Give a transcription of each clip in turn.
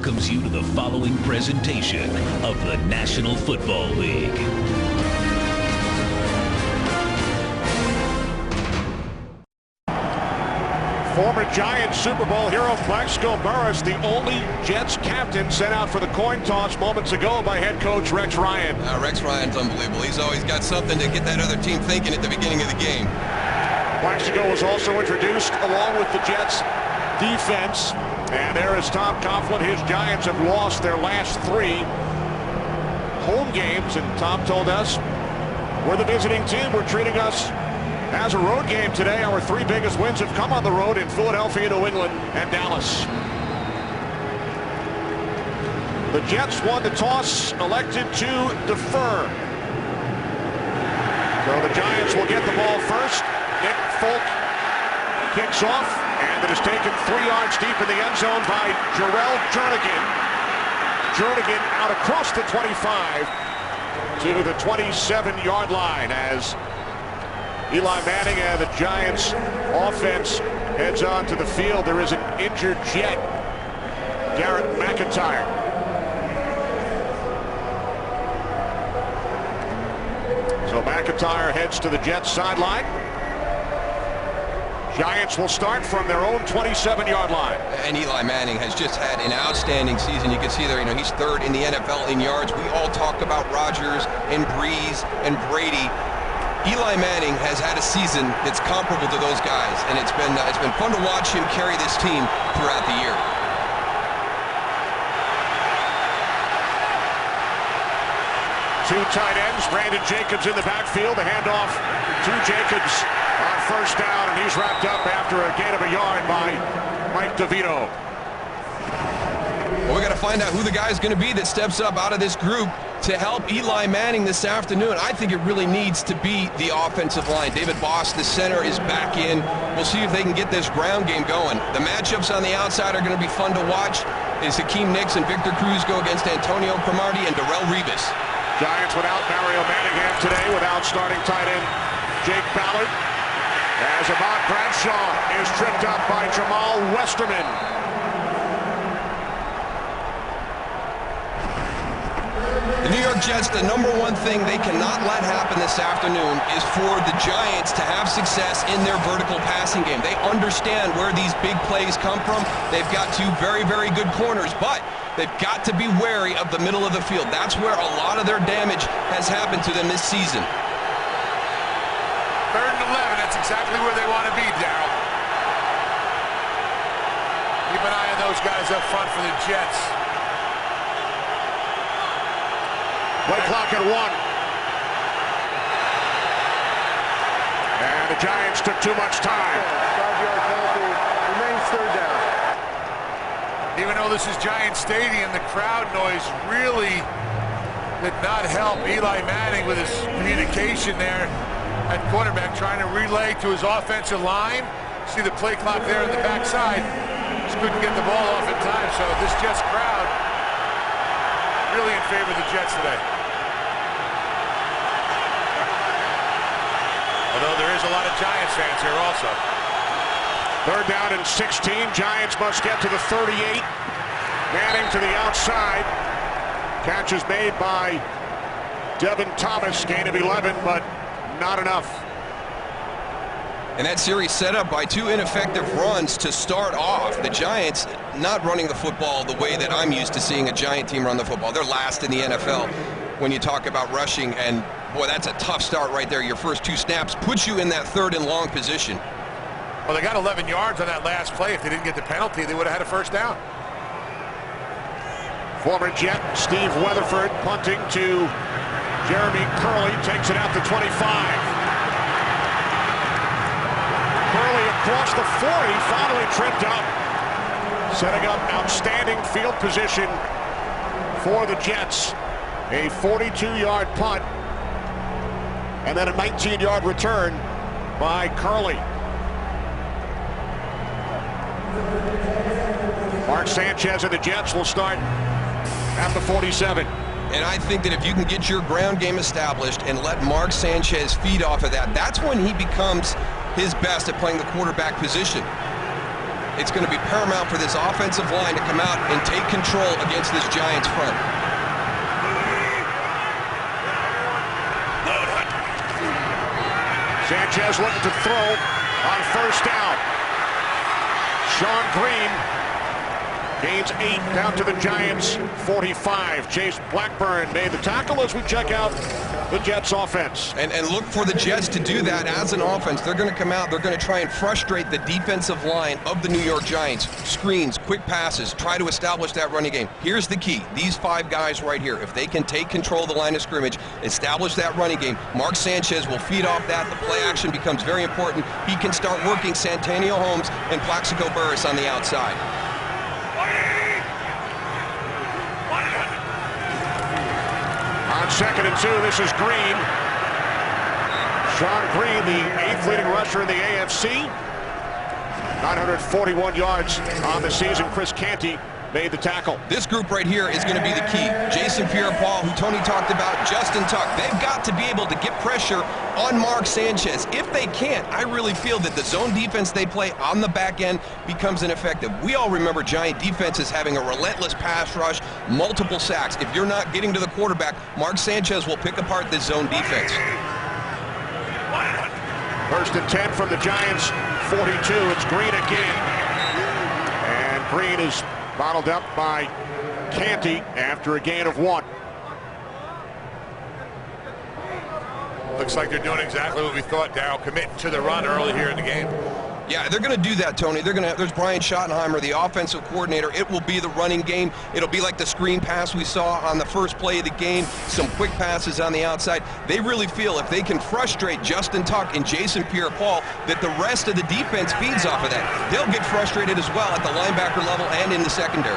welcomes you to the following presentation of the National Football League. Former Giants Super Bowl hero Plaxico Burress, the only Jets captain sent out for the coin toss moments ago by head coach Rex Ryan. Rex Ryan's unbelievable. He's always got something to get that other team thinking at the beginning of the game. Plaxico was also introduced along with the Jets defense. And there is Tom Coughlin. His Giants have lost their last 3 home games. And Tom told us, we're the visiting team. We're treating us as a road game today. Our 3 biggest wins have come on the road in Philadelphia, New England, and Dallas. The Jets won the toss, elected to defer. So the Giants will get the ball first. Nick Folk kicks off, and it is taken 3 yards deep in the end zone by Jarrell Jernigan. Jernigan out across the 25 to the 27-yard line as Eli Manning and the Giants offense heads on to the field. There is an injured Jet, Garrett McIntyre. So McIntyre heads to the Jets sideline. Giants will start from their own 27-yard line. And Eli Manning has just had an outstanding season. You can see there, he's 3rd in the NFL in yards. We all talk about Rodgers and Breeze and Brady. Eli Manning has had a season that's comparable to those guys, and it's been fun to watch him carry this team throughout the year. Two tight ends, Brandon Jacobs in the backfield. The handoff to Jacobs on first down, and he's wrapped up after a gain of a yard by Mike DeVito. Well, we got to find out who the guy is going to be that steps up out of this group to help Eli Manning this afternoon. I think it really needs to be the offensive line. David Boss, the center, is back in. We'll see if they can get this ground game going. The matchups on the outside are going to be fun to watch as Hakeem Nicks and Victor Cruz go against Antonio Cromartie and Darrelle Revis. Giants without Mario Manningham today, without starting tight end Jake Ballard, as Ahmad Bradshaw is tripped up by Jamal Westerman. The New York Jets, the #1 thing they cannot let happen this afternoon is for the Giants to have success in their vertical passing game. They understand where these big plays come from. They've got 2 very, very good corners, but they've got to be wary of the middle of the field. That's where a lot of their damage has happened to them this season. 3rd and 11, that's exactly where they want to be, Darryl. Keep an eye on those guys up front for the Jets. Play clock at 1. And the Giants took too much time. 5-yard penalty, remains 3rd down. Even though this is Giant Stadium, the crowd noise really did not help Eli Manning with his communication there at quarterback, trying to relay to his offensive line. See the play clock there on the backside. Just couldn't get the ball off in time, so this Jets crowd really in favor of the Jets today. Although there is a lot of Giants fans here also. 3rd down and 16. Giants must get to the 38. Manning to the outside. Catch is made by Devin Thomas. Gain of 11, but not enough. And that series set up by 2 ineffective runs to start off. The Giants not running the football the way that I'm used to seeing a Giant team run the football. They're last in the NFL when you talk about rushing, and boy, that's a tough start right there. Your first 2 snaps puts you in that 3rd and long position. Well, they got 11 yards on that last play. If they didn't get the penalty, they would have had a first down. Former Jet Steve Weatherford punting to Jeremy Curley, takes it out to 25. Curley across the 40, finally tripped up. Setting up outstanding field position for the Jets. A 42-yard punt, and then a 19-yard return by Curley. Mark Sanchez and the Jets will start at the 47. And I think that if you can get your ground game established and let Mark Sanchez feed off of that, that's when he becomes his best at playing the quarterback position. it's going to be paramount for this offensive line to come out and take control against this Giants front. Sanchez looking to throw on first down. Sean Green gains 8 down to the Giants 45. Chase Blackburn made the tackle as we check out the Jets offense. And look for the Jets to do that as an offense. They're going to come out, they're going to try and frustrate the defensive line of the New York Giants. Screens, quick passes, try to establish that running game. Here's the key. These 5 guys right here, if they can take control of the line of scrimmage, establish that running game, Mark Sanchez will feed off that. The play action becomes very important. He can start working Santonio Holmes and Plaxico Burress on the outside. On 2nd and 2, this is Green. Sean Green, the 8th leading rusher in the AFC. 941 yards on the season. Chris Canty made the tackle. This group right here is going to be the key. Jason Pierre-Paul, who Tony talked about, Justin Tuck. They've got to be able to get pressure on Mark Sanchez. If they can't, I really feel that the zone defense they play on the back end becomes ineffective. We all remember Giant defenses having a relentless pass rush, multiple sacks. If you're not getting to the quarterback, Mark Sanchez will pick apart this zone defense. 1st and 10 from the Giants 42. It's Green again. And Green is bottled up by Canty after a gain of 1. Looks like they're doing exactly what we thought, Darryl, committing to the run early here in the game. Yeah, they're going to do that, Tony. There's Brian Schottenheimer, the offensive coordinator. It will be the running game. It'll be like the screen pass we saw on the first play of the game, some quick passes on the outside. They really feel if they can frustrate Justin Tuck and Jason Pierre-Paul, that the rest of the defense feeds off of that. They'll get frustrated as well at the linebacker level and in the secondary.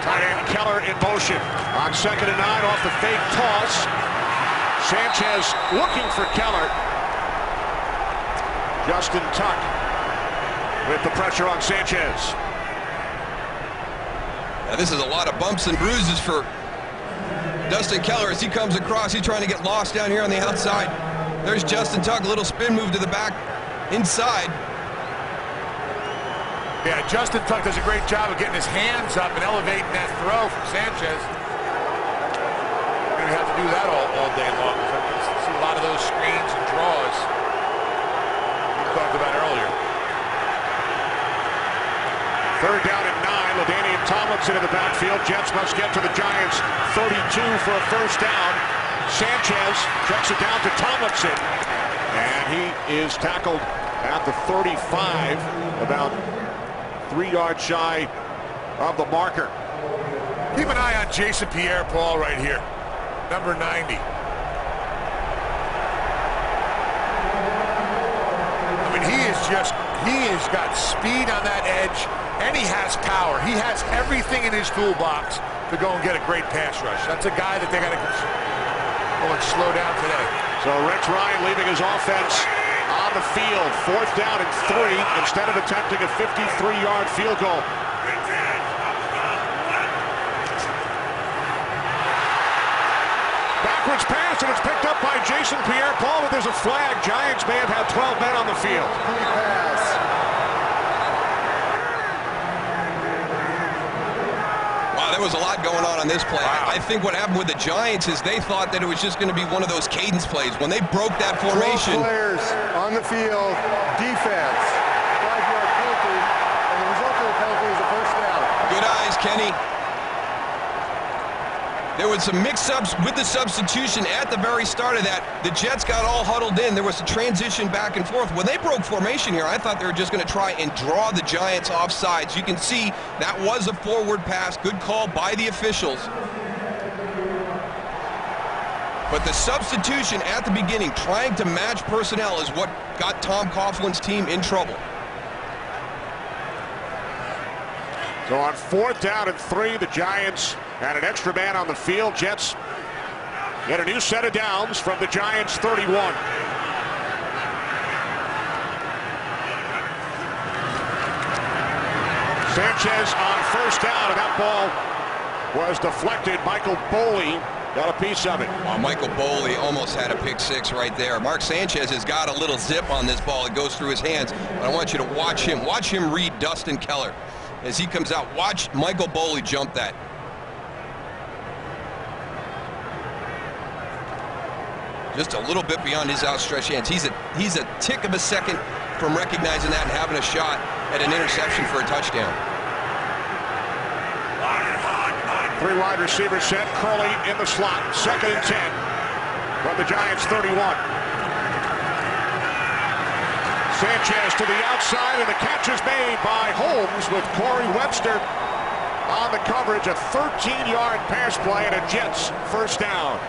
Tight end Keller in motion. On 2nd and 9 off the fake toss. Sanchez looking for Keller. Justin Tuck with the pressure on Sanchez. Now this is a lot of bumps and bruises for Dustin Keller as he comes across. He's trying to get lost down here on the outside. There's Justin Tuck, a little spin move to the back inside. Yeah, Justin Tuck does a great job of getting his hands up and elevating that throw from Sanchez. We're going to have to do that all day long. I see a lot of those screens and draws we talked about earlier. 3rd down and 9. LaDainian Tomlinson in the backfield. Jets must get to the Giants 32 for a first down. Sanchez checks it down to Tomlinson. And he is tackled at the 35, about 3 yards shy of the marker. Keep an eye on Jason Pierre-Paul right here, number 90. I mean, he has got speed on that edge, and he has power. He has everything in his toolbox to go and get a great pass rush. That's a guy that they got to go and slow down today. So Rex Ryan leaving his offense on the field. 4th down and 3 instead of attempting a 53-yard field goal. Backwards pass, and it's picked up by Jason Pierre-Paul, but there's a flag. Giants may have had 12 men on the field. Wow, there was a lot going on this play. Wow. I think what happened with the Giants is they thought that it was just going to be one of those cadence plays. When they broke that formation. 12 players on the field, defense. 5-yard penalty, and the result of the penalty is a first down. Good eyes, Kenny. There was some mix-ups with the substitution at the very start of that. The Jets got all huddled in. There was a transition back and forth. When they broke formation here, I thought they were just going to try and draw the Giants off sides. You can see that was a forward pass. Good call by the officials. But the substitution at the beginning, trying to match personnel, is what got Tom Coughlin's team in trouble. So on 4th down and 3, the Giants had an extra man on the field. Jets get a new set of downs from the Giants 31. Sanchez on first down, and that ball was deflected. Michael Boley got a piece of it. Michael Boley almost had a pick six right there. Mark Sanchez has got a little zip on this ball. It goes through his hands. But I want you to watch him. Watch him read Dustin Keller as he comes out. Watch Michael Boley jump that. Just a little bit beyond his outstretched hands. He's a tick of a second from recognizing that and having a shot at an interception for a touchdown. 3 wide receiver set. Curley in the slot. 2nd and 10 from the Giants 31. Sanchez to the outside, and the catch is made by Holmes with Corey Webster on the coverage. A 13-yard pass play and a Jets first down.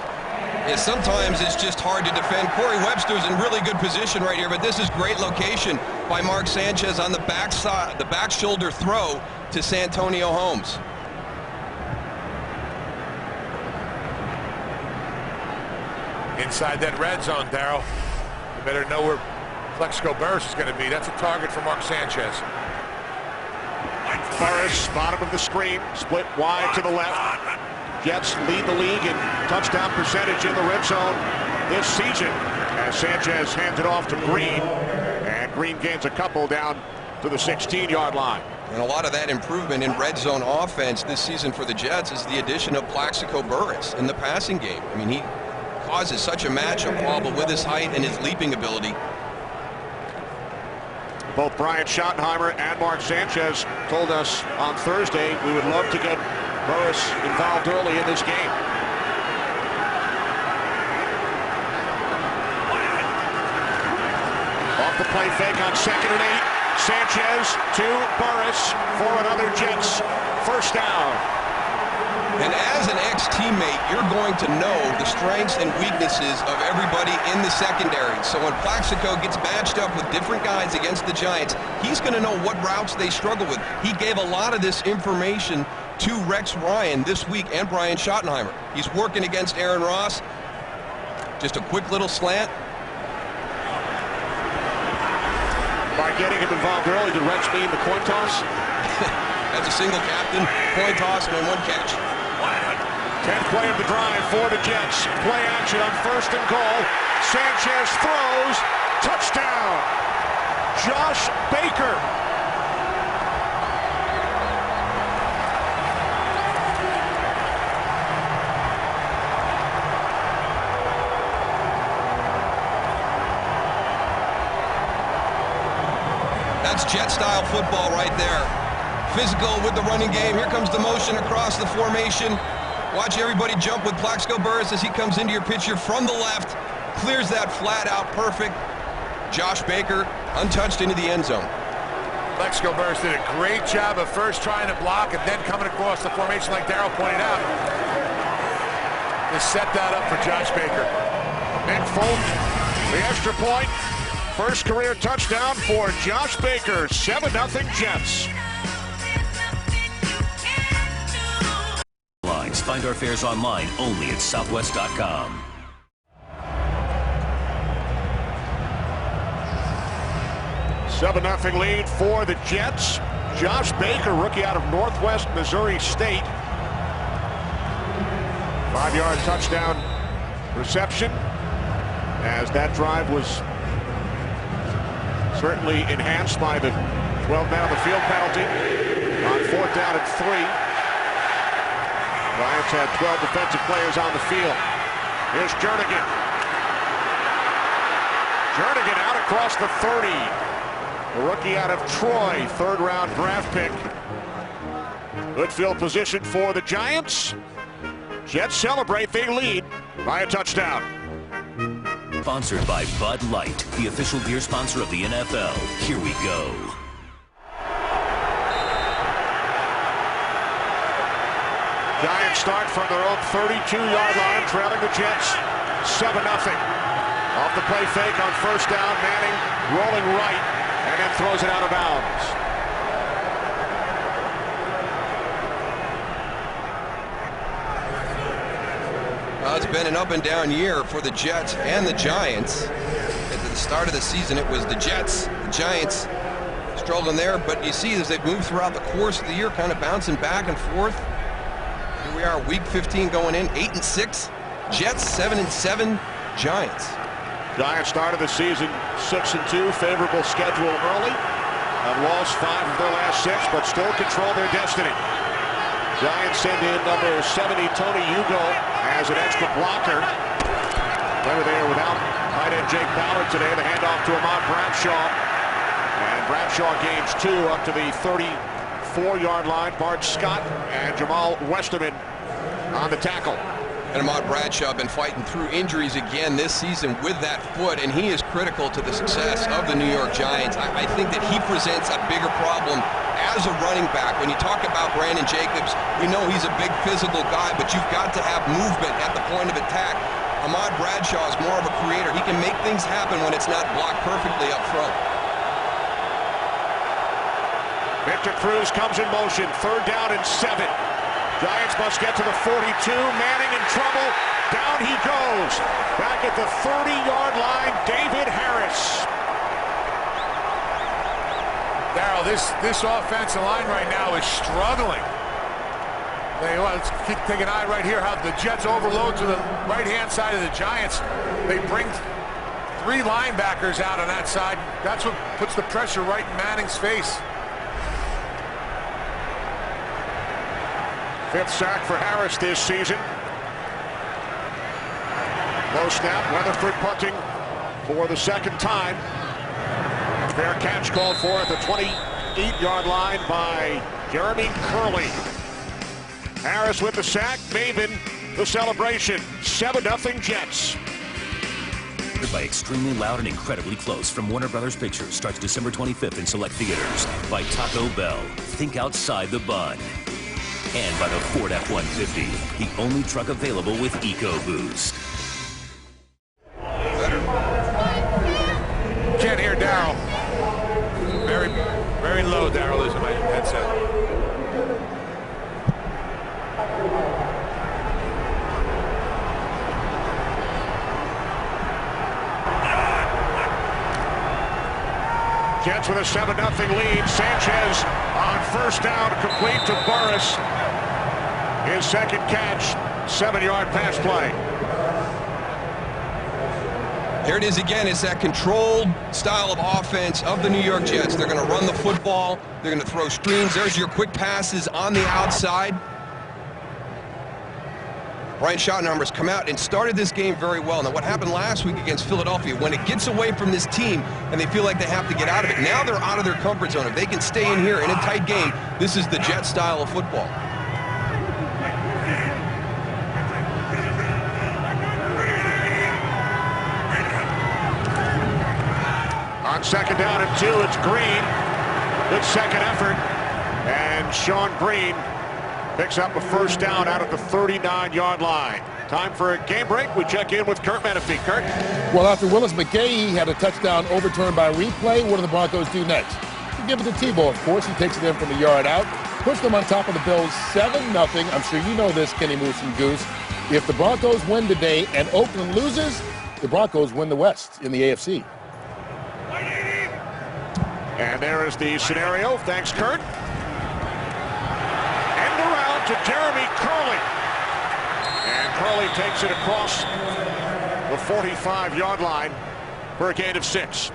Yeah, sometimes it's just hard to defend. Corey Webster's in really good position right here, but this is great location by Mark Sanchez on the backside, the back shoulder throw to Santonio Holmes. Inside that red zone, Darryl. You better know where Plexico Burris is going to be. That's a target for Mark Sanchez. Burris, bottom of the screen, split wide to the left. Jets lead the league in touchdown percentage in the red zone this season as Sanchez hands it off to Green, and Green gains a couple down to the 16-yard line. And a lot of that improvement in red zone offense this season for the Jets is the addition of Plexico Burris in the passing game. I mean, he causes such a matchup problem with his height and his leaping ability. Both Brian Schottenheimer and Mark Sanchez told us on Thursday we would love to get Burris involved early in this game. Off the play fake on 2nd and 8. Sanchez to Burris for another Jets first down. And as an ex-teammate, you're going to know the strengths and weaknesses of everybody in the secondary. So when Plaxico gets matched up with different guys against the Giants, he's going to know what routes they struggle with. He gave a lot of this information to Rex Ryan this week and Brian Schottenheimer. He's working against Aaron Ross. Just a quick little slant. By getting him involved early, did Rex mean the coin toss? That's a single captain, coin toss, and 1 catch. 10th play of the drive for the Jets. Play action on 1st and goal. Sanchez throws. Touchdown. Josh Baker. That's Jet-style football right there. Physical with the running game. Here comes the motion across the formation. Watch everybody jump with Plaxico Burris as he comes into your picture from the left. Clears that flat out perfect. Josh Baker untouched into the end zone. Plexico Burris did a great job of first trying to block and then coming across the formation like Darryl pointed out. To set that up for Josh Baker. Nick Folk, the extra point. First career touchdown for Josh Baker. 7-0 Jets. Find our fares online only at Southwest.com. Seven 7-0 lead for the Jets. Josh Baker, rookie out of Northwest Missouri State. 5-yard touchdown reception, as that drive was certainly enhanced by the 12 men on the field penalty on 4th down and 3. Giants had 12 defensive players on the field. Here's Jernigan. Jernigan out across the 30. The rookie out of Troy, 3rd-round draft pick. Good field position for the Giants. Jets celebrate, they lead by a touchdown. Sponsored by Bud Light, the official beer sponsor of the NFL. Here we go. Giants start from their own 32-yard line, trailing the Jets 7-0. Off the play fake on 1st down, Manning rolling right and then throws it out of bounds. Well, it's been an up and down year for the Jets and the Giants. At the start of the season, it was the Jets, the Giants struggling there, but you see as they've moved throughout the course of the year, kind of bouncing back and forth. Here we are, week 15 going in, 8-6. Jets 7-7. Giants. Giants started the season 6-2, favorable schedule early. Have lost 5 of their last 6, but still control their destiny. Giants send in number 70, Tony Hugo, as an extra blocker. They were there without tight end Jake Ballard today. The handoff to Ahmad Bradshaw. And Bradshaw gains 2 up to the 34-yard line. Bart Scott and Jamal Westerman on the tackle. And Ahmad Bradshaw been fighting through injuries again this season with that foot, and he is critical to the success of the New York Giants. I think that he presents a bigger problem as a running back. When you talk about Brandon Jacobs, we know he's a big physical guy, but you've got to have movement at the point of attack. Ahmad Bradshaw is more of a creator. He can make things happen when it's not blocked perfectly up front. Victor Cruz comes in motion, 3rd down and 7. Giants must get to the 42. Manning in trouble. Down he goes. Back at the 30-yard line, David Harris. Darryl, this offensive line right now is struggling. Let's take an eye right here how the Jets overload to the right-hand side of the Giants. They bring 3 linebackers out on that side. That's what puts the pressure right in Manning's face. 5th sack for Harris this season. Low snap, Weatherford punting for the 2nd time. Fair catch called for at the 28-yard line by Jeremy Curley. Harris with the sack, Maven the celebration. 7-0 Jets. By Extremely Loud and Incredibly Close from Warner Brothers Pictures starts December 25th in select theaters. By Taco Bell, think outside the bun. And by the Ford F-150, the only truck available with EcoBoost. Can't hear Darryl. Very, very low, Darryl, is in my headset. Jets with a 7-0 lead. Sanchez on 1st down, complete to Burris. His 2nd catch, 7-yard pass play. Here it is again. It's that controlled style of offense of the New York Jets. They're going to run the football. They're going to throw screens. There's your quick passes on the outside. Brian Schottenheimer's come out and started this game very well. Now, what happened last week against Philadelphia, when it gets away from this team and they feel like they have to get out of it, now they're out of their comfort zone. If they can stay in here in a tight game, this is the Jet style of football. On 2nd down and 2, it's Green. Good 2nd effort. And Sean Green picks up a 1st down out at the 39-yard line. Time for a game break. We check in with Kurt Menefee. Kurt? Well, after Willis McGahee had a touchdown overturned by replay, what do the Broncos do next? They give it to Tebow, of course. He takes it in from the yard out. Puts them on top of the Bills 7-0. I'm sure you know this, Kenny Moose and Goose. If the Broncos win today and Oakland loses, the Broncos win the West in the AFC. And there is the scenario. Thanks, Kurt. End around to Jeremy Curley. And Curley takes it across the 45-yard line for a gain of 6.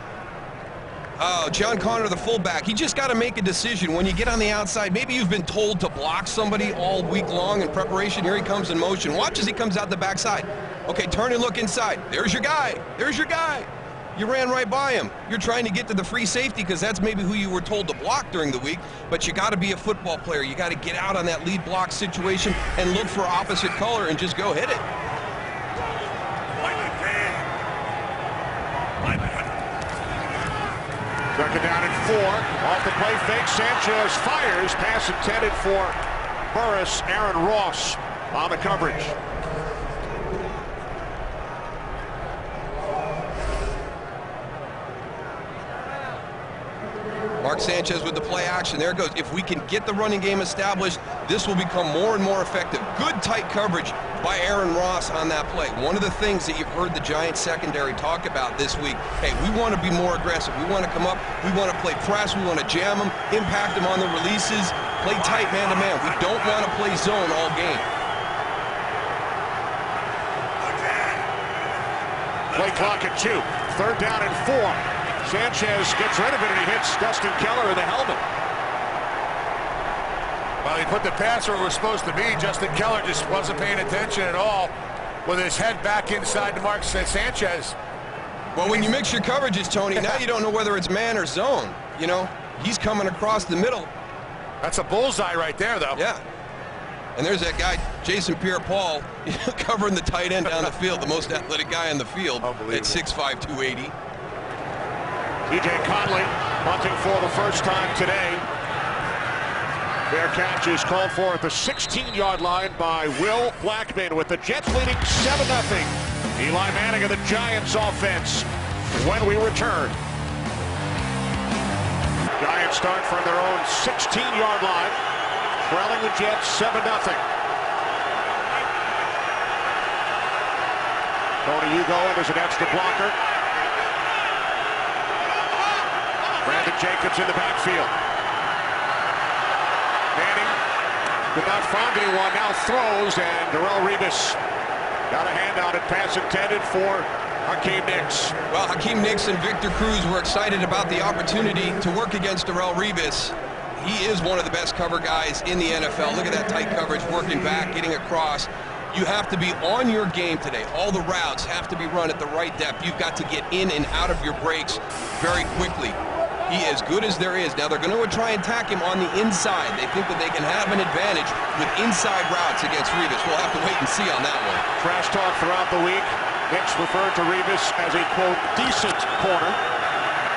Oh, John Connor, the fullback, he just got to make a decision. When you get on the outside, maybe you've been told to block somebody all week long in preparation. Here he comes in motion. Watch as he comes out the backside. Okay, turn and look inside. There's your guy. There's your guy. You ran right by him. You're trying to get to the free safety because that's maybe who you were told to block during the week, but you got to be a football player. You got to get out on that lead block situation and look for opposite color and just go hit it. Second down and 4. Off the play fake, Sanchez fires. Pass intended for Burris. Aaron Ross on the coverage. Mark Sanchez with the play action. There it goes. If we can get the running game established, this will become more and more effective. Good tight coverage by Aaron Ross on that play. One of the things that you've heard the Giants secondary talk about this week, hey, we want to be more aggressive. We want to come up. We want to play press. We want to jam them, impact them on the releases. Play tight man-to-man. We don't want to play zone all game. Play clock at 2. 3rd down and 4. Sanchez gets rid of it, and he hits Dustin Keller in the helmet. Well, he put the pass where it was supposed to be. Justin Keller just wasn't paying attention at all with his head back inside to Mark Sanchez. Well, when you mix your coverages, Tony, now you don't know whether it's man or zone. You know, he's coming across the middle. That's a bullseye right there, though. Yeah. And there's that guy, Jason Pierre-Paul, covering the tight end down the field, the most athletic guy on the field at 6'5", 280. TJ Conley punting for the first time today. Fair catch is called for at the 16-yard line by Will Blackman, with the Jets leading 7-0. Eli Manning of the Giants offense when we return. Giants start from their own 16-yard line, trailing the Jets 7-0. Tony Hugo as an extra blocker. Brandon Jacobs in the backfield. Manning did not find anyone, now throws, and Darrelle Revis got a handout and pass intended for Hakeem Nicks. Well, Hakeem Nicks and Victor Cruz were excited about the opportunity to work against Darrelle Revis. He is one of the best cover guys in the NFL. Look at that tight coverage, working back, getting across. You have to be on your game today. All the routes have to be run at the right depth. You've got to get in and out of your breaks very quickly. He is good as there is. Now they're going to try and attack him on the inside. They think that they can have an advantage with inside routes against Revis. We'll have to wait and see on that one. Trash talk throughout the week. Nicks referred to Revis as a, quote, decent corner.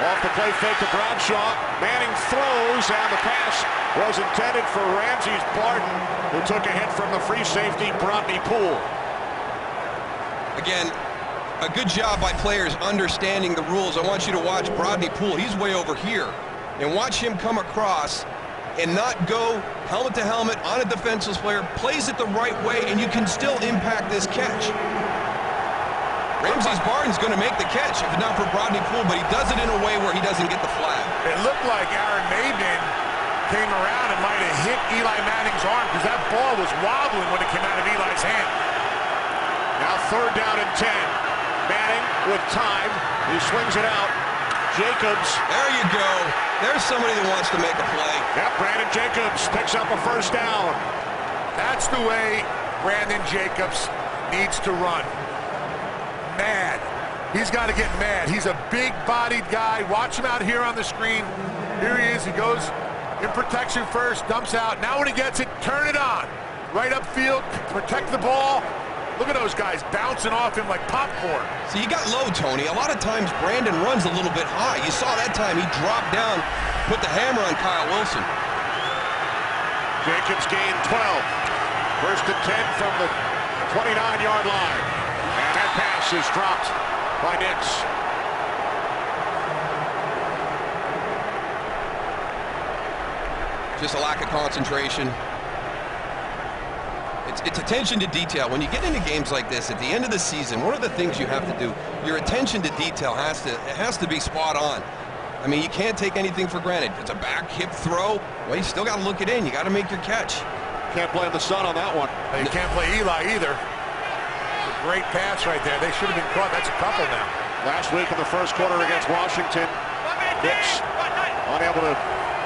Off the play fake to Bradshaw. Manning throws, and the pass was intended for Ramses Barden, who took a hit from the free safety, Brodney Poole. Again, a good job by players understanding the rules. I want you to watch Brodney Poole. He's way over here. And watch him come across and not go helmet to helmet on a defenseless player. Plays it the right way, and you can still impact this catch. Ramses Barden's going to make the catch, if not for Brodney Poole, but he does it in a way where he doesn't get the flag. It looked like Aaron Maybin came around and might have hit Eli Manning's arm, because that ball was wobbling when it came out of Eli's hand. Now 3rd down and 10. Manning with time. He swings it out. Jacobs. There you go. There's somebody that wants to make a play. Yep, Brandon Jacobs picks up a 1st down. That's the way Brandon Jacobs needs to run. Mad. He's got to get mad. He's a big-bodied guy. Watch him out here on the screen. Here he is. He goes in protection first, dumps out. Now when he gets it, turn it on. Right upfield, protect the ball. Look at those guys bouncing off him like popcorn. So you got low, Tony. A lot of times Brandon runs a little bit high. You saw that time he dropped down, put the hammer on Kyle Wilson. Jacobs gained 12. 1st and 10 from the 29-yard line. And that pass is dropped by Nicks. Just a lack of concentration. It's attention to detail. When you get into games like this, at the end of the season, one of the things you have to do, your attention to detail has to be spot on. I mean, you can't take anything for granted. It's a back hip throw. Well, you still got to look it in. You got to make your catch. Can't blame the sun on that one. You can't play Eli either. It's a great pass right there. They should have been caught. That's a couple now. Last week in the 1st quarter against Washington, Nicks unable to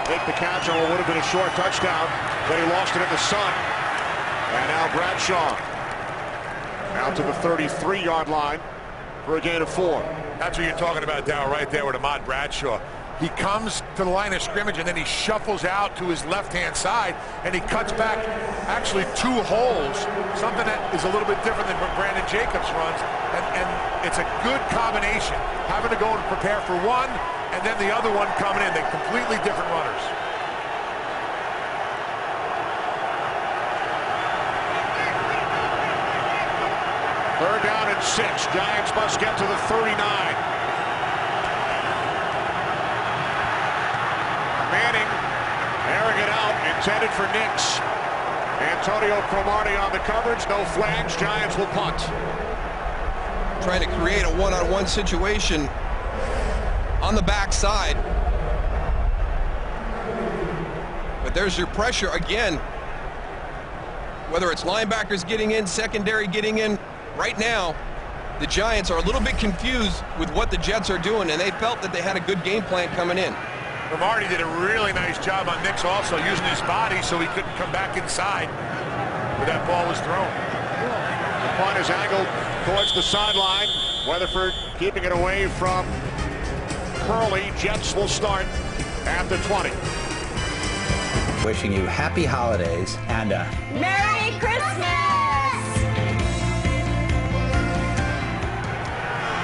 make the catch on what would have been a short touchdown, but he lost it in the sun. And now Bradshaw out to the 33-yard line for a gain of 4. That's what you're talking about, Dow, right there with Ahmad Bradshaw. He comes to the line of scrimmage, and then he shuffles out to his left-hand side, and he cuts back actually 2 holes, something that is a little bit different than what Brandon Jacobs runs, and it's a good combination, having to go and prepare for one, and then the other one coming in. They're completely different runners. Third down and 6. Giants must get to the 39. Manning airing it out, intended for Nicks. Antonio Cromartie on the coverage. No flags. Giants will punt. Trying to create a one-on-one situation on the backside. But there's your pressure again. Whether it's linebackers getting in, secondary getting in, right now, the Giants are a little bit confused with what the Jets are doing, and they felt that they had a good game plan coming in. Marty did a really nice job on Nix also, using his body so he couldn't come back inside where that ball was thrown. The punt is angled towards the sideline. Weatherford keeping it away from Curley. Jets will start at the 20. Wishing you happy holidays and a Merry Christmas!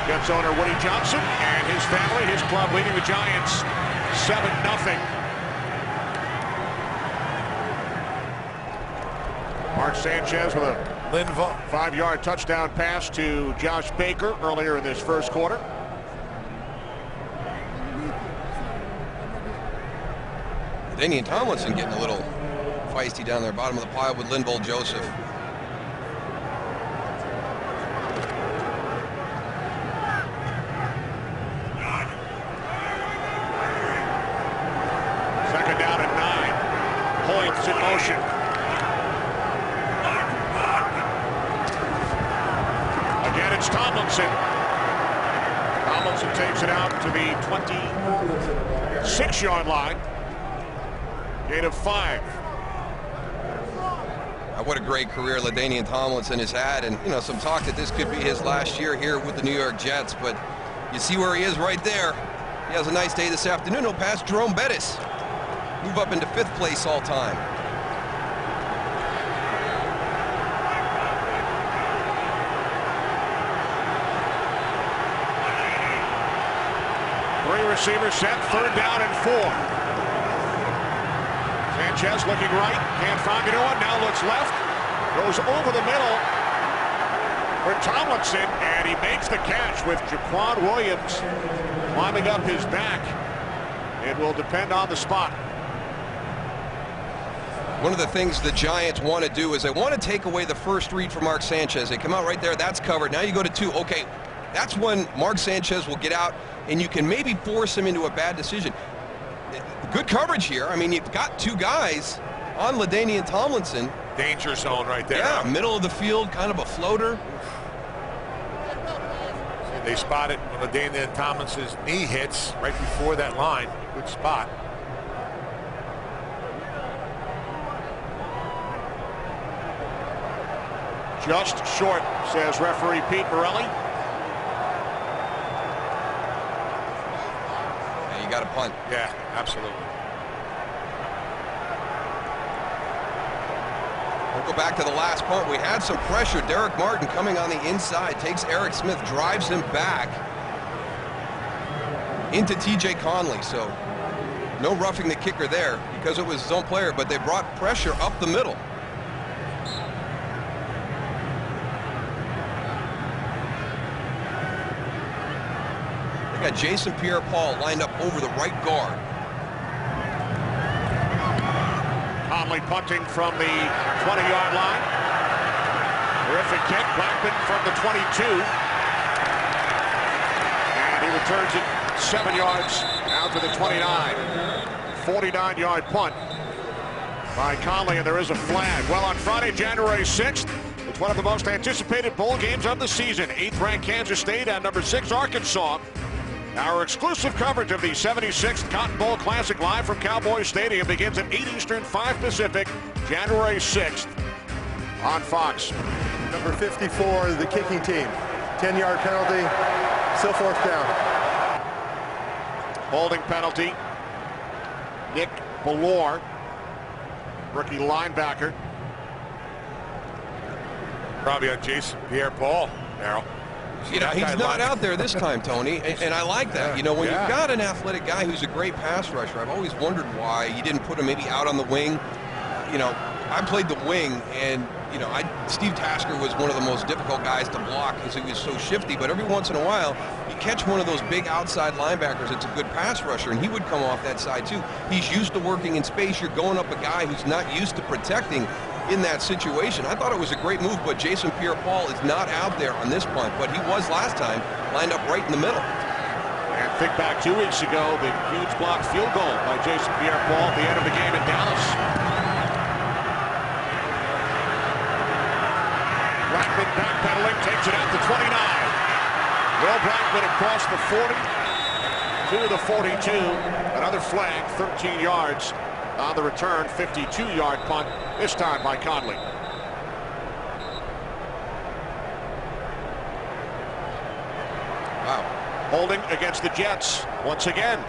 Jets owner Woody Johnson and his family, his club leading the Giants 7-0. Mark Sanchez with a 5-yard touchdown pass to Josh Baker earlier in this first quarter. Danian Tomlinson getting a little feisty down there, bottom of the pile with Linval Joseph. Second down and 9. Hoyt's in motion. Again, it's Tomlinson. Tomlinson takes it out to the 26-yard line. Gain of 5. What a great career LaDainian Tomlinson has had, and some talk that this could be his last year here with the New York Jets, but you see where he is right there. He has a nice day this afternoon. He'll pass Jerome Bettis, move up into 5th place all time. Three receivers set, 3rd down and 4. Sanchez looking right, can't find anyone, now looks left, goes over the middle for Tomlinson, and he makes the catch with Jaquan Williams climbing up his back. It will depend on the spot. One of the things the Giants want to do is they want to take away the first read from Mark Sanchez. They come out right there, that's covered. Now you go to 2. Okay, that's when Mark Sanchez will get out, and you can maybe force him into a bad decision. Good coverage here. I mean, you've got 2 guys on LaDainian Tomlinson. Danger zone right there. Yeah, middle of the field, kind of a floater. They spot it when LaDainian Tomlinson's knee hits right before that line. Good spot. Just short, says referee Pete Morelli. Yeah, you got to punt. Yeah, absolutely. We'll go back to the last punt. We had some pressure. Derek Martin coming on the inside, takes Eric Smith, drives him back into TJ Conley. So no roughing the kicker there because it was zone player, but they brought pressure up the middle. They got Jason Pierre-Paul lined up over the right guard. Conley punting from the 20-yard line. Terrific kick. Blackman from the 22. And he returns it 7 yards out to the 29. 49-yard punt by Conley, and there is a flag. Well, on Friday, January 6th, it's one of the most anticipated bowl games of the season. 8th-ranked Kansas State and number 6 Arkansas. Our exclusive coverage of the 76th Cotton Bowl Classic live from Cowboys Stadium begins at 8 Eastern, 5 Pacific, January 6th on Fox. Number 54, the kicking team. 10-yard penalty, still 4th down. Holding penalty. Nick Ballore, rookie linebacker. Probably on Jason Pierre-Paul, Darryl. You know, he's not out there this time, Tony, and I like that. You know, when you've got an athletic guy who's a great pass rusher, I've always wondered why you didn't put him maybe out on the wing. You know, I played the wing, and, you know, Steve Tasker was one of the most difficult guys to block because he was so shifty, but every once in a while, you catch one of those big outside linebackers that's a good pass rusher, and he would come off that side too. He's used to working in space. You're going up a guy who's not used to protecting in that situation. I thought it was a great move, but Jason Pierre-Paul is not out there on this punt, but he was last time, lined up right in the middle. And Think back 2 weeks ago, the huge blocked field goal by Jason Pierre-Paul at the end of the game in Dallas. Blackman backpedaling, takes it out to 29. Will Blackman across the 40 to the 42. Another flag, 13 yards on the return, 52-yard punt, this time by Conley. Wow. Holding against the Jets once again.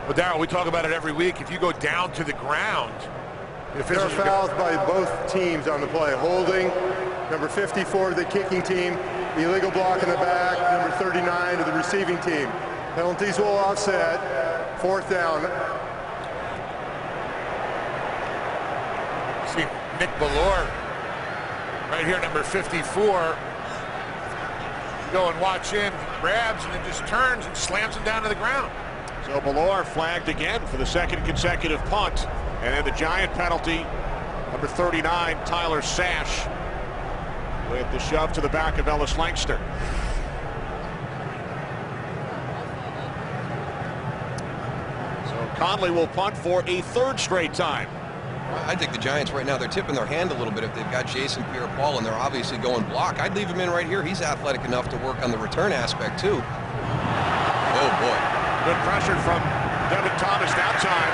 Well, Darryl, we talk about it every week. If you go down to the ground, There are fouls by both teams on the play. Holding, number 54 to the kicking team, illegal block in the back, number 39 to the receiving team. Penalties will offset. Fourth down. See Nick Ballore right here, number 54. Go and watch him. He grabs and then just turns and slams him down to the ground. So Ballore flagged again for the second consecutive punt. And then the giant penalty, number 39, Tyler Sash, with the shove to the back of Ellis Lankster. So Conley will punt for a third straight time. I think the Giants right now, they're tipping their hand a little bit if they've got Jason Pierre-Paul and they're obviously going block. I'd leave him in right here. He's athletic enough to work on the return aspect too. Oh boy. Good pressure from Devin Thomas that time.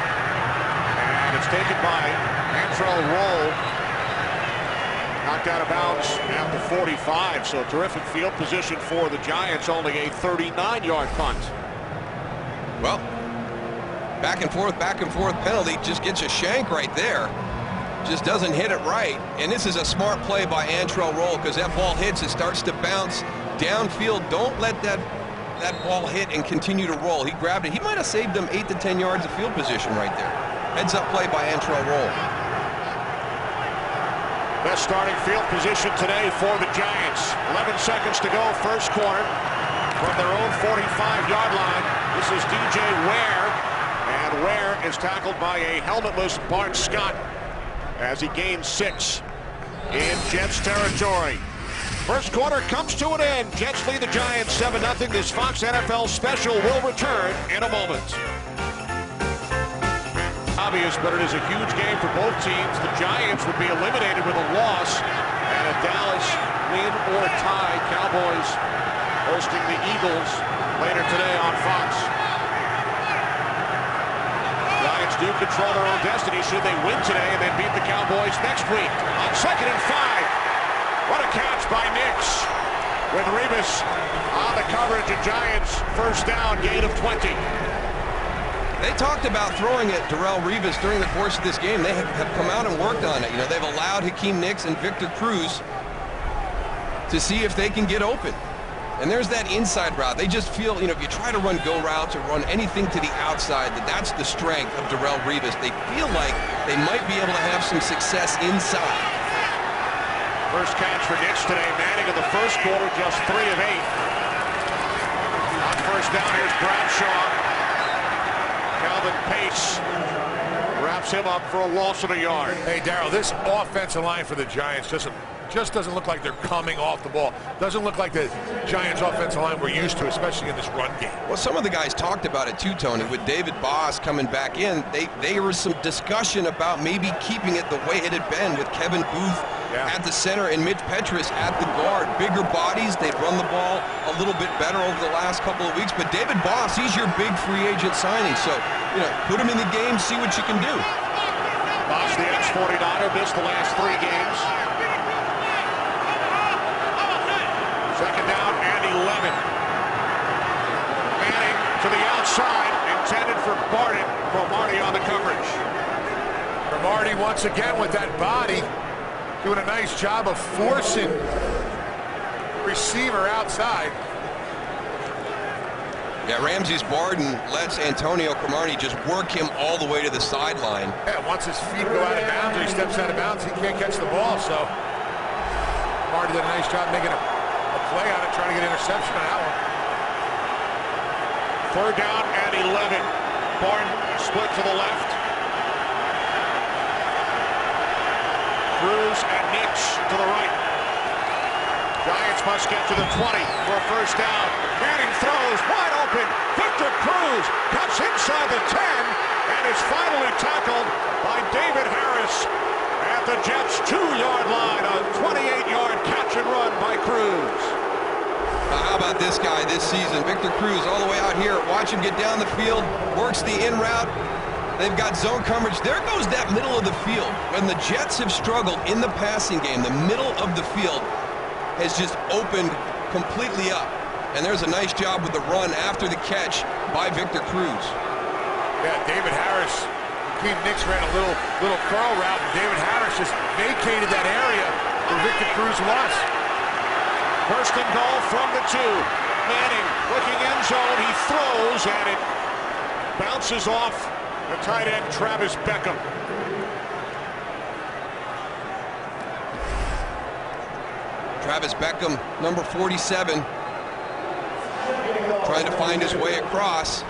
And it's taken by Antrell Roll. Knocked out of bounds at the 45. So terrific field position for the Giants. Only a 39-yard punt. Well, back and forth penalty, just gets a shank right there. Just doesn't hit it right. And this is a smart play by Antrell Roll because that ball hits, it starts to bounce downfield. Don't let that ball hit and continue to roll. He grabbed it. He might have saved them 8 to 10 yards of field position right there. Heads up play by Antrell Roll. Best starting field position today for the Giants. 11 seconds to go, first quarter. From their own 45-yard line, this is DJ Ware. And Ware is tackled by a helmetless Bart Scott as he gains 6 in Jets territory. First quarter comes to an end. Jets lead the Giants 7-0. This Fox NFL special will return in a moment. Obvious, but it is a huge game for both teams. The Giants would be eliminated with a loss and a Dallas win or tie. Cowboys hosting the Eagles later today on Fox. Giants do control their own destiny should they win today and then beat the Cowboys next week. On 2nd and 5. What a catch by Nix. With Revis on the coverage, the Giants first down, gain of 20. They talked about throwing at Darrelle Revis during the course of this game. They have come out and worked on it. You know, they've allowed Hakeem Nicks and Victor Cruz to see if they can get open. And there's that inside route. They just feel, you know, if you try to run go routes or run anything to the outside, that's the strength of Darrelle Revis. They feel like they might be able to have some success inside. First catch for Nix today. Manning in the first quarter, just 3 of 8. On first down, here's Bradshaw. Calvin Pace wraps him up for a loss of a yard. Hey, Darryl, this offensive line for the Giants just doesn't look like they're coming off the ball. Doesn't look like the Giants offensive line we're used to, especially in this run game. Well, some of the guys talked about it too, Tony. With David Boss coming back in, there was some discussion about maybe keeping it the way it had been with Kevin Booth at the center and Mitch Petrus at the guard. Bigger bodies, they've run the ball a little bit better over the last couple of weeks. But David Boss, he's your big free agent signing. So, you know, put him in the game, see what you can do. Boss, the ex-49er, missed the last 3 games. Second down and 11. Manning to the outside, intended for Barton. Cromartie on the coverage. Cromartie once again with that body, doing a nice job of forcing the receiver outside. Yeah, Ramses Barden lets Antonio Cromartie just work him all the way to the sideline. Yeah, once his feet go out of bounds or he steps out of bounds, he can't catch the ball. So Cromartie did a nice job making a play on it, trying to get interception on that one. Third down and 11. Barton split to the left. Cruz and Nix to the right. Giants must get to the 20 for a first down. Manning throws wide open. Victor Cruz cuts inside the 10 and is finally tackled by David Harris at the Jets' 2-yard line. A 28-yard catch and run by Cruz. How about this guy this season? Victor Cruz all the way out here. Watch him get down the field, works the in route. They've got zone coverage. There goes that middle of the field. When the Jets have struggled in the passing game, the middle of the field has just opened completely up. And there's a nice job with the run after the catch by Victor Cruz. Yeah, David Harris. Keith Nix ran a little curl route, and David Harris just vacated that area where Victor Cruz was. First and goal from the 2. Manning looking end zone. He throws, and it bounces off the tight end, Travis Beckham. Travis Beckham, number 47, trying to find his way across.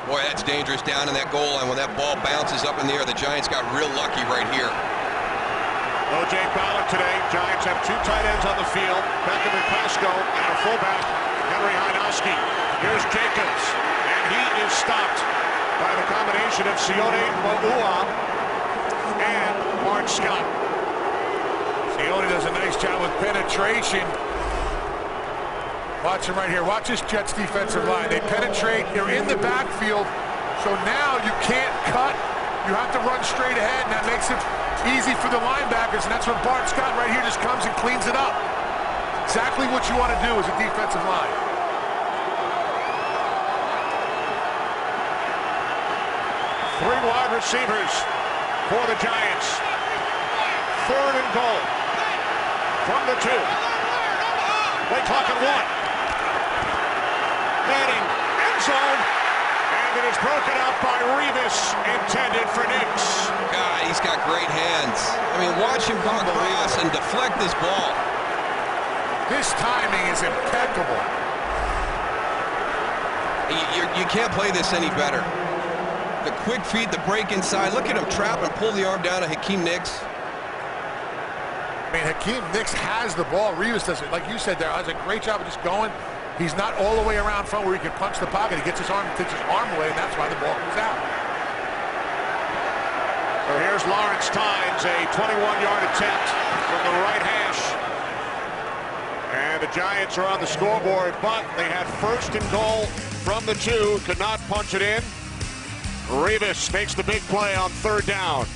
Boy, that's dangerous down in that goal line when that ball bounces up in the air. The Giants got real lucky right here. O.J. Ballard today. Giants have 2 tight ends on the field, Beckham and Pasco, and a fullback, Henry Hajnowski. Here's Jacobs, and he is stopped by the combination of Sione Mo'ua and Bart Scott. Sione does a nice job with penetration. Watch him right here. Watch this Jets defensive line. They penetrate. They're in the backfield. So now you can't cut. You have to run straight ahead, and that makes it easy for the linebackers. And that's when Bart Scott right here just comes and cleans it up. Exactly what you want to do as a defensive line. Three wide receivers for the Giants. Third and goal from the 2. Play clock at 1. Manning, end zone, and it is broken up by Revis, intended for Nix. God, he's got great hands. I mean, watch him come across and deflect this ball. This timing is impeccable. You can't play this any better. The quick feet, the break inside. Look at him trap and pull the arm down to Hakeem Nicks. I mean, Hakeem Nicks has the ball. Revis does it. Like you said there, does a great job of just going. He's not all the way around front where he can punch the pocket. He gets his arm, takes his arm away, and that's why the ball goes out. So here's Lawrence Tynes, a 21-yard attempt from the right hash. And the Giants are on the scoreboard, but they had first and goal from the 2. Could not punch it in. Revis makes the big play on third down.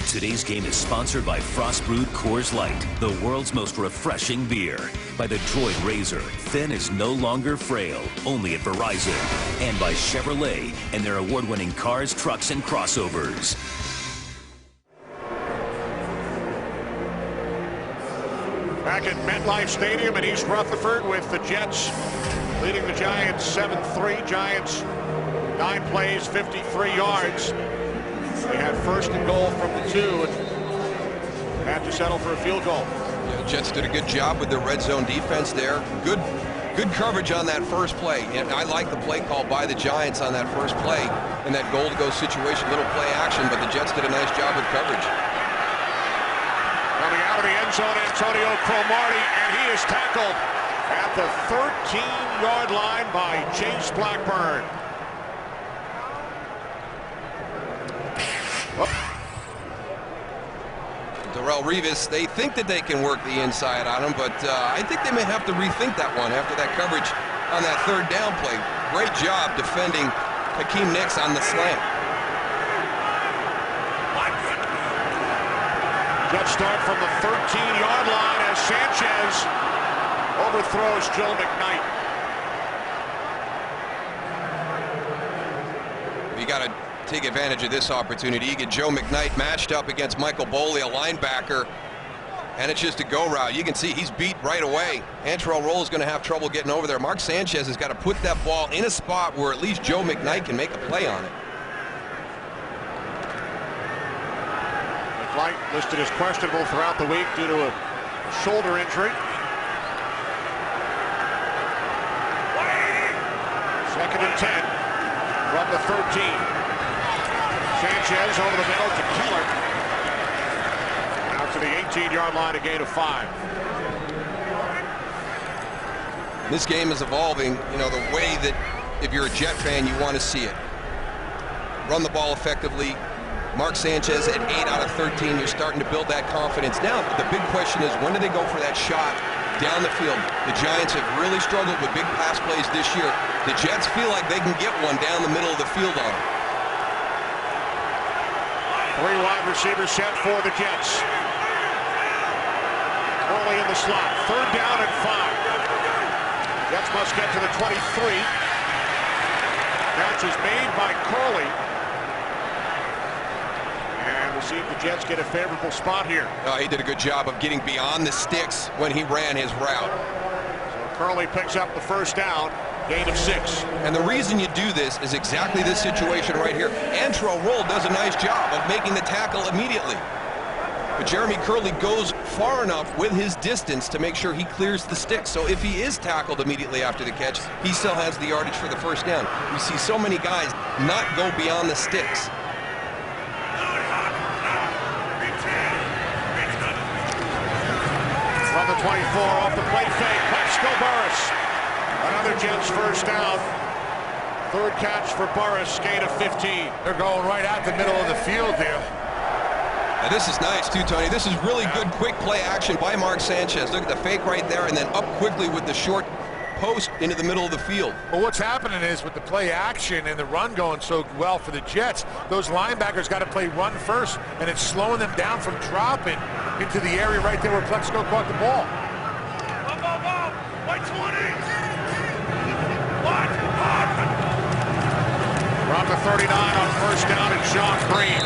Today's game is sponsored by Frost Brewed Coors Light, the world's most refreshing beer. By the Droid Razor, thin is no longer frail, only at Verizon. And by Chevrolet and their award-winning cars, trucks, and crossovers. Back at MetLife Stadium in East Rutherford with the Jets leading the Giants 7-3. Giants 9 plays, 53 yards. They had first and goal from the 2 and had to settle for a field goal. Yeah, the Jets did a good job with their red zone defense there. Good coverage on that first play. And I like the play call by the Giants on that first play in that goal-to-go situation, little play action, but the Jets did a nice job with coverage. Coming out of the end zone, Antonio Cromartie, and he is tackled at the 13-yard line by Chase Blackburn. Darrelle Revis, they think that they can work the inside on him, but I think they may have to rethink that one after that coverage on that third down play. Great job defending Hakeem Nicks on the slant. Jets start from the 13-yard line as Sanchez overthrows Joe McKnight. You got to take advantage of this opportunity. You get Joe McKnight matched up against Michael Boley, a linebacker, and it's just a go route. You can see he's beat right away. Antrell Roll is going to have trouble getting over there. Mark Sanchez has got to put that ball in a spot where at least Joe McKnight can make a play on it. McKnight listed as questionable throughout the week due to a shoulder injury. Second and 10 from the 13. Sanchez over the middle to Keller. to the 18-yard line, a gain of 5. This game is evolving, you know, the way that if you're a Jet fan, you want to see it. Run the ball effectively. Mark Sanchez at 8 out of 13. You're starting to build that confidence. Now, the big question is, when do they go for that shot down the field? The Giants have really struggled with big pass plays this year. The Jets feel like they can get one down the middle of the field on them. 3 wide receivers set for the Jets. Early in the slot. 3rd down and 5. Jets must get to the 23. Catch is made by Curley. And we'll see if the Jets get a favorable spot here. He did a good job of getting beyond the sticks when he ran his route. So Curley picks up the 1st down. Gain of 6. And the reason you do this is exactly this situation right here. Antrell Roll does a nice job of making the tackle immediately. But Jeremy Curley goes far enough with his distance to make sure he clears the sticks. So if he is tackled immediately after the catch, he still has the yardage for the 1st down. We see so many guys not go beyond the sticks. From the 24 off the play fake. Plaxico Burress. Another Jets 1st down. 3rd catch for Burress. Gain of 15. They're going right out the middle of the field here. Now this is nice too, Tony. This is really good quick play action by Mark Sanchez. Look at the fake right there and then up quickly with the short post into the middle of the field. Well, what's happening is with the play action and the run going so well for the Jets, those linebackers got to play run first, and it's slowing them down from dropping into the area right there where Plaxico caught the ball. From the 39 on 1st down and Sean Green.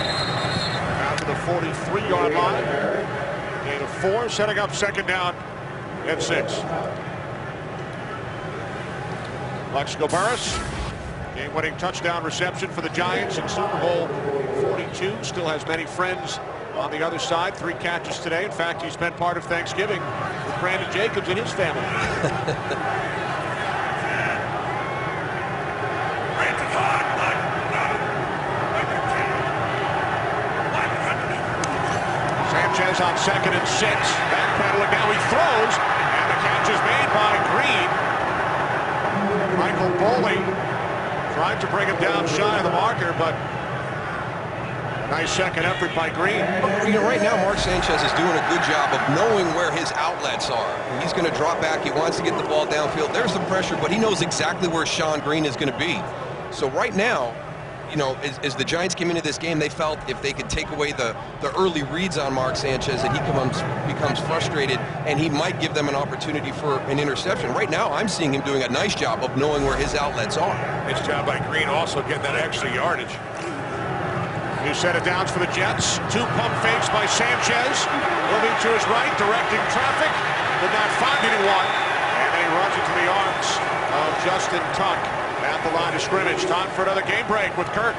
Down to the 43-yard line. Gain of 4, setting up 2nd down and 6. Plaxico Burress, game-winning touchdown reception for the Giants in Super Bowl 42. Still has many friends on the other side. 3 catches today. In fact, he spent part of Thanksgiving with Brandon Jacobs and his family. Sanchez on 2nd and 6. Backpedaling now, he throws, and the catch is made by Green. Michael Boley tried to bring him down shy of the marker, but a nice 2nd effort by Green. You know, right now Mark Sanchez is doing a good job of knowing where his outlets are. He's going to drop back. He wants to get the ball downfield. There's the pressure, but he knows exactly where Sean Green is going to be. So right now, you know, as the Giants came into this game, they felt if they could take away the early reads on Mark Sanchez, that he becomes frustrated, and he might give them an opportunity for an interception. Right now, I'm seeing him doing a nice job of knowing where his outlets are. Nice job by Green also getting that extra yardage. New set of downs for the Jets. 2 pump fakes by Sanchez. Moving to his right, directing traffic. Did not find anyone. And then he runs into the arms of Justin Tuck at the line of scrimmage. Time for another game break with Kurt.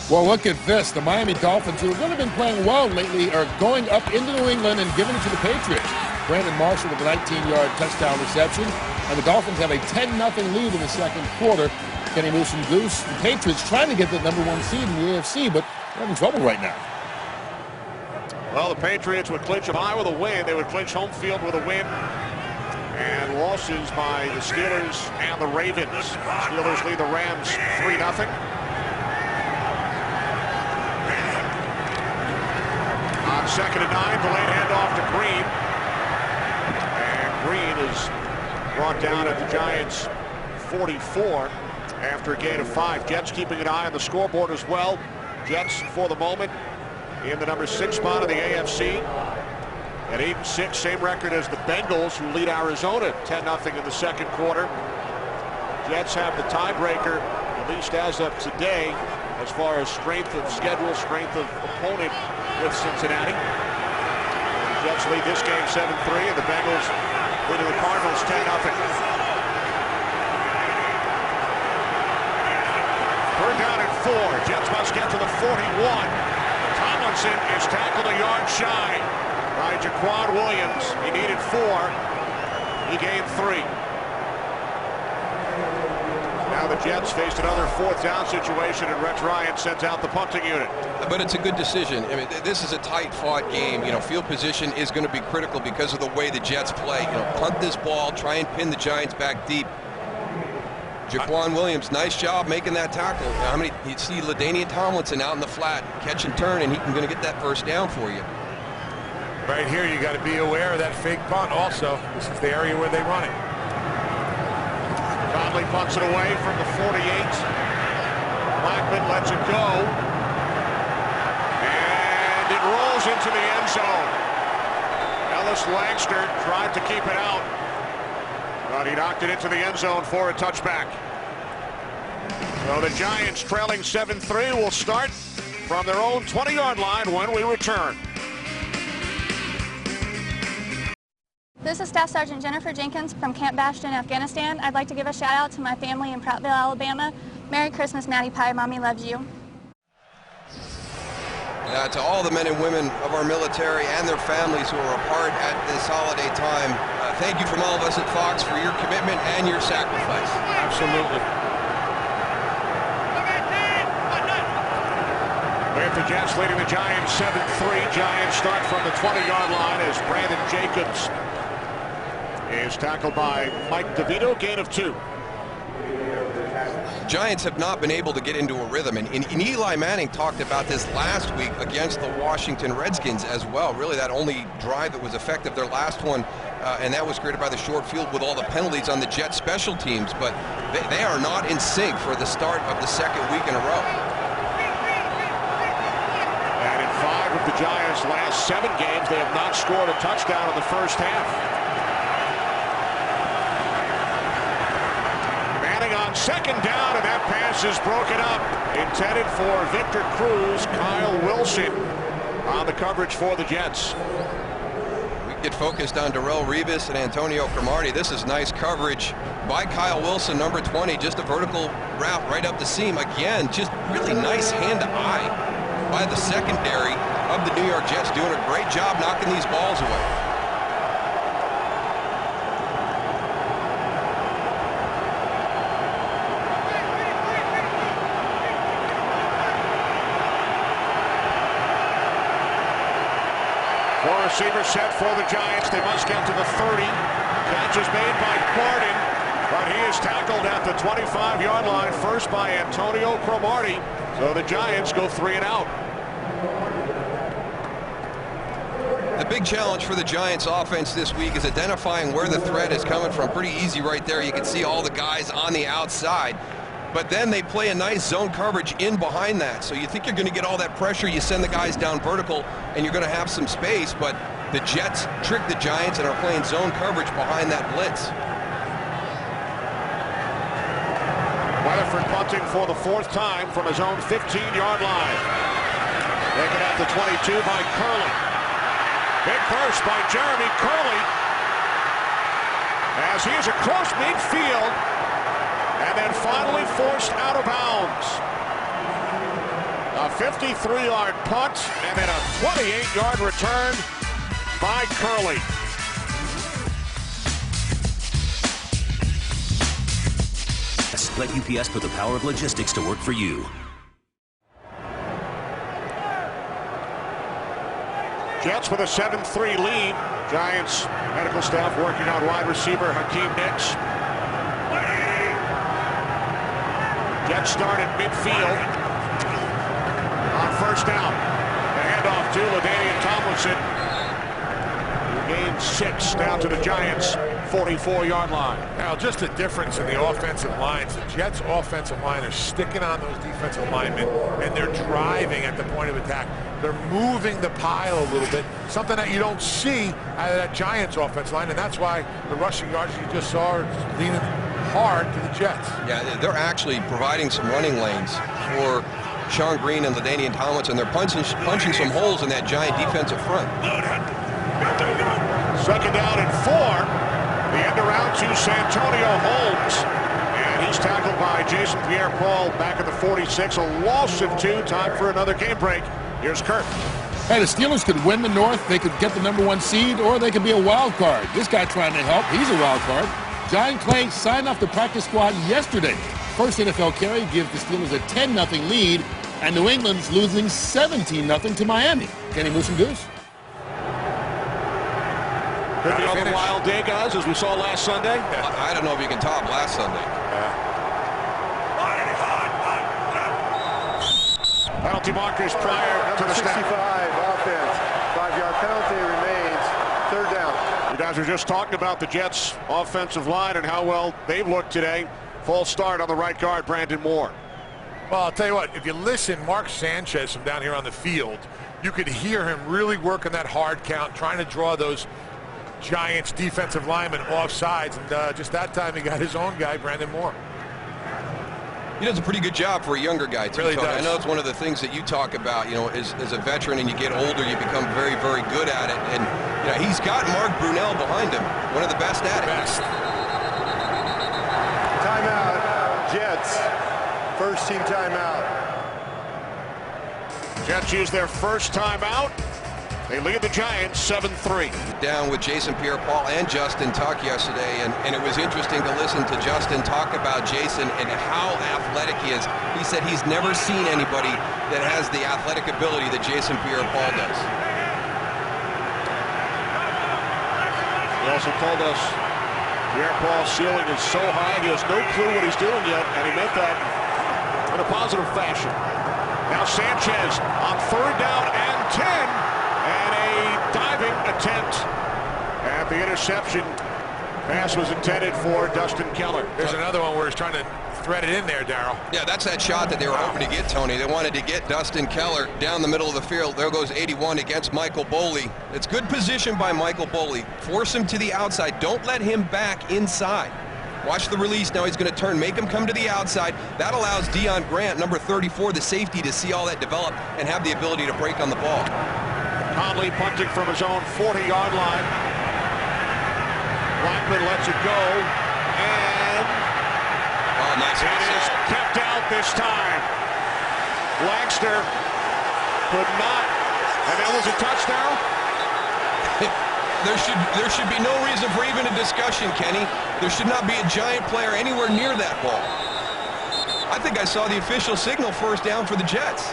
Well, look at this. The Miami Dolphins, who have really been playing well lately, are going up into New England and giving it to the Patriots. Brandon Marshall with a 19-yard touchdown reception. And the Dolphins have a 10-0 lead in the 2nd quarter. Kenny Moose and Goose, the Patriots trying to get the #1 seed in the AFC, but they're having trouble right now. Well, the Patriots would clinch a bye with a win. They would clinch home field with a win. And losses by the Steelers and the Ravens. Steelers lead the Rams 3-0. On 2nd and 9, delayed handoff to Green. And Green is brought down at the Giants 44 after a gain of 5. Jets keeping an eye on the scoreboard as well. Jets, for the moment, in the number 6 spot in the AFC. At 8-6, same record as the Bengals, who lead Arizona 10-0 in the 2nd quarter. Jets have the tiebreaker, at least as of today, as far as strength of schedule, strength of opponent with Cincinnati. The Jets lead this game 7-3, and the Bengals leading the Cardinals 10-0. 3rd down and 4. Jets must get to the 41. Tomlinson is tackled a yard shy by Jaquan Williams. He needed 4. He gained 3. Now the Jets faced another fourth down situation, and Rex Ryan sends out the punting unit. But it's a good decision. I mean, this is a tight-fought game. You know, field position is going to be critical because of the way the Jets play. You know, punt this ball, try and pin the Giants back deep. Jaquan Williams, nice job making that tackle. How many? You see LaDainian Tomlinson out in the flat, catch and turn, and he's going to get that first down for you. Right here, you got to be aware of that fake punt also. This is the area where they run it. Conley punts it away from the 48. Blackman lets it go. And it rolls into the end zone. Ellis Langster tried to keep it out, but he knocked it into the end zone for a touchback. So the Giants, trailing 7-3, will start from their own 20-yard line when we return. This is Staff Sergeant Jennifer Jenkins from Camp Bastion, Afghanistan. I'd like to give a shout out to my family in Prattville, Alabama. Merry Christmas, Maddie Pie. Mommy loves you. To all the men and women of our military and their families who are a part at this holiday time, thank you from all of us at Fox for your commitment and your sacrifice. Absolutely. With the Jets leading the Giants 7-3. Giants start from the 20-yard line as Brandon Jacobs is tackled by Mike DeVito, gain of 2. Giants have not been able to get into a rhythm, and Eli Manning talked about this last week against the Washington Redskins as well. Really, that only drive that was effective, their last one, and that was created by the short field with all the penalties on the Jets special teams, but they are not in sync for the start of the second week in a row. And in 5 of the Giants' last 7 games, they have not scored a touchdown in the first half. On second down, and that pass is broken up. Intended for Victor Cruz. Kyle Wilson on the coverage for the Jets. We get focused on Darrelle Revis and Antonio Cromartie. This is nice coverage by Kyle Wilson, number 20. Just a vertical route right up the seam. Again, just really nice hand-to-eye by the secondary of the New York Jets, doing a great job knocking these balls away. Receiver set for the Giants. They must get to the 30. Catch is made by Gordon, but he is tackled at the 25-yard line, first by Antonio Cromartie. So the Giants go 3 and out. The big challenge for the Giants offense this week is identifying where the threat is coming from. Pretty easy right there. You can see all the guys on the outside. But then they play a nice zone coverage in behind that. So you think you're going to get all that pressure, you send the guys down vertical, and you're going to have some space. But the Jets trick the Giants and are playing zone coverage behind that blitz. Weatherford punting for the 4th time from his own 15-yard line. Taken at the 22 by Curley. Big burst by Jeremy Curley as he is across midfield. And then finally forced out of bounds. A 53-yard punt and then a 28-yard return by Curley. Let UPS put the power of logistics to work for you. Jets with a 7-3 lead. Giants medical staff working on wide receiver Hakeem Nicks. Jets start at midfield on first down. The handoff to LaDainian Tomlinson, who gains 6 down to the Giants' 44-yard line. Now, just a difference in the offensive lines. The Jets' offensive line are sticking on those defensive linemen, and they're driving at the point of attack. They're moving the pile a little bit, something that you don't see out of that Giants' offensive line, and that's why the rushing yards you just saw are leaning hard to the Jets. Yeah, they're actually providing some running lanes for Sean Green and LaDainian Tomlinson. They're punching some holes in that Giant defensive front. Second down and 4. The end around to Santonio Holmes. And he's tackled by Jason Pierre-Paul back at the 46. A loss of 2. Time for another game break. Here's Kurt. Hey, the Steelers could win the North. They could get the #1 seed, or they could be a wild card. This guy trying to help, he's a wild card. John Clay signed off the practice squad yesterday. first NFL carry gives the Steelers a 10-0 lead, and New England's losing 17-0 to Miami. Kenny Moose and Goose. Could be another wild day, guys, as we saw last Sunday. I don't know if you can top last Sunday. Penalty markers prior to the 65 offense. 5-yard penalty remains. Third down. You guys were just talking about the Jets' offensive line and how well they've looked today. False start on the right guard, Brandon Moore. Well, I'll tell you what, if you listen, Mark Sanchez from down here on the field, you could hear him really working that hard count, trying to draw those Giants defensive linemen off sides, and just that time he got his own guy, Brandon Moore. He does a pretty good job for a younger guy, too, really Tony. does. I know it's one of the things that you talk about, you know, as a veteran and you get older, you become very, very good at it. And, you know, he's got Mark Brunell behind him, one of the best at it. Timeout, Jets. First team timeout. Jets use their first timeout. They lead the Giants 7-3. Down with Jason Pierre-Paul and Justin Tuck yesterday, and it was interesting to listen to Justin talk about Jason and how athletic he is. He said he's never seen anybody that has the athletic ability that Jason Pierre-Paul does. He also told us Pierre-Paul's ceiling is so high he has no clue what he's doing yet, and he meant that in a positive fashion. Now Sanchez on third down and 10. And a diving attempt at the interception. Pass was intended for Dustin Keller. There's another one where he's trying to thread it in there, Darryl. Yeah, that's that shot that they were hoping to get, Tony. They wanted to get Dustin Keller down the middle of the field. There goes 81 against Michael Boley. It's good position by Michael Boley. Force him to the outside. Don't let him back inside. Watch the release. Now he's going to turn, make him come to the outside. That allows Deion Grant, number 34, the safety, to see all that develop and have the ability to break on the ball. Conley punting from his own 40-yard line. Blackman lets it go, and Nice. it is kept out this time. Langster could not, and that was a touchdown. There should be no reason for even a discussion, Kenny. There should not be a Giant player anywhere near that ball. I think I saw the official signal first down for the Jets.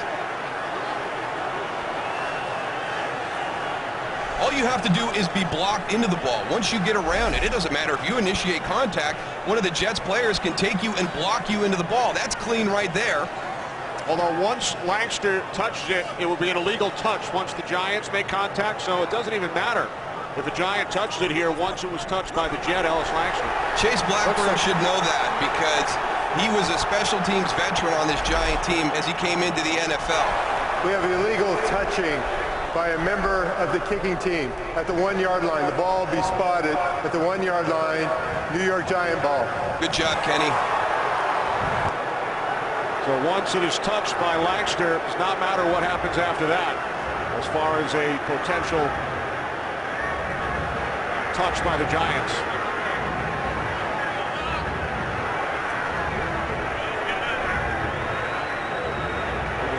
All you have to do is be blocked into the ball. Once you get around it, it doesn't matter if you initiate contact. One of the Jets players can take you and block you into the ball. That's clean right there. Although once Langster touched it, it would be an illegal touch once the Giants make contact, so it doesn't even matter if a Giant touched it here once it was touched by the Jet, Ellis Langster. Chase Blackburn should know that because he was a special teams veteran on this Giant team as he came into the NFL. We have illegal touching by a member of the kicking team at the 1-yard line. The ball will be spotted at the 1-yard line. New York Giant ball. Good job, Kenny. So once it is touched by Langster, it does not matter what happens after that as far as a potential touch by the Giants.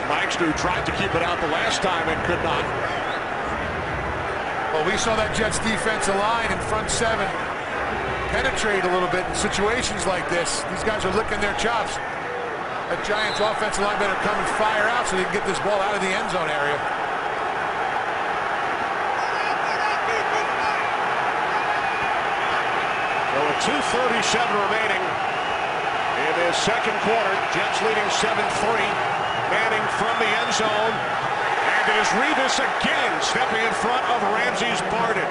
Langster tried to keep it out the last time and could not. Well, we saw that Jets defensive line in front seven penetrate a little bit in situations like this. These guys are licking their chops. That Giants offensive line better come and fire out so they can get this ball out of the end zone area. So with 2:37 remaining in the second quarter, Jets leading 7-3. Manning from the end zone, and it is Revis again stepping in front of Ramses Barden.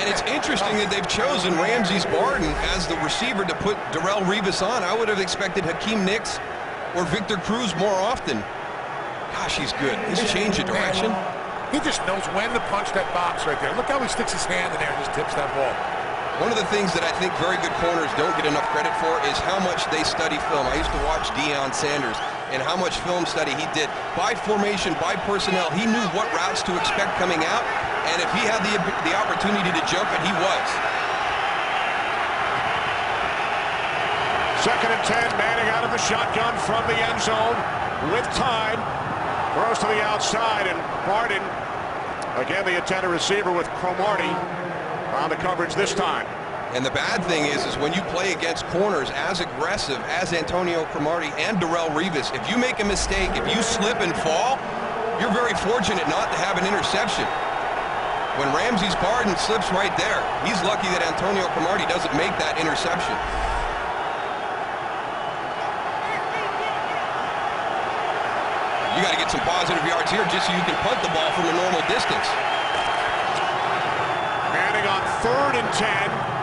And it's interesting that they've chosen Ramses Barden as the receiver to put Darrelle Revis on. I would have expected Hakeem Nicks or Victor Cruz more often. Gosh, he's good. He's changed the direction. He just knows when to punch that box right there. Look how he sticks his hand in there and just tips that ball. One of the things that I think very good corners don't get enough credit for is how much they study film. I used to watch Deion Sanders and how much film study he did by formation, by personnel. He knew what routes to expect coming out, and if he had the opportunity to jump it, he was. Second and 10, Manning out of the shotgun from the end zone with time. Throws to the outside, and Barden, again the intended receiver with Cromartie, on the coverage this time. And the bad thing is when you play against corners as aggressive as Antonio Cromartie and Darrelle Revis, if you make a mistake, if you slip and fall, you're very fortunate not to have an interception. When Ramsey's pardon slips right there, he's lucky that Antonio Cromartie doesn't make that interception. You got to get some positive yards here just so you can punt the ball from a normal distance. Manning on 3rd and 10.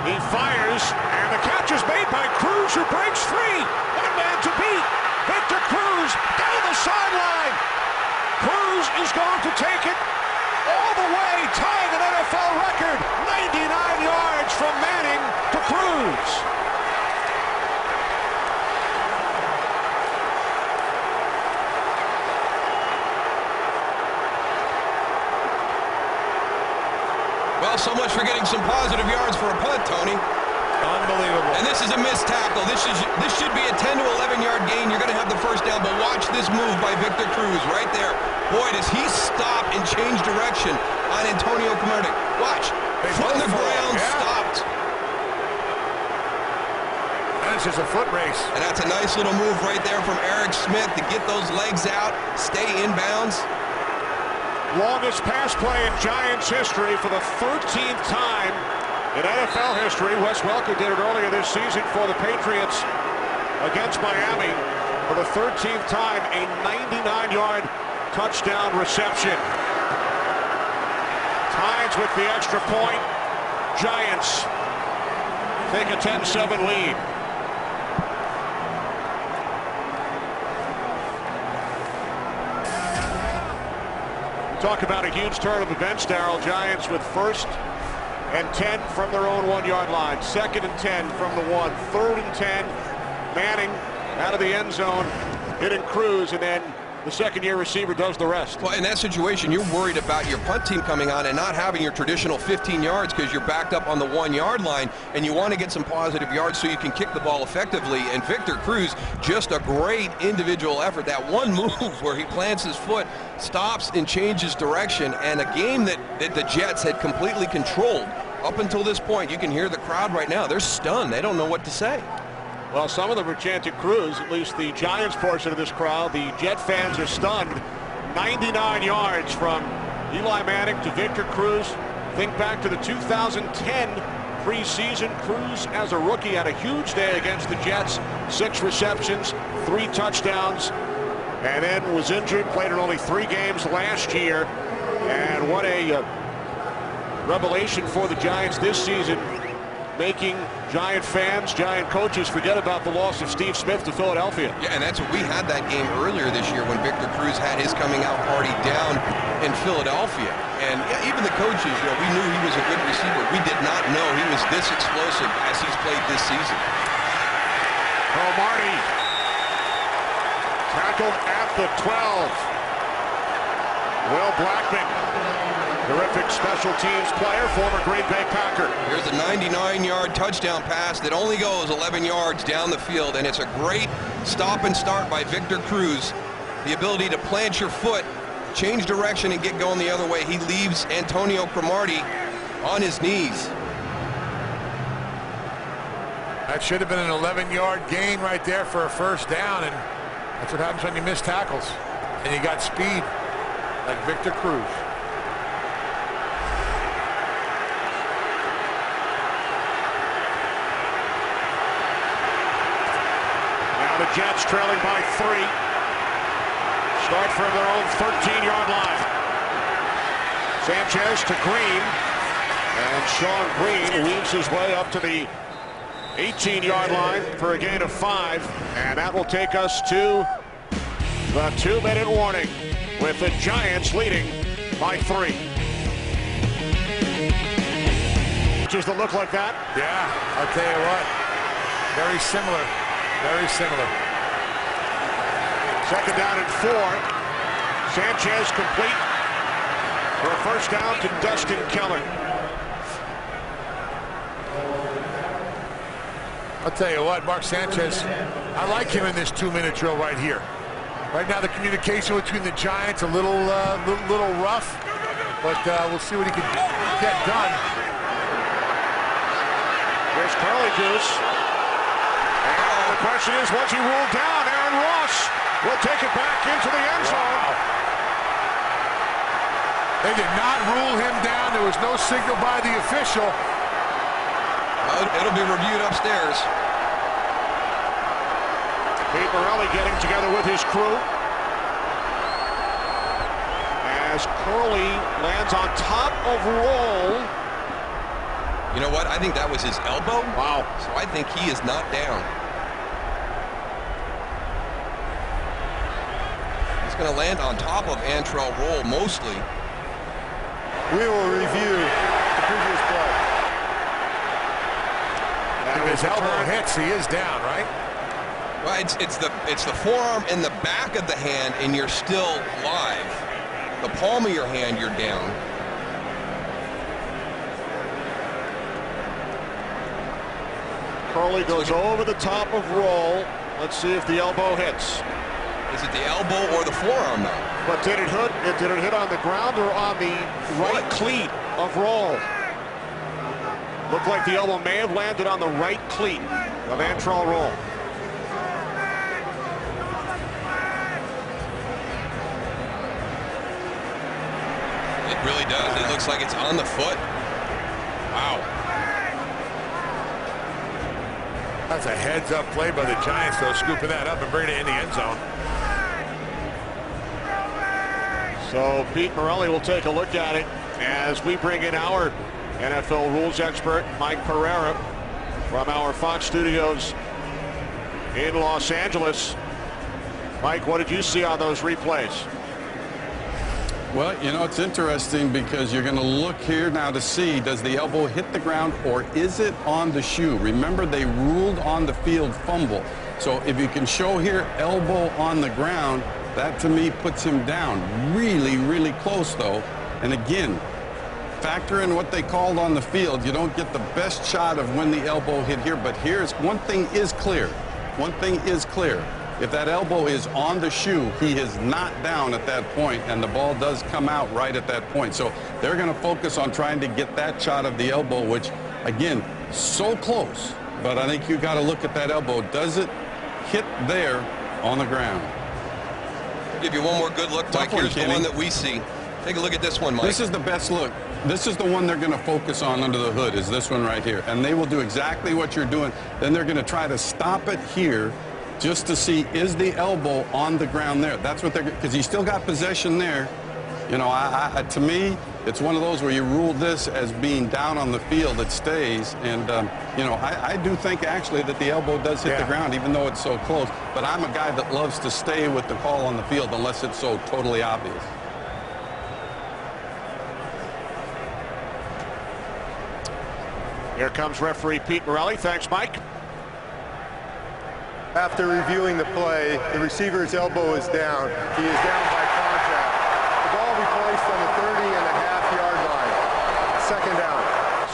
He fires, and the catch is made by Cruz, who breaks free. One man to beat. Victor Cruz down the sideline. Cruz is going to take it all the way, tying an NFL record. 99 yards from Manning to Cruz. Well, so much for getting some positive yards for a punt, Tony. Unbelievable. And this is a missed tackle. This should be a 10 to 11 yard gain. You're going to have the first down, but watch this move by Victor Cruz right there. Boy, does he stop and change direction on Antonio Cromartie. Watch. Foot in the ground, stopped. That's just a foot race. And that's a nice little move right there from Eric Smith to get those legs out, stay inbounds. Longest pass play in Giants history for the 13th time in NFL history. Wes Welker did it earlier this season for the Patriots against Miami. For the 13th time, a 99-yard touchdown reception. Ties with the extra point. Giants take a 10-7 lead. Talk about a huge turn of events, Darryl. Giants with 1st and 10 from their own 1-yard line. 2nd and 10 from the 1. 3rd and 10. Manning out of the end zone, hitting Cruz, and then the second-year receiver does the rest. Well, in that situation, you're worried about your punt team coming on and not having your traditional 15 yards because you're backed up on the 1-yard line, and you want to get some positive yards so you can kick the ball effectively. And Victor Cruz, just a great individual effort. That one move where he plants his foot, stops and changes direction, and a game that the Jets had completely controlled up until this point. You can hear the crowd right now. They're stunned. They don't know what to say. Well, some of them are chanting Cruz, at least the Giants portion of this crowd. The Jet fans are stunned. 99 yards from Eli Manning to Victor Cruz. Think back to the 2010 preseason. Cruz, as a rookie, had a huge day against the Jets. 6 receptions, 3 touchdowns, and then was injured, played in only 3 games last year. And what a revelation for the Giants this season, making Giant fans, Giant coaches forget about the loss of Steve Smith to Philadelphia. Yeah, and that's what we had that game earlier this year when Victor Cruz had his coming out party down in Philadelphia. And yeah, even the coaches, we knew he was a good receiver. We did not know he was this explosive as he's played this season. Cromartie tackled at the 12. Will Blackman, terrific special teams player, former Green Bay Packer. Here's a 99-yard touchdown pass that only goes 11 yards down the field, and it's a great stop and start by Victor Cruz. The ability to plant your foot, change direction, and get going the other way. He leaves Antonio Cromartie on his knees. That should have been an 11-yard gain right there for a first down, and that's what happens when you miss tackles. And you got speed like Victor Cruz. The Jets trailing by 3. Start from their own 13-yard line. Sanchez to Green. And Sean Green weaves his way up to the 18-yard line for a gain of 5. And that will take us to the 2-minute warning with the Giants leading by 3. Just a look like that? Yeah, I'll tell you what. Very similar. Very similar. 2nd down and 4. Sanchez complete for a first down to Dustin Keller. I'll tell you what, Mark Sanchez, I like him in this 2-minute drill right here. Right now, the communication between the Giants a little rough, but we'll see what he can get done. Curly juice. And the question is, was he ruled down? Aaron Ross will take it back into the end zone. Wow. They did not rule him down. There was no signal by the official. It'll be reviewed upstairs. Pete Morelli getting together with his crew. As Curly lands on top of Roll. You know what? I think that was his elbow. Wow. So I think he is not down. He's going to land on top of Antrell Roll mostly. We will review the previous play. If his elbow hits, he is down, right? Well, it's the forearm and the back of the hand, and you're still live. The palm of your hand, you're down. Curly goes over the top of Roll. Let's see if the elbow hits. Is it the elbow or the forearm, though? But did it hit on the ground or on the right cleat of Roll? Looked like the elbow may have landed on the right cleat of Antrell Roll. It really does. It looks like it's on the foot. Wow. That's a heads-up play by the Giants, though, scooping that up and bringing it in the end zone. So Pete Morelli will take a look at it as we bring in our NFL rules expert, Mike Pereira, from our Fox studios in Los Angeles. Mike, what did you see on those replays? Well, you know, it's interesting because you're going to look here now to see, does the elbow hit the ground or is it on the shoe? Remember, they ruled on the field fumble. So if you can show here elbow on the ground, that to me puts him down. Really, really close, though. And again, factor in what they called on the field. You don't get the best shot of when the elbow hit here, but here's one thing is clear. One thing is clear. If that elbow is on the shoe, he is not down at that point, and the ball does come out right at that point. So they're going to focus on trying to get that shot of the elbow, which, again, so close. But I think you got to look at that elbow. Does it hit there on the ground? Give you one more good look, Mike. Here's the one that we see. Take a look at this one, Mike. This is the best look. This is the one they're going to focus on under the hood, is this one right here. And they will do exactly what you're doing. Then they're going to try to stop it here just to see, is the elbow on the ground there? That's what they're, because he's still got possession there. You know, to me, it's one of those where you rule this as being down on the field, it stays. And, you know, I do think actually that the elbow does hit the ground, even though it's so close. But I'm a guy that loves to stay with the call on the field unless it's so totally obvious. Here comes referee Pete Morelli. Thanks, Mike. After reviewing the play, the receiver's elbow is down. He is down by contact. The ball will be placed on the 30.5-yard line. Second down.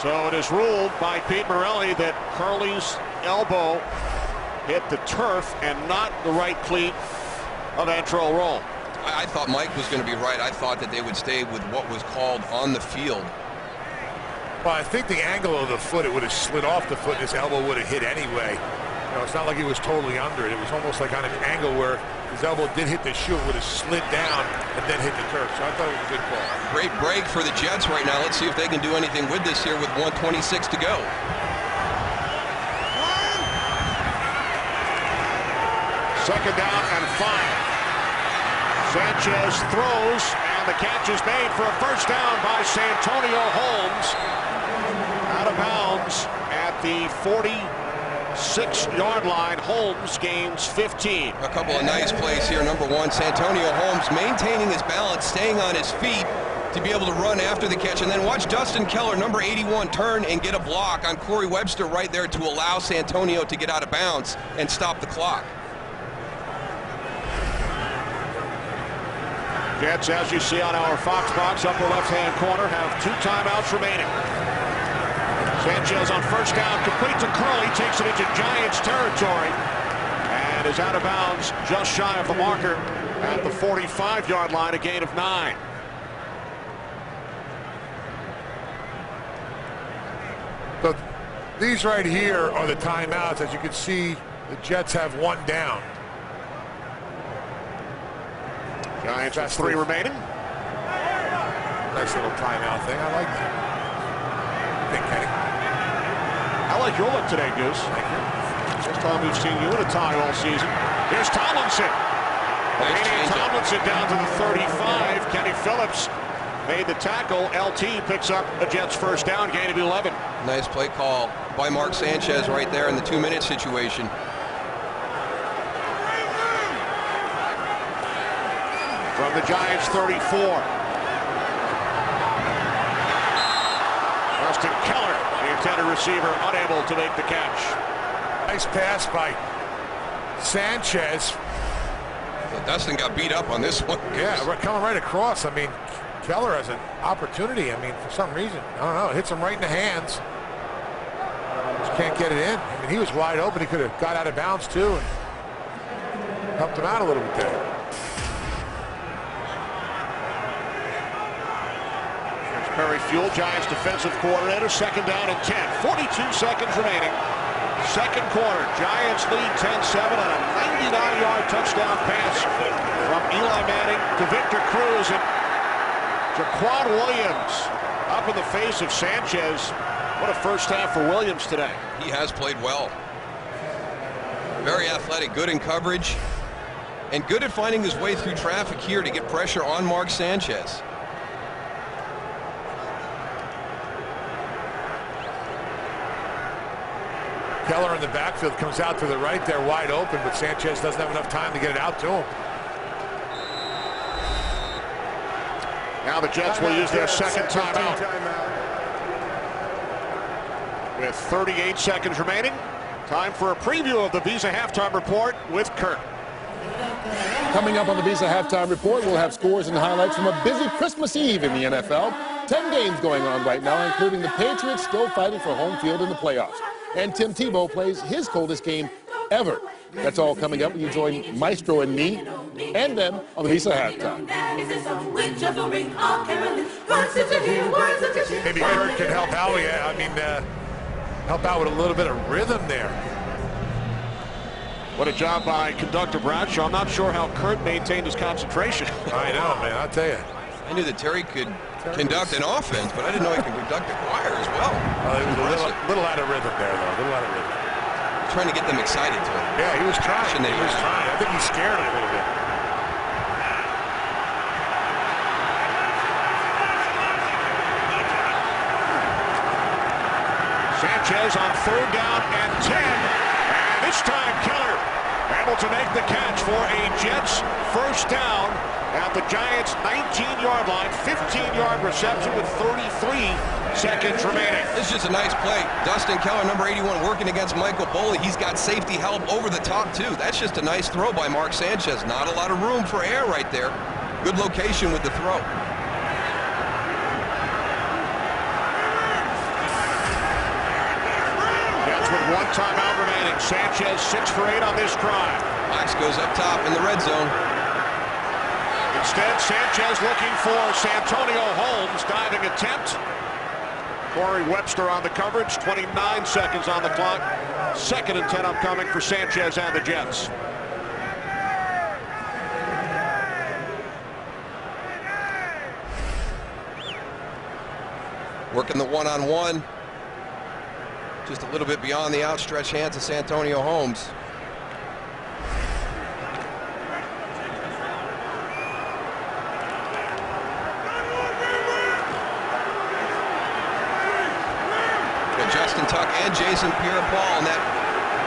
So it is ruled by Pete Morelli that Curly's elbow hit the turf and not the right cleat of Antrell Roll. I thought Mike was going to be right. I thought that they would stay with what was called on the field. Well, I think the angle of the foot, it would have slid off the foot, and his elbow would have hit anyway. You know, it's not like he was totally under it. It was almost like on an angle where his elbow did hit the shoe, it would have slid down and then hit the turf. So I thought it was a good call. Great break for the Jets right now. Let's see if they can do anything with this here with 1:26 to go. Second down and 5. Sanchez throws, and the catch is made for a first down by Santonio Holmes. Out of bounds at the 46-yard line. Holmes gains 15. A couple of nice plays here. Number one, Santonio Holmes maintaining his balance, staying on his feet to be able to run after the catch. And then watch Dustin Keller, number 81, turn and get a block on Corey Webster right there to allow Santonio to get out of bounds and stop the clock. Jets, as you see on our Fox box, upper left-hand corner, have 2 timeouts remaining. Sanchez on first down, complete to Curly, takes it into Giants territory, and is out of bounds just shy of the marker at the 45-yard line, a gain of 9. But These right here are the timeouts. As you can see, the Jets have one down. Giants have 3 remaining. Nice little timeout thing. I like that. Thank Kenny. I like your look today, Goose. Thank you. First time we've seen you in a tie all season. Here's Tomlinson. Nice Tomlinson down to the 35. Kenny Phillips made the tackle. LT picks up a Jets first down, gain of 11. Nice play call by Mark Sanchez right there in the 2-minute situation. From the Giants 34. Austin Keller, the intended receiver, unable to make the catch. Nice pass by Sanchez. Well, Dustin got beat up on this one. Yeah, we're coming right across. I mean, Keller has an opportunity. I mean, for some reason, I don't know, it hits him right in the hands. Just can't get it in. I mean, he was wide open. He could have got out of bounds too and helped him out a little bit there. Perry Fuel, Giants defensive coordinator, second down and 10. 42 seconds remaining. Second quarter, Giants lead 10-7 on a 99-yard touchdown pass from Eli Manning to Victor Cruz. And Jaquan Williams up in the face of Sanchez. What a first half for Williams today. He has played well. Very athletic, good in coverage, and good at finding his way through traffic here to get pressure on Mark Sanchez. Keller in the backfield comes out to the right there wide open, but Sanchez doesn't have enough time to get it out to him. Now the Jets will use their second timeout. With 38 seconds remaining, time for a preview of the Visa Halftime Report with Kurt. Coming up on the Visa Halftime Report, we'll have scores and highlights from a busy Christmas Eve in the NFL. 10 games going on right now, including the Patriots still fighting for home field in the playoffs. And Tim Tebow plays his coldest game ever. That's all coming up when you join Maestro and me and them on the Visa Halftime. Maybe Kurt can help out. Yeah, I mean, help out with a little bit of rhythm there. What a job by conductor Bradshaw. I'm not sure how Kurt maintained his concentration. I know, man. I'll tell you. I knew that Terry could conduct an offense, but I didn't know he could conduct a choir as well. He was a little out of rhythm there, though. A little out of rhythm. Trying to get them excited to him. Yeah, he was trying. He was trying. I think he scared him a little bit. Sanchez on third down and 10. And this time Keller able to make the catch for a Jets first down at the Giants' 19-yard line. 15-yard reception with 33 seconds remaining. This is just a nice play. Dustin Keller, number 81, working against Michael Boley. He's got safety help over the top, too. That's just a nice throw by Mark Sanchez. Not a lot of room for air right there. Good location with the throw. Jets with one timeout remaining. Sanchez 6 for 8 on this drive. Max goes up top in the red zone. Instead, Sanchez looking for Santonio Holmes. Diving attempt. Corey Webster on the coverage. 29 seconds on the clock. Second and 10 upcoming for Sanchez and the Jets. Working the one-on-one. Just a little bit beyond the outstretched hands of Santonio Holmes. Justin Tuck and Jason Pierre-Paul in that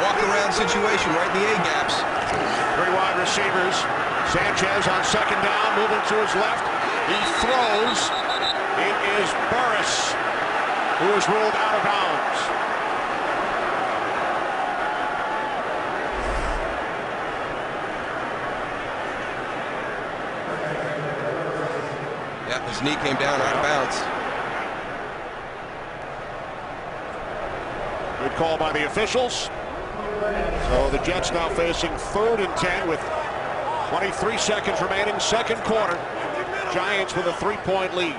walk-around situation right in the A-gaps. 3 wide receivers. Sanchez on second down, moving to his left. He throws. It is Burris who is ruled out of bounds. Yeah, his knee came down out of bounds. Good call by the officials. So the Jets now facing 3rd and 10 with 23 seconds remaining, second quarter. Giants with a 3-point lead.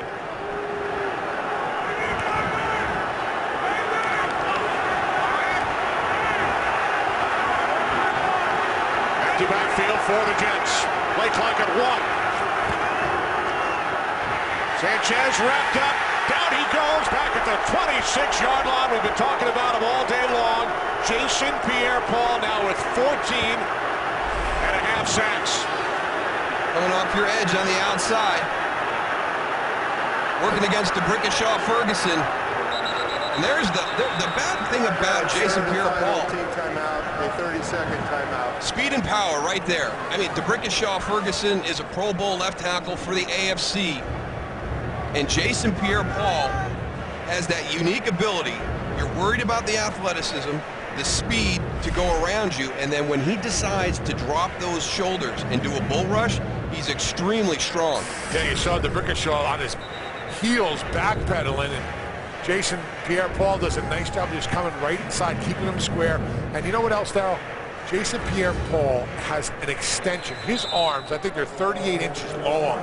Empty backfield for the Jets. Play clock at 1. Sanchez wrapped up. Down he goes, back at the 26-yard line. We've been talking about him all day long. Jason Pierre-Paul now with 14.5 sacks. Coming off your edge on the outside. Working against DeBrickashaw Ferguson. And there's the bad thing about Jason Pierre-Paul. Timeout, a 30-second timeout. Speed and power right there. I mean, DeBrickashaw Ferguson is a Pro Bowl left tackle for the AFC. And Jason Pierre-Paul has that unique ability. You're worried about the athleticism, the speed to go around you, and then when he decides to drop those shoulders and do a bull rush, he's extremely strong. Yeah, you saw DeBrickashaw on his heels backpedaling, and Jason Pierre-Paul does a nice job of just coming right inside, keeping him square. And you know what else, Darryl? Jason Pierre-Paul has an extension. His arms, I think they're 38 inches long.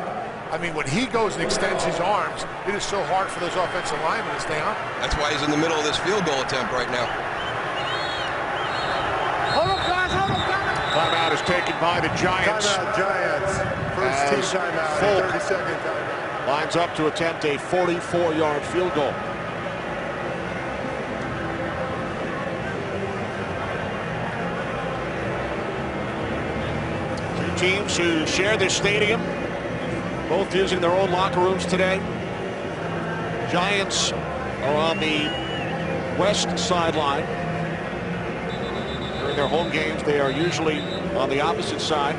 I mean, when he goes and extends his arms, it is so hard for those offensive linemen to stay on. That's why he's in the middle of this field goal attempt right now. Timeout is taken by the Giants. Timeout, Giants. First team timeout, 30-second timeout. Lines up to attempt a 44-yard field goal. Two teams who share this stadium, both using their own locker rooms today. Giants are on the west sideline. During their home games, they are usually on the opposite side.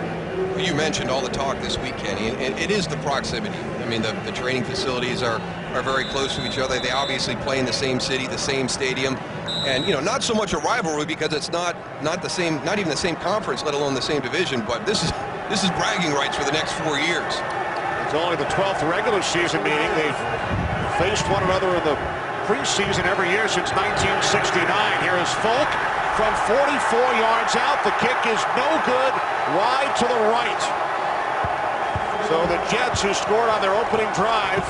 You mentioned all the talk this week, Kenny, and it is the proximity. I mean, the training facilities are very close to each other. They obviously play in the same city, the same stadium, and you know, not so much a rivalry because it's not the same, not even the same conference, let alone the same division. But this is bragging rights for the next 4 years. It's only the 12th regular season meeting. They've faced one another in the preseason every year since 1969. Here is Folk from 44 yards out. The kick is no good, wide to the right. So the Jets, who scored on their opening drive,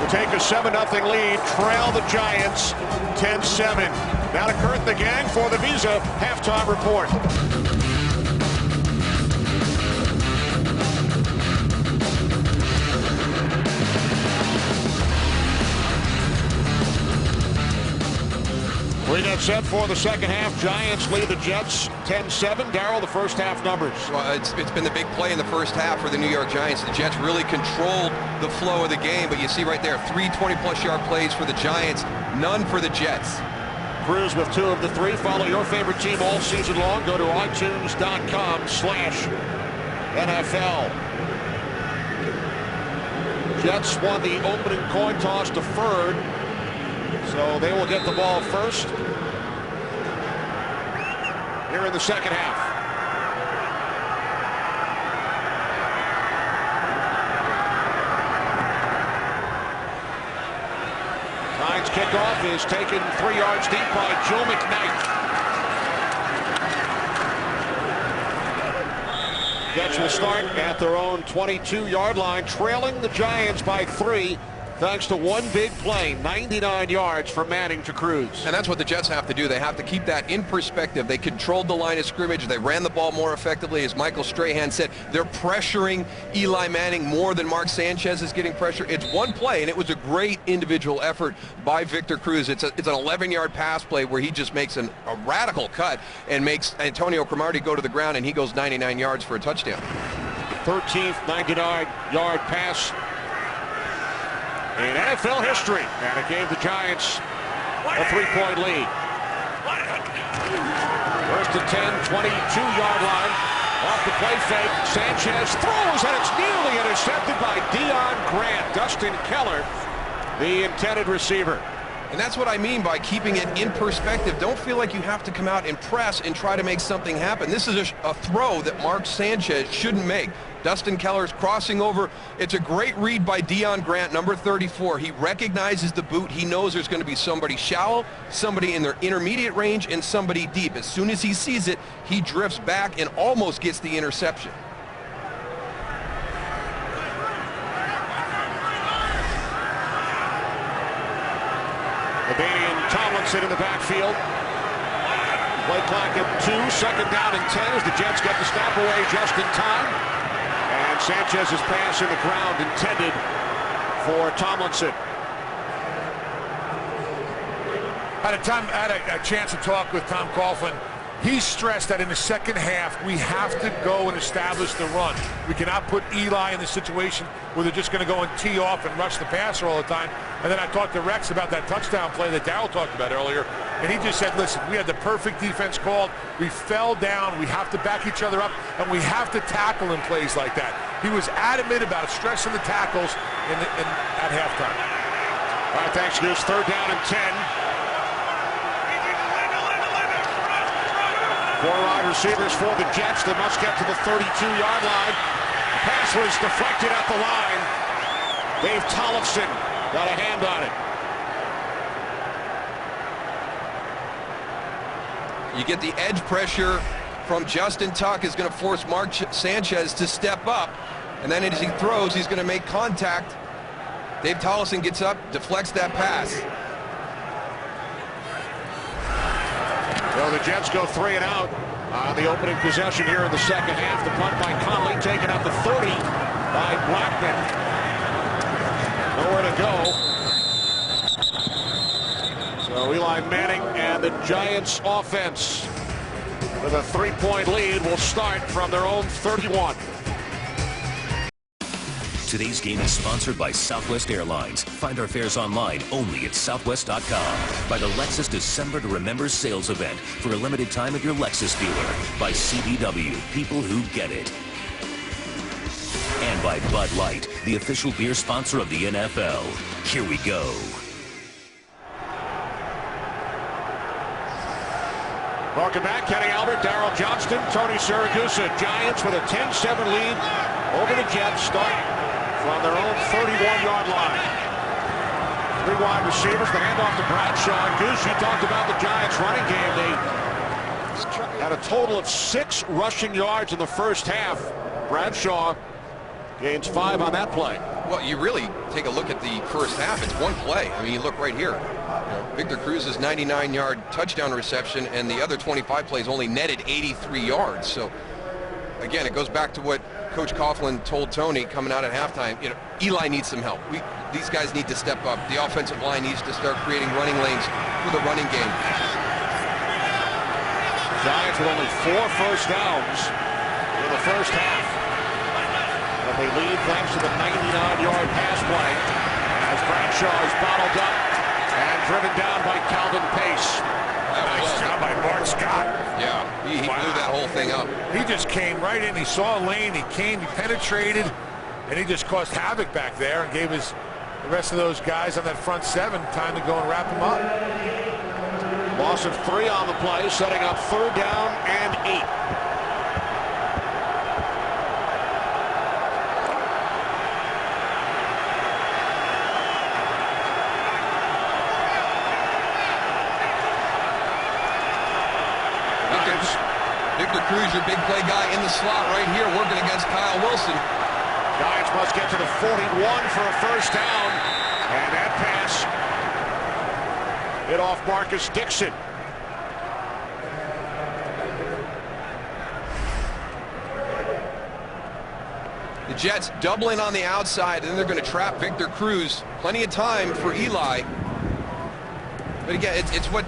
will take a 7-0 lead, trail the Giants 10-7. Now to Kurt and the gang for the Visa halftime report. We got set for the second half. Giants lead the Jets 10-7. Darryl, the first half numbers. Well, it's been the big play in the first half for the New York Giants. The Jets really controlled the flow of the game, but you see right there, 3 20-plus yard plays for the Giants, none for the Jets. Cruz with 2 of the 3. Follow your favorite team all season long. Go to iTunes.com/NFL. Jets won the opening coin toss deferred, so they will get the ball first here in the second half. Hines' kickoff is taken 3 yards deep by Joe McKnight. Jets will start at their own 22-yard line, trailing the Giants by 3. Thanks to one big play, 99 yards from Manning to Cruz. And that's what the Jets have to do. They have to keep that in perspective. They controlled the line of scrimmage. They ran the ball more effectively. As Michael Strahan said, they're pressuring Eli Manning more than Mark Sanchez is getting pressure. It's one play, and it was a great individual effort by Victor Cruz. It's an 11-yard pass play where he just makes a radical cut and makes Antonio Cromartie go to the ground, and he goes 99 yards for a touchdown. 13th 99-yard pass in NFL history, and it gave the Giants a 3-point lead. First and 10, 22-yard line. Off the play fake, Sanchez throws, and it's nearly intercepted by Deion Grant. Dustin Keller, the intended receiver. And that's what I mean by keeping it in perspective. Don't feel like you have to come out and press and try to make something happen. This is a throw that Mark Sanchez shouldn't make. Dustin Keller's crossing over. It's a great read by Deion Grant, number 34. He recognizes the boot. He knows there's going to be somebody shallow, somebody in their intermediate range, and somebody deep. As soon as he sees it, he drifts back and almost gets the interception. LaDainian Tomlinson in the backfield. Play clock at 2, second down and 10 as the Jets get the snap away just in time. And Sanchez's pass in the ground intended for Tomlinson. I had a chance to talk with Tom Coughlin. He's stressed that in the second half, we have to go and establish the run. We cannot put Eli in the situation where they're just going to go and tee off and rush the passer all the time. And then I talked to Rex about that touchdown play that Darryl talked about earlier. And he just said, listen, we had the perfect defense called. We fell down. We have to back each other up. And we have to tackle in plays like that. He was adamant about stressing the tackles at halftime. All right, thanks, Goose. Third down and 10. 4 wide receivers for the Jets. They must get to the 32-yard line. Pass was deflected at the line. Dave Tollefson got a hand on it. You get the edge pressure from Justin Tuck is going to force Mark Sanchez to step up. And then as he throws, he's going to make contact. Dave Tollefson gets up, deflects that pass. Well, the Jets go 3 and out on the opening possession here in the second half. The punt by Conley, taken at the 30 by Blackman. Nowhere to go. So Eli Manning and the Giants offense with a 3-point lead will start from their own 31. Today's game is sponsored by Southwest Airlines. Find our fares online only at southwest.com. By the Lexus December to Remember sales event for a limited time at your Lexus dealer. By CBW, people who get it. And by Bud Light, the official beer sponsor of the NFL. Here we go. Welcome back, Kenny Albert, Darryl Johnston, Tony Siragusa. Giants with a 10-7 lead over the Jets. Start from their own 31-yard line. 3 wide receivers, the handoff to Bradshaw. Goose, you talked about the Giants running game. They had a total of 6 rushing yards in the first half. Bradshaw gains 5 on that play. Well, you really take a look at the first half. It's one play. I mean, you look right here. Victor Cruz's 99-yard touchdown reception, and the other 25 plays only netted 83 yards. So, again, it goes back to what Coach Coughlin told Tony coming out at halftime. You know, Eli needs some help. These guys need to step up. The offensive line needs to start creating running lanes for the running game. Giants with only 4 first downs in the first half. But they lead thanks to the 99-yard pass play as Bradshaw is bottled up and driven down by Calvin Pace. Nice job by Bart Scott. Yeah, he blew that whole thing up. He just came right in. He saw a lane. He came. He penetrated, and he just caused havoc back there and gave the rest of those guys on that front 7 time to go and wrap him up. Loss of 3 on the play, setting up 3rd down and 8. Victor Cruz, your big play guy in the slot right here, working against Kyle Wilson. Giants must get to the 41 for a first down. And that pass hit off Marcus Dixon. The Jets doubling on the outside, and then they're going to trap Victor Cruz. Plenty of time for Eli. But again, it's what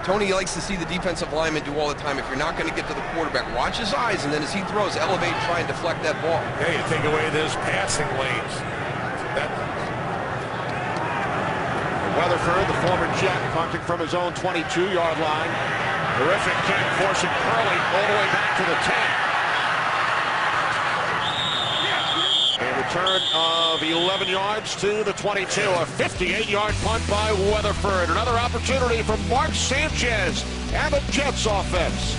Tony likes to see the defensive lineman do all the time. If you're not going to get to the quarterback, watch his eyes, and then as he throws, elevate, try and deflect that ball. Yeah, you take away those passing lanes. Weatherford, the former Jet, punting from his own 22-yard line. Terrific kick, forcing Curley all the way back to the 10. A return of 11 yards to the 22. A 58-yard punt by Weatherford. Another opportunity for Mark Sanchez and the Jets offense.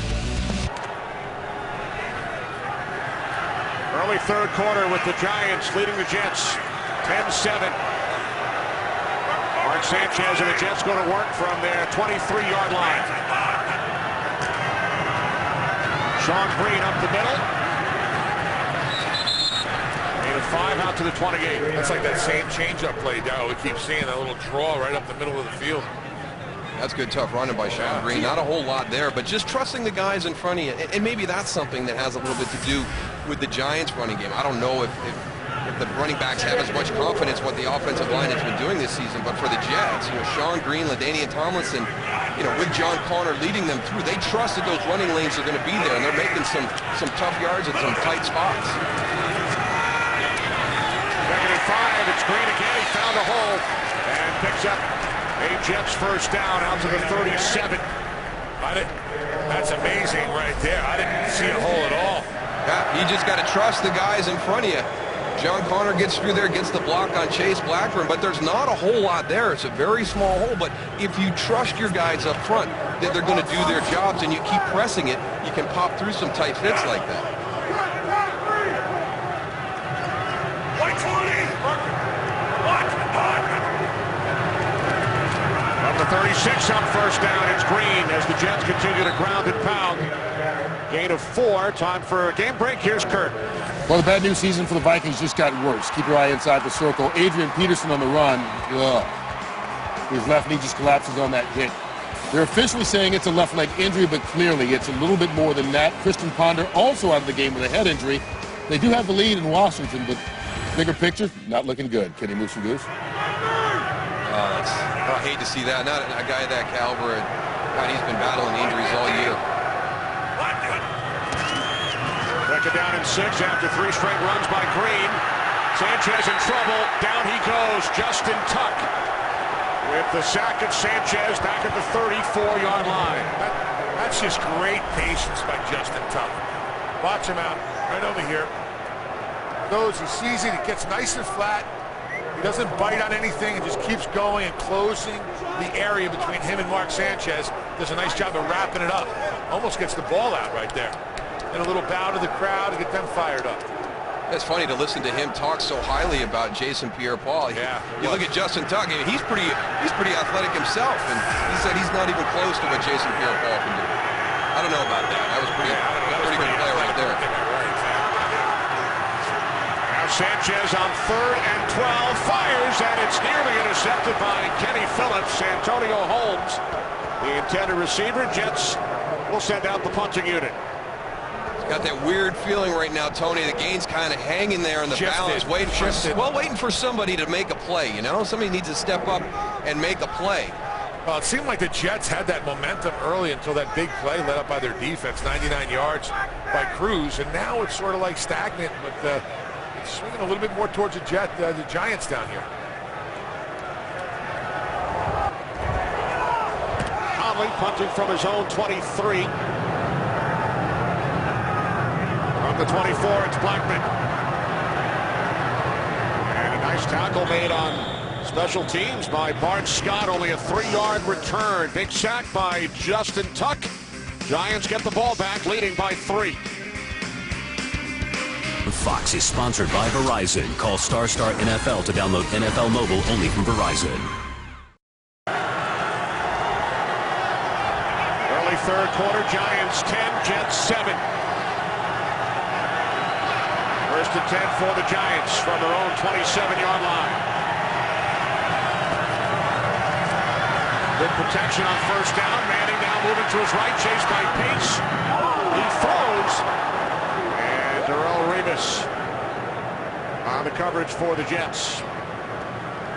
Early 3rd quarter with the Giants leading the Jets 10-7. Mark Sanchez and the Jets going to work from their 23-yard line. Sean Green up the middle. 5 out to the 28. That's like that same changeup play, Darryl. We keep seeing that little draw right up the middle of the field. That's good, tough running by Sean Green. Not a whole lot there, but just trusting the guys in front of you. And maybe that's something that has a little bit to do with the Giants' running game. I don't know if the running backs have as much confidence what the offensive line has been doing this season, but for the Jets, Sean Green, LaDainian Tomlinson, with John Connor leading them through, they trust that those running lanes are going to be there, and they're making some tough yards at some tight spots. Second and 5, it's Green again. He found a hole and picks up a Jets first down out to the 37. That's amazing right there. I didn't see a hole at all. Yeah, you just got to trust the guys in front of you. John Connor gets through there, gets the block on Chase Blackburn, but there's not a whole lot there. It's a very small hole, but if you trust your guys up front that they're going to do their jobs and you keep pressing it, you can pop through some tight fits like that. From the 36 on first down, it's Green as the Jets continue to ground and pound. Gain of 4, time for a game break. Here's Kurt. Well, the bad news season for the Vikings just got worse. Keep your eye inside the circle. Adrian Peterson on the run. Ugh. His left knee just collapses on that hit. They're officially saying it's a left leg injury, but clearly it's a little bit more than that. Christian Ponder also out of the game with a head injury. They do have the lead in Washington, but bigger picture, not looking good. Can he move some goose? I hate to see that. Not a guy of that caliber. God, he's been battling injuries all year. Second down and 6 after 3 straight runs by Green. Sanchez in trouble. Down he goes. Justin Tuck with the sack of Sanchez back at the 34-yard line. That's just great patience by Justin Tuck. Watch him out right over here. Goes, he sees it, it gets nice and flat. He doesn't bite on anything and just keeps going and closing the area between him and Mark Sanchez. Does a nice job of wrapping it up. Almost gets the ball out right there. And a little bow to the crowd to get them fired up. It's funny to listen to him talk so highly about Jason Pierre-Paul. Yeah. You look at Justin Tuck, he's pretty athletic himself, and he said he's not even close to what Jason Pierre-Paul can do. I don't know about that. That was pretty good play right there. Now Sanchez on 3rd and 12 fires, and it's nearly intercepted by Kenny Phillips. Antonio Holmes, the intended receiver. Jets will send out the punting unit. Got that weird feeling right now, Tony. The game's kind of hanging there in the balance, waiting for somebody to make a play, Somebody needs to step up and make a play. Well, it seemed like the Jets had that momentum early until that big play led up by their defense, 99 yards by Cruz, and now it's sort of like stagnant, but it's swinging a little bit more towards the Giants down here. Conley punting from his own 23. From the 24, it's Blackman. And a nice tackle made on special teams by Bart Scott. Only a 3-yard return. Big sack by Justin Tuck. Giants get the ball back, leading by 3. Fox is sponsored by Verizon. Call ** NFL to download NFL Mobile only from Verizon. Early 3rd quarter, Giants 10, Jets 7. 1st and 10 for the Giants from their own 27-yard line. Good protection on 1st down. Manning now moving to his right, chased by Pace. He throws. And Darrelle Revis on the coverage for the Jets.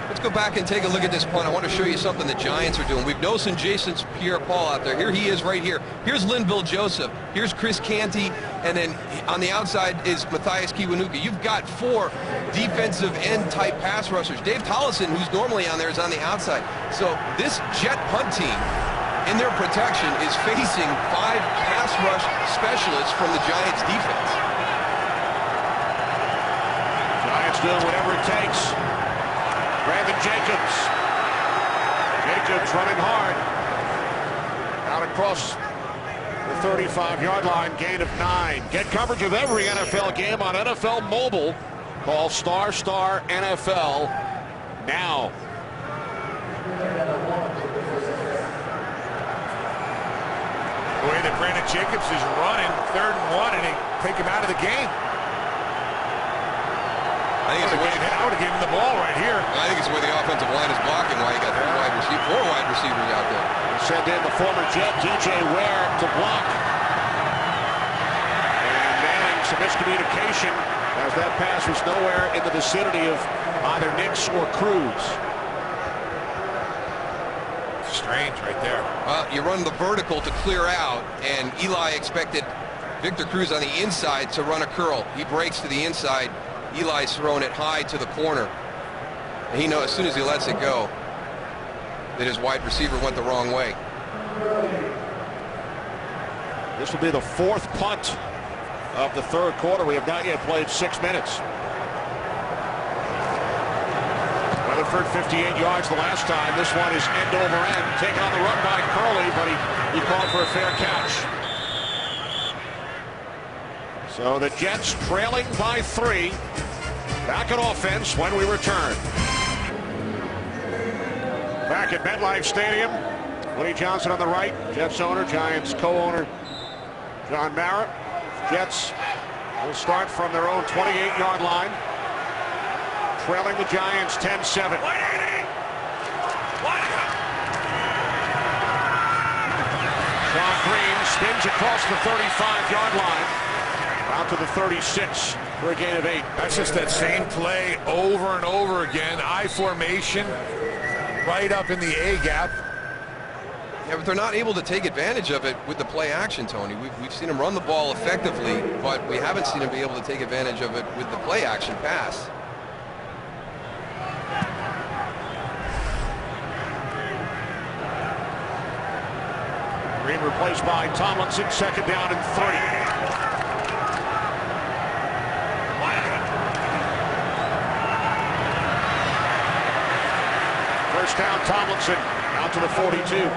Let's go back and take a look at this punt. I want to show you something the Giants are doing. We've noticed Jason Pierre-Paul out there. Here he is right here. Here's Linville Joseph. Here's Chris Canty. And then on the outside is Matthias Kiwanuka. You've got 4 defensive end type pass rushers. Dave Tollison, who's normally on there, is on the outside. So this Jet punt team in their protection is facing 5 pass rush specialists from the Giants defense. Giants doing whatever it takes. Brandon Jacobs. Jacobs running hard. Out across the 35-yard line, gain of 9. Get coverage of every NFL game on NFL Mobile. Call ** NFL now. The way that Brandon Jacobs is running 3rd and 1, and they take him out of the game. I would have given him the ball right here. I think it's where the offensive line is blocking, why you got 4 wide receivers out there. Send in the former Jet, DJ Ware, to block. And Manning, some miscommunication as that pass was nowhere in the vicinity of either Nix or Cruz. Strange right there. Well, you run the vertical to clear out, and Eli expected Victor Cruz on the inside to run a curl. He breaks to the inside. Eli's throwing it high to the corner. And he knows as soon as he lets it go that his wide receiver went the wrong way. This will be the fourth punt of the third quarter. We have not yet played 6 minutes. Weatherford 58 yards the last time. This one is end over end. Taken on the run by Curley, but he called for a fair catch. So the Jets trailing by 3. Back in offense when we return. Back at MetLife Stadium. Woody Johnson on the right. Jets owner, Giants co-owner John Mara. Jets will start from their own 28-yard line. Trailing the Giants 10-7. Sean Green spins across the 35-yard line. Out to the 36 for a gain of 8. That's just that same play over and over again. I formation, right up in the A gap. Yeah, but they're not able to take advantage of it with the play action, Tony. We've seen them run the ball effectively, but we haven't seen them be able to take advantage of it with the play action pass. Green replaced by Tomlinson, second down and 3. First down, Tomlinson, out to the 42.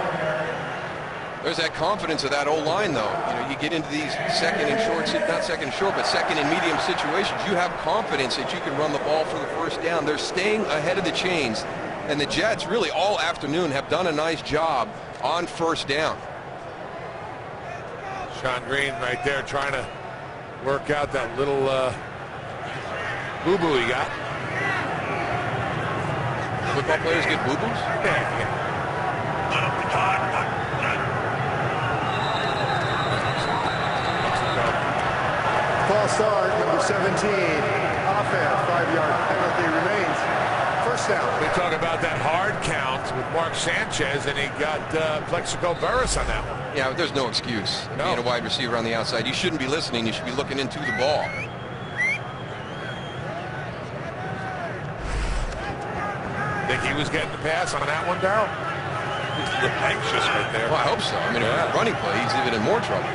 There's that confidence of that O-line, though. You know, you get into these second and short, not second and short, but second and medium situations. You have confidence that you can run the ball for the first down. They're staying ahead of the chains, and the Jets really all afternoon have done a nice job on first down. Sean Green right there trying to work out that little boo-boo he got. Football players get boo-boos? Yeah. False start, number 17. Offense, 5-yard penalty remains. First down. We talk about that hard count with Mark Sanchez, and he got Plexico Burris on that one. Yeah, but there's no excuse. No. Being a wide receiver on the outside, you shouldn't be listening. You should be looking into the ball. Think he was getting the pass on that one, Darryl? He's a little anxious right there. Well, I hope so. I mean, if it's a running play, he's even in more trouble.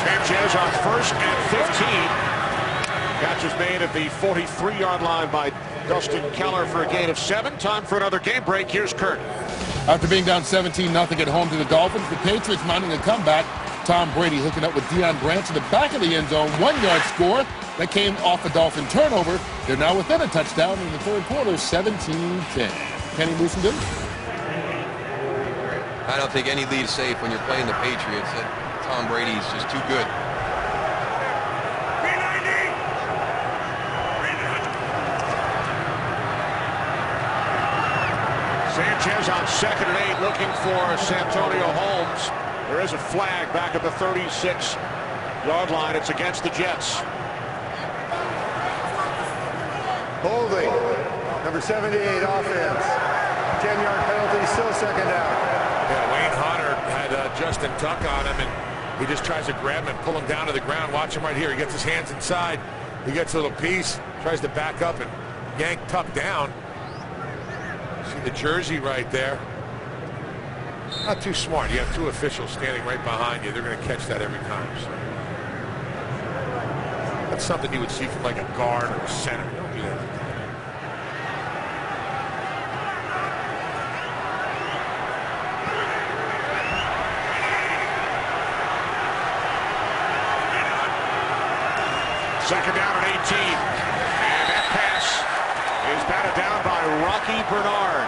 Sanchez on first and 15. Catch is made at the 43-yard line by Dustin Keller for a gain of 7. Time for another game break. Here's Kurt. After being down 17-0 at home to the Dolphins, the Patriots mounting a comeback. Tom Brady hooking up with Deion Branch in the back of the end zone. 1-yard score that came off a Dolphin turnover. They're now within a touchdown in the third quarter, 17-10. Kenny Moosenden. I don't think any lead is safe when you're playing the Patriots. Tom Brady's just too good. Sanchez on second and 8 looking for Santonio Holmes. There is a flag back at the 36-yard line. It's against the Jets. Holding. Number 78, offense. 10-yard penalty, still second down. Yeah, Wayne Hunter had Justin Tuck on him, and he just tries to grab him and pull him down to the ground. Watch him right here. He gets his hands inside. He gets a little piece, tries to back up and yank Tuck down. See the jersey right there. Not too smart. You have two officials standing right behind you. They're going to catch that every time. So that's something you would see from like a guard or a center. Don't do that. Second down and 18. And that pass is batted down by Rocky Bernard.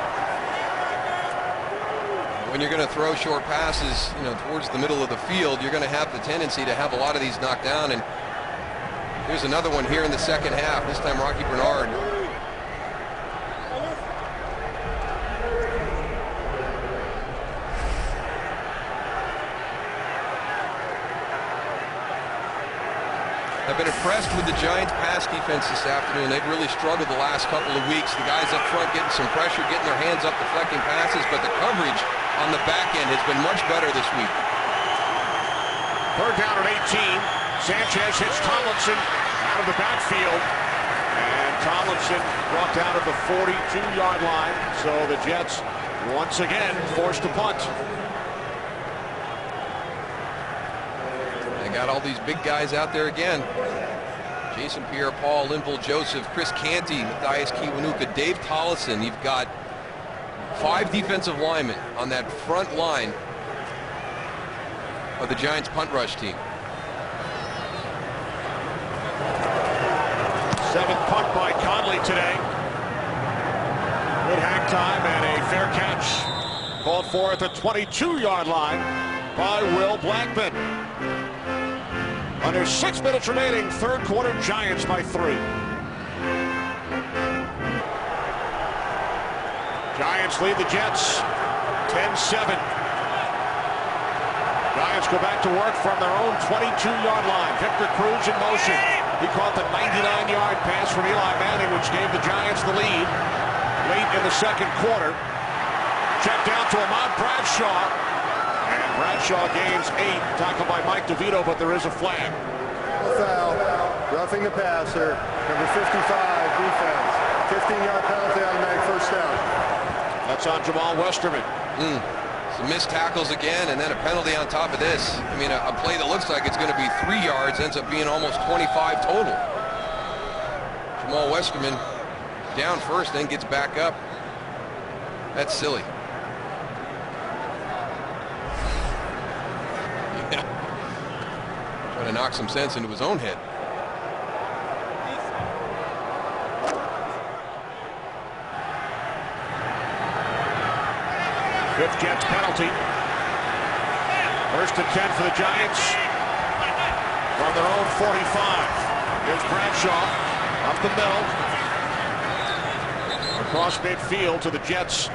When you're going to throw short passes, towards the middle of the field, you're going to have the tendency to have a lot of these knocked down. And Here's another one here in the second half. This time Rocky Bernard. I've been impressed with the Giants' pass defense this afternoon. They've really struggled the last couple of weeks. The guys up front getting some pressure, getting their hands up, deflecting passes, but the coverage on the back end has been much better this week. Third down at 18. Sanchez hits Tomlinson out of the backfield. And Tomlinson brought down at the 42-yard line. So the Jets once again forced to punt. They got all these big guys out there again. Jason Pierre-Paul, Linville Joseph, Chris Canty, Matthias Kiwanuka, Dave Tollison. You've got 5 defensive linemen on that front line of the Giants punt rush team. 7th punt by Conley today. Good hang time and a fair catch. Called for at the 22-yard line by Will Blackman. Under 6 minutes remaining, third quarter, Giants by 3. Giants lead the Jets 10-7. Giants go back to work from their own 22-yard line. Victor Cruz in motion. He caught the 99-yard pass from Eli Manning, which gave the Giants the lead late in the second quarter. Check down to Ahmad Bradshaw. And Bradshaw gains 8, tackled by Mike DeVito, but there is a flag. Foul, roughing the passer, number 55, defense. 15-yard penalty, automatic first down. That's on Jamal Westerman. Some missed tackles again, and then a penalty on top of this. I mean, a play that looks like it's going to be 3 yards ends up being almost 25 total. Jamal Westerman down first, then gets back up. That's silly. Trying to knock some sense into his own head. Fifth Jets penalty. First and 10 for the Giants from their own 45. Here's Bradshaw up the middle. Across midfield to the Jets'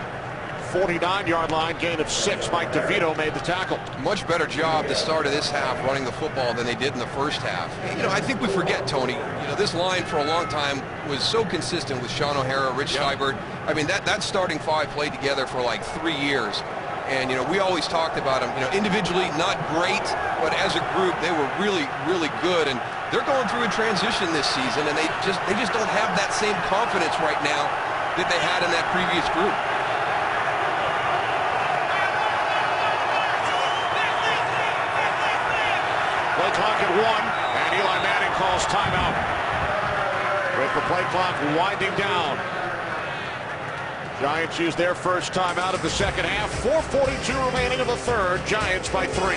49-yard line, gain of 6. Mike DeVito made the tackle. Much better job the start of this half running the football than they did in the first half. You know, I think we forget, Tony, you know, this line for a long time was so consistent with Sean O'Hara, Rich Seibert. I mean, that starting 5 played together for like 3 years. And, you know, we always talked about them, you know, individually not great, but as a group, they were really, really good. And they're going through a transition this season, and they just don't have that same confidence right now that they had in that previous group. Play clock at 1, and Eli Manning calls timeout. With the play clock winding down. Giants use their first timeout of the second half. 4:42 remaining of the third. Giants by 3.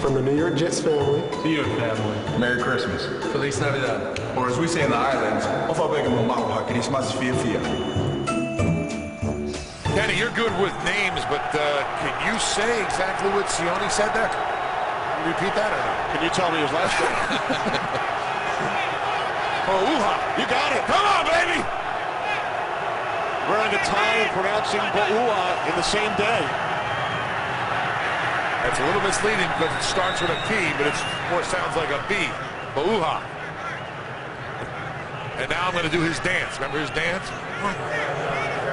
From the New York Jets family. New York family. Merry Christmas. Feliz Navidad. Or as we say in the islands, Kenny, you're good with names, but can you say exactly what Sione said there? Can you repeat that or not? Can you tell me his last name? Ba'uha. You got it. Come on, baby. Wearing a tie and pronouncing Ba'uha in the same day. That's a little misleading because it starts with a P, but it more sounds like a B. Ba'uha. And now I'm going to do his dance. Remember his dance?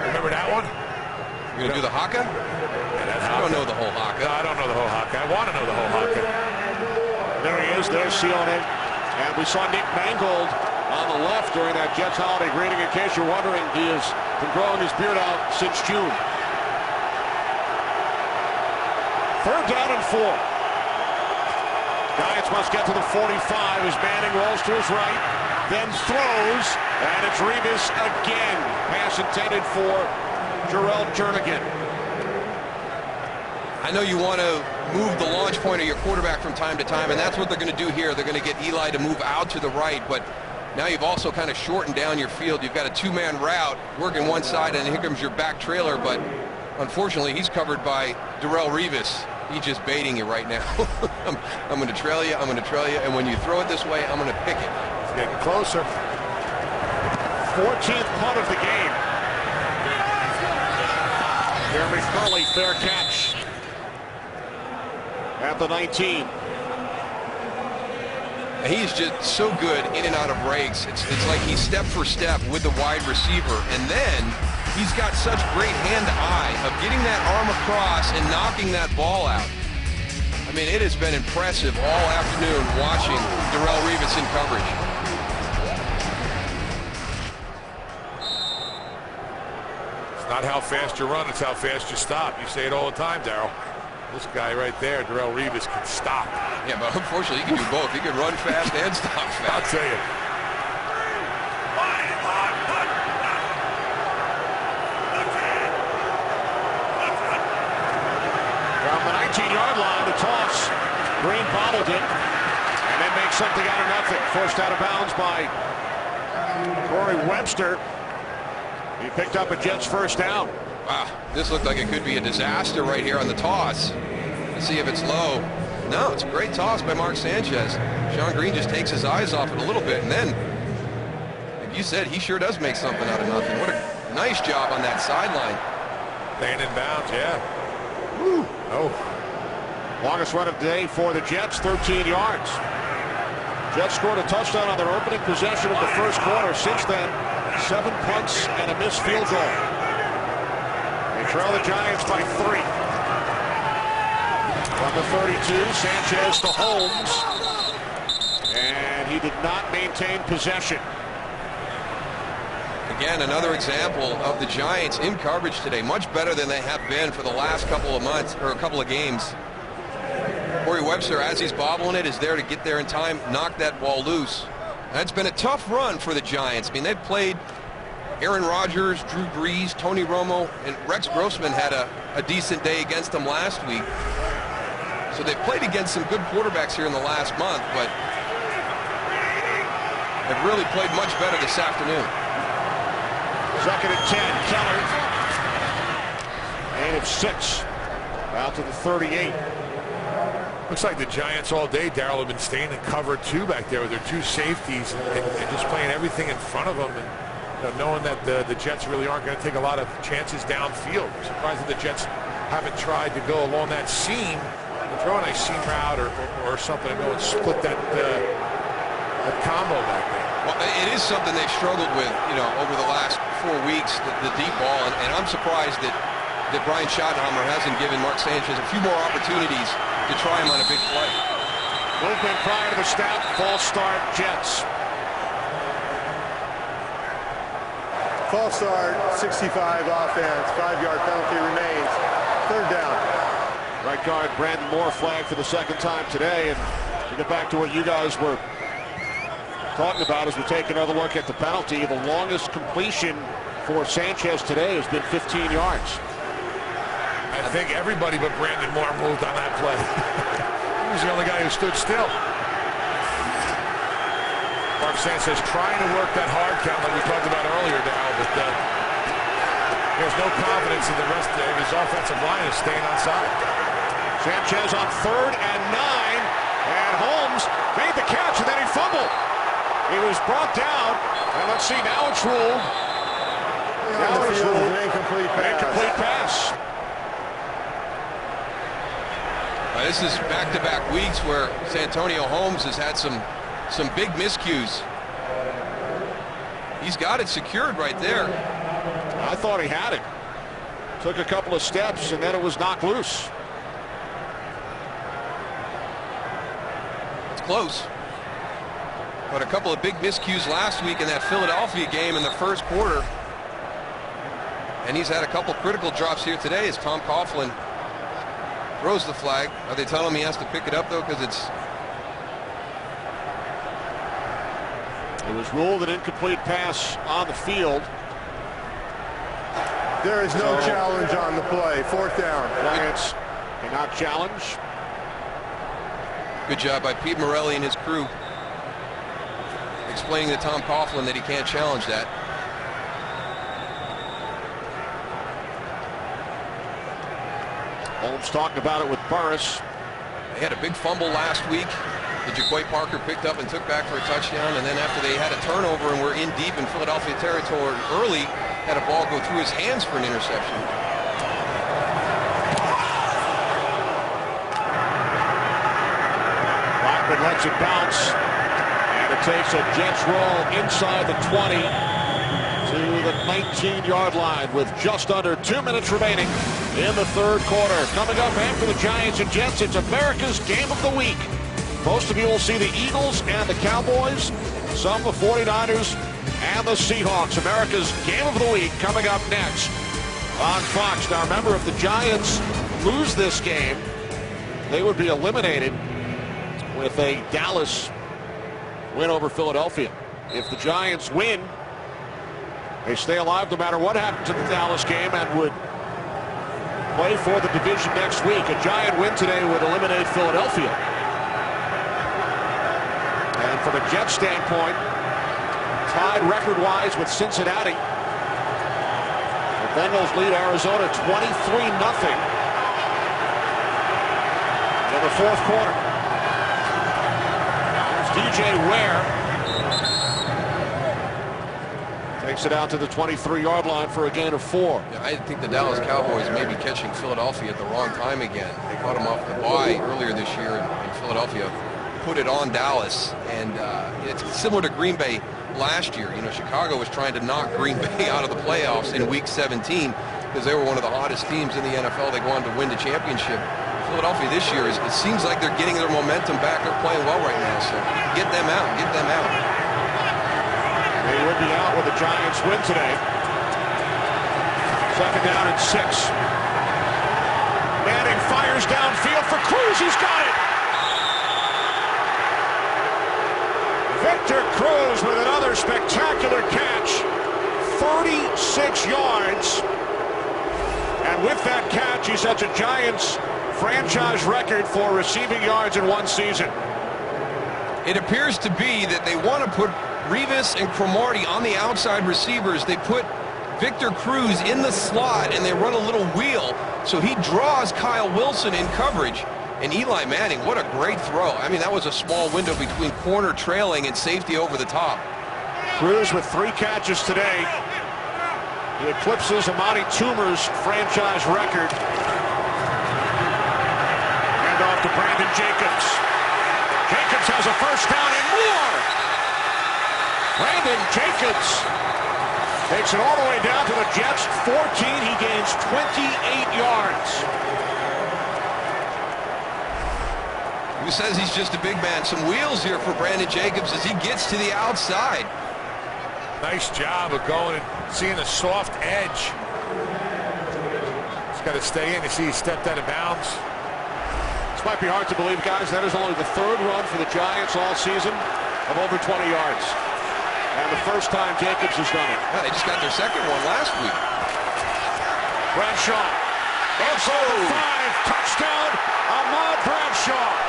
Remember that one? You're going to do the haka? I don't know the whole haka. No, I don't know the whole haka. I want to know the whole haka. There he is. There's Sione. And we saw Nick Mangold on the left during that Jets holiday greeting. In case you're wondering, he has been growing his beard out since June. Third down and 4. Giants must get to the 45 as Manning rolls to his right, then throws, and it's Revis again. Pass intended for Jarrell Jernigan. I know you want to move the launch point of your quarterback from time to time, and that's what they're going to do here. They're going to get Eli to move out to the right, but now you've also kind of shortened down your field. You've got a 2-man route working one side, and here comes your back trailer, but unfortunately he's covered by Darrelle Revis. He's just baiting you right now. I'm going to trail you, I'm going to trail you, and when you throw it this way, I'm going to pick it. It's getting closer. 14th punt of the game. Jeremy Curley, fair catch. At the 19. He's just so good in and out of breaks. It's like he's step for step with the wide receiver, and then he's got such great hand-eye of getting that arm across and knocking that ball out. I mean, it has been impressive all afternoon watching Darrelle Revis in coverage. It's not how fast you run, it's how fast you stop. You say it all the time, Darryl. This guy right there, Darrelle Revis, can stop. Yeah, but unfortunately, he can do both. He can run fast and stop fast. I'll tell you. From the 19-yard line, the toss. Green bobbled it, and then makes something out of nothing. Forced out of bounds by Corey Webster. He picked up a Jets first down. Wow, this looked like it could be a disaster right here on the toss. Let's see if it's low. No, it's a great toss by Mark Sanchez. Sean Green just takes his eyes off it a little bit, and then, like you said, he sure does make something out of nothing. What a nice job on that sideline. Staying in bounds, yeah. Woo. Oh. Longest run of the day for the Jets, 13 yards. Jets scored a touchdown on their opening possession of the first quarter. Since then, 7 punts and a missed field goal. They trail the Giants by 3. From the 32, Sanchez to Holmes. And he did not maintain possession. Again, another example of the Giants in coverage today. Much better than they have been for the last couple of months, or a couple of games. Corey Webster, as he's bobbling it, is there to get there in time, knock that ball loose. That's been a tough run for the Giants. I mean, they've played Aaron Rodgers, Drew Brees, Tony Romo, and Rex Grossman had a decent day against them last week. So they've played against some good quarterbacks here in the last month, but they've really played much better this afternoon. 2nd and 10, Keller. And it's 6. Out to the 38. Looks like the Giants all day, Darryl, have been staying in cover 2 back there with their 2 safeties and just playing everything in front of them. And knowing that the Jets really aren't going to take a lot of chances downfield. I'm surprised that the Jets haven't tried to go along that seam, throw a nice seam route or something and go and split that combo back there. Well, it is something they've struggled with, over the last 4 weeks, the deep ball, and I'm surprised that Brian Schottenheimer hasn't given Mark Sanchez a few more opportunities to try him on a big play. Movement prior to the snap, false start, Jets. False start, 65 offense, 5-yard penalty remains. 3rd down. Right guard Brandon Moore flagged for the 2nd time today. And to get back to what you guys were talking about as we take another look at the penalty, the longest completion for Sanchez today has been 15 yards. I think everybody but Brandon Moore moved on that play. He was the only guy who stood still. Mark Sanchez trying to work that hard count like we talked about earlier, Darryl, but there's no confidence in the rest of his offensive line is staying onside. Sanchez on 3rd and 9, and Holmes made the catch, and then he fumbled. He was brought down, and let's see, now it's ruled. Now it's ruled an incomplete pass. Incomplete pass. This is back-to-back weeks where Santonio Holmes has had some big miscues. He's got it secured right there. I thought he had it. Took a couple of steps, and then it was knocked loose. It's close. But a couple of big miscues last week in that Philadelphia game in the first quarter. And he's had a couple critical drops here today as Tom Coughlin throws the flag. Are they telling him he has to pick it up, though, because it's... It was ruled an incomplete pass on the field. There is no challenge on the play. 4th down. Giants cannot challenge. Good job by Pete Morelli and his crew explaining to Tom Coughlin that he can't challenge that. Holmes talking about it with Burris. They had a big fumble last week that Jaquay Parker picked up and took back for a touchdown, and then after they had a turnover and were in deep in Philadelphia territory early, had a ball go through his hands for an interception. Blackman lets it bounce, and it takes a Jets roll inside the 20 to the 19-yard line with just under 2 minutes remaining in the third quarter. Coming up after the Giants and Jets, it's America's Game of the Week. Most of you will see the Eagles and the Cowboys, some the 49ers and the Seahawks. America's Game of the Week coming up next on Fox. Now remember, if the Giants lose this game, they would be eliminated with a Dallas win over Philadelphia. If the Giants win, they stay alive no matter what happens in the Dallas game and would play for the division next week. A Giant win today would eliminate Philadelphia. And from a Jets standpoint, tied record-wise with Cincinnati. The Bengals lead Arizona 23-0 in the fourth quarter. There's DJ Ware. Takes it out to the 23-yard line for a gain of 4. Yeah, I think the Dallas Cowboys may be catching Philadelphia at the wrong time again. They caught them off the bye earlier this year, and Philadelphia put it on Dallas. And it's similar to Green Bay last year. You know, Chicago was trying to knock Green Bay out of the playoffs in Week 17 because they were one of the hottest teams in the NFL. They wanted to win the championship. Philadelphia this year, it seems like they're getting their momentum back. They're playing well right now, so get them out, get them out. They would be out with the Giants win today. Second down and 6. Manning fires downfield for Cruz. He's got it. Victor Cruz with another spectacular catch. 36 yards. And with that catch, he sets a Giants franchise record for receiving yards in one season. It appears to be that they want to put Revis and Cromartie on the outside receivers. They put Victor Cruz in the slot and they run a little wheel, so he draws Kyle Wilson in coverage. And Eli Manning, what a great throw. I mean, that was a small window between corner trailing and safety over the top. Cruz with 3 catches today. He eclipses Amani Toomer's franchise record. Hand off to Brandon Jacobs. Jacobs has a first down and more. Brandon Jacobs takes it all the way down to the Jets' 14. He gains 28 yards. Who says he's just a big man? Some wheels here for Brandon Jacobs as he gets to the outside. Nice job of going and seeing a soft edge. He's got to stay in. You see he stepped out of bounds. This might be hard to believe, guys. That is only the 3rd run for the Giants all season of over 20 yards. And the first time Jacobs has done it. Yeah, they just got their 2nd one last week. Bradshaw. Inside the 5. Touchdown, Ahmad Bradshaw.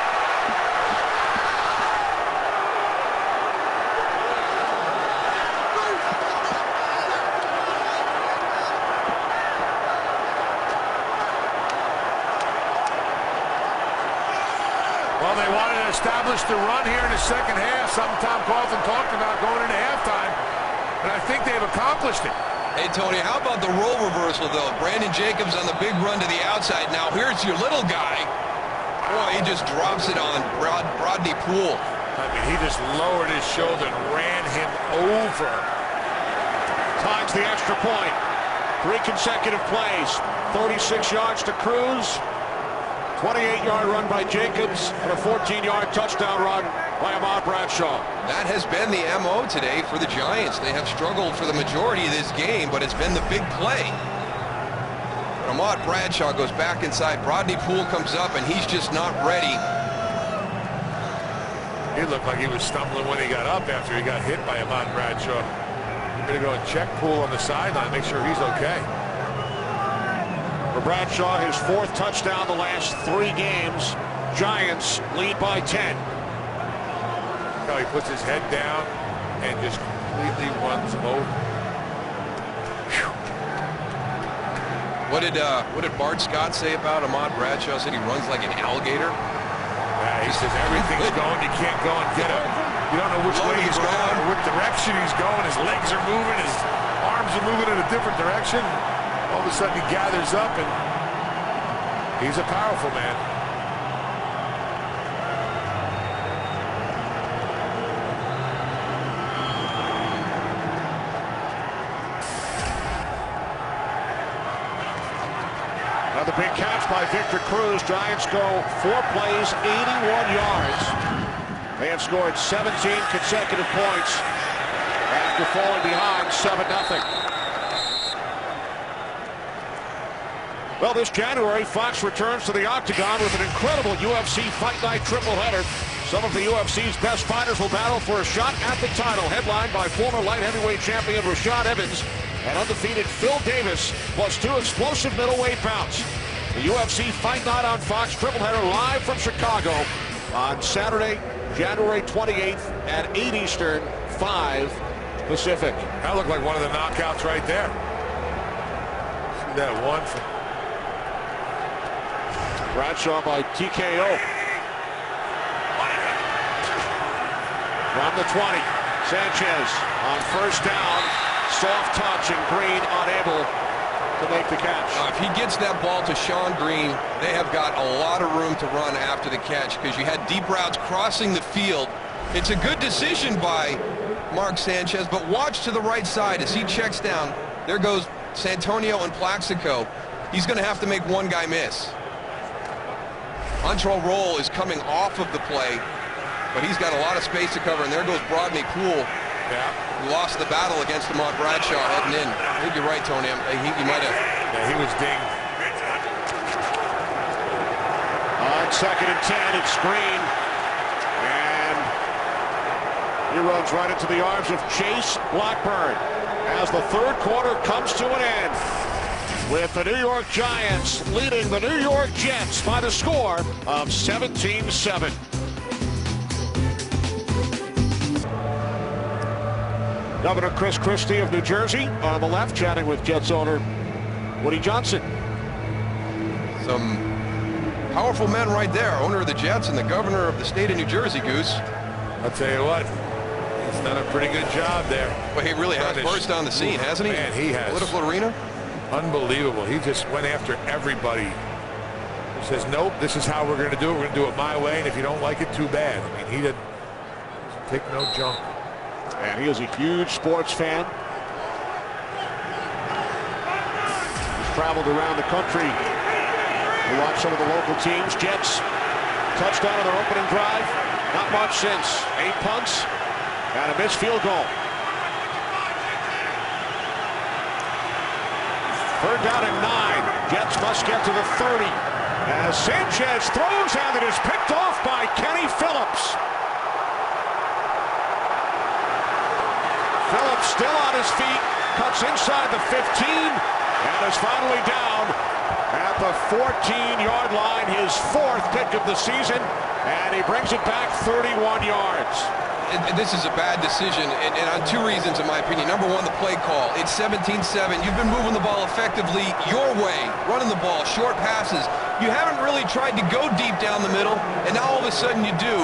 Well, they wanted to establish the run here in the second half, something Tom Coughlin talked about going into halftime, and I think they've accomplished it. Hey, Tony, how about the role reversal, though? Brandon Jacobs on the big run to the outside. Now, here's your little guy. Boy, he just drops it on Rodney Poole. I mean, he just lowered his shoulder and ran him over. Times the extra point. 3 consecutive plays. 36 yards to Cruz. 28-yard run by Jacobs and a 14-yard touchdown run by Ahmad Bradshaw. That has been the MO today for the Giants. They have struggled for the majority of this game, but it's been the big play. But Ahmad Bradshaw goes back inside. Rodney Poole comes up, and he's just not ready. He looked like he was stumbling when he got up after he got hit by Ahmad Bradshaw. You better go and check Poole on the sideline, make sure he's okay. For Bradshaw, his 4th touchdown the last 3 games. Giants lead by 10. Now he puts his head down and just completely runs him over. What did Bart Scott say about Ahmad Bradshaw? Said he runs like an alligator. Yeah, he says everything's going. You can't go and get him. You don't know which way he's going or what direction he's going. His legs are moving. His arms are moving in a different direction. All of a sudden he gathers up, and he's a powerful man. Another big catch by Victor Cruz. Giants go 4 plays, 81 yards. They have scored 17 consecutive points after falling behind 7-0. Well, this January, Fox returns to the Octagon with an incredible UFC Fight Night tripleheader. Some of the UFC's best fighters will battle for a shot at the title, headlined by former light heavyweight champion Rashad Evans and undefeated Phil Davis, plus 2 explosive middleweight bouts. The UFC Fight Night on Fox tripleheader live from Chicago on Saturday, January 28th at 8 Eastern, 5 Pacific. That looked like one of the knockouts right there. See that one? Bradshaw by TKO. From the 20, Sanchez on first down. Soft touch, and Green unable to make the catch. If he gets that ball to Sean Green, they have got a lot of room to run after the catch, because you had deep routes crossing the field. It's a good decision by Mark Sanchez, but watch to the right side as he checks down. There goes Santonio and Plaxico. He's going to have to make one guy miss. Antrel Roll is coming off of the play, but he's got a lot of space to cover, and there goes Brodney Poole. Yeah. Who lost the battle against Ahmad Bradshaw heading in. I think you're right, Tony. I think he might have. Yeah, he was dinged. On 2nd and 10, it's Green. And he runs right into the arms of Chase Blackburn as the third quarter comes to an end, with the New York Giants leading the New York Jets by the score of 17-7. Governor Chris Christie of New Jersey on the left, chatting with Jets owner Woody Johnson. Some powerful men right there, owner of the Jets and the governor of the state of New Jersey, Goose. I'll tell you what, he's done a pretty good job there. Well, he really has burst on the scene, hasn't he? Man, he has. Political arena? Unbelievable. He just went after everybody. He says, nope, this is how we're going to do it. We're going to do it my way, and if you don't like it, too bad. I mean, he didn't take no junk. And he is a huge sports fan. He's traveled around the country to watch some of the local teams. Jets touchdown on their opening drive. Not much since. 8 punts and a missed field goal. 3rd down and 9. Jets must get to the 30. As Sanchez throws and it is picked off by Kenny Phillips. Phillips still on his feet, cuts inside the 15, and is finally down at the 14-yard line, his 4th pick of the season, and he brings it back 31 yards. This is a bad decision, and on 2 reasons, in my opinion. Number 1, the play call. It's 17-7. You've been moving the ball effectively your way, running the ball, short passes. You haven't really tried to go deep down the middle, and now all of a sudden you do,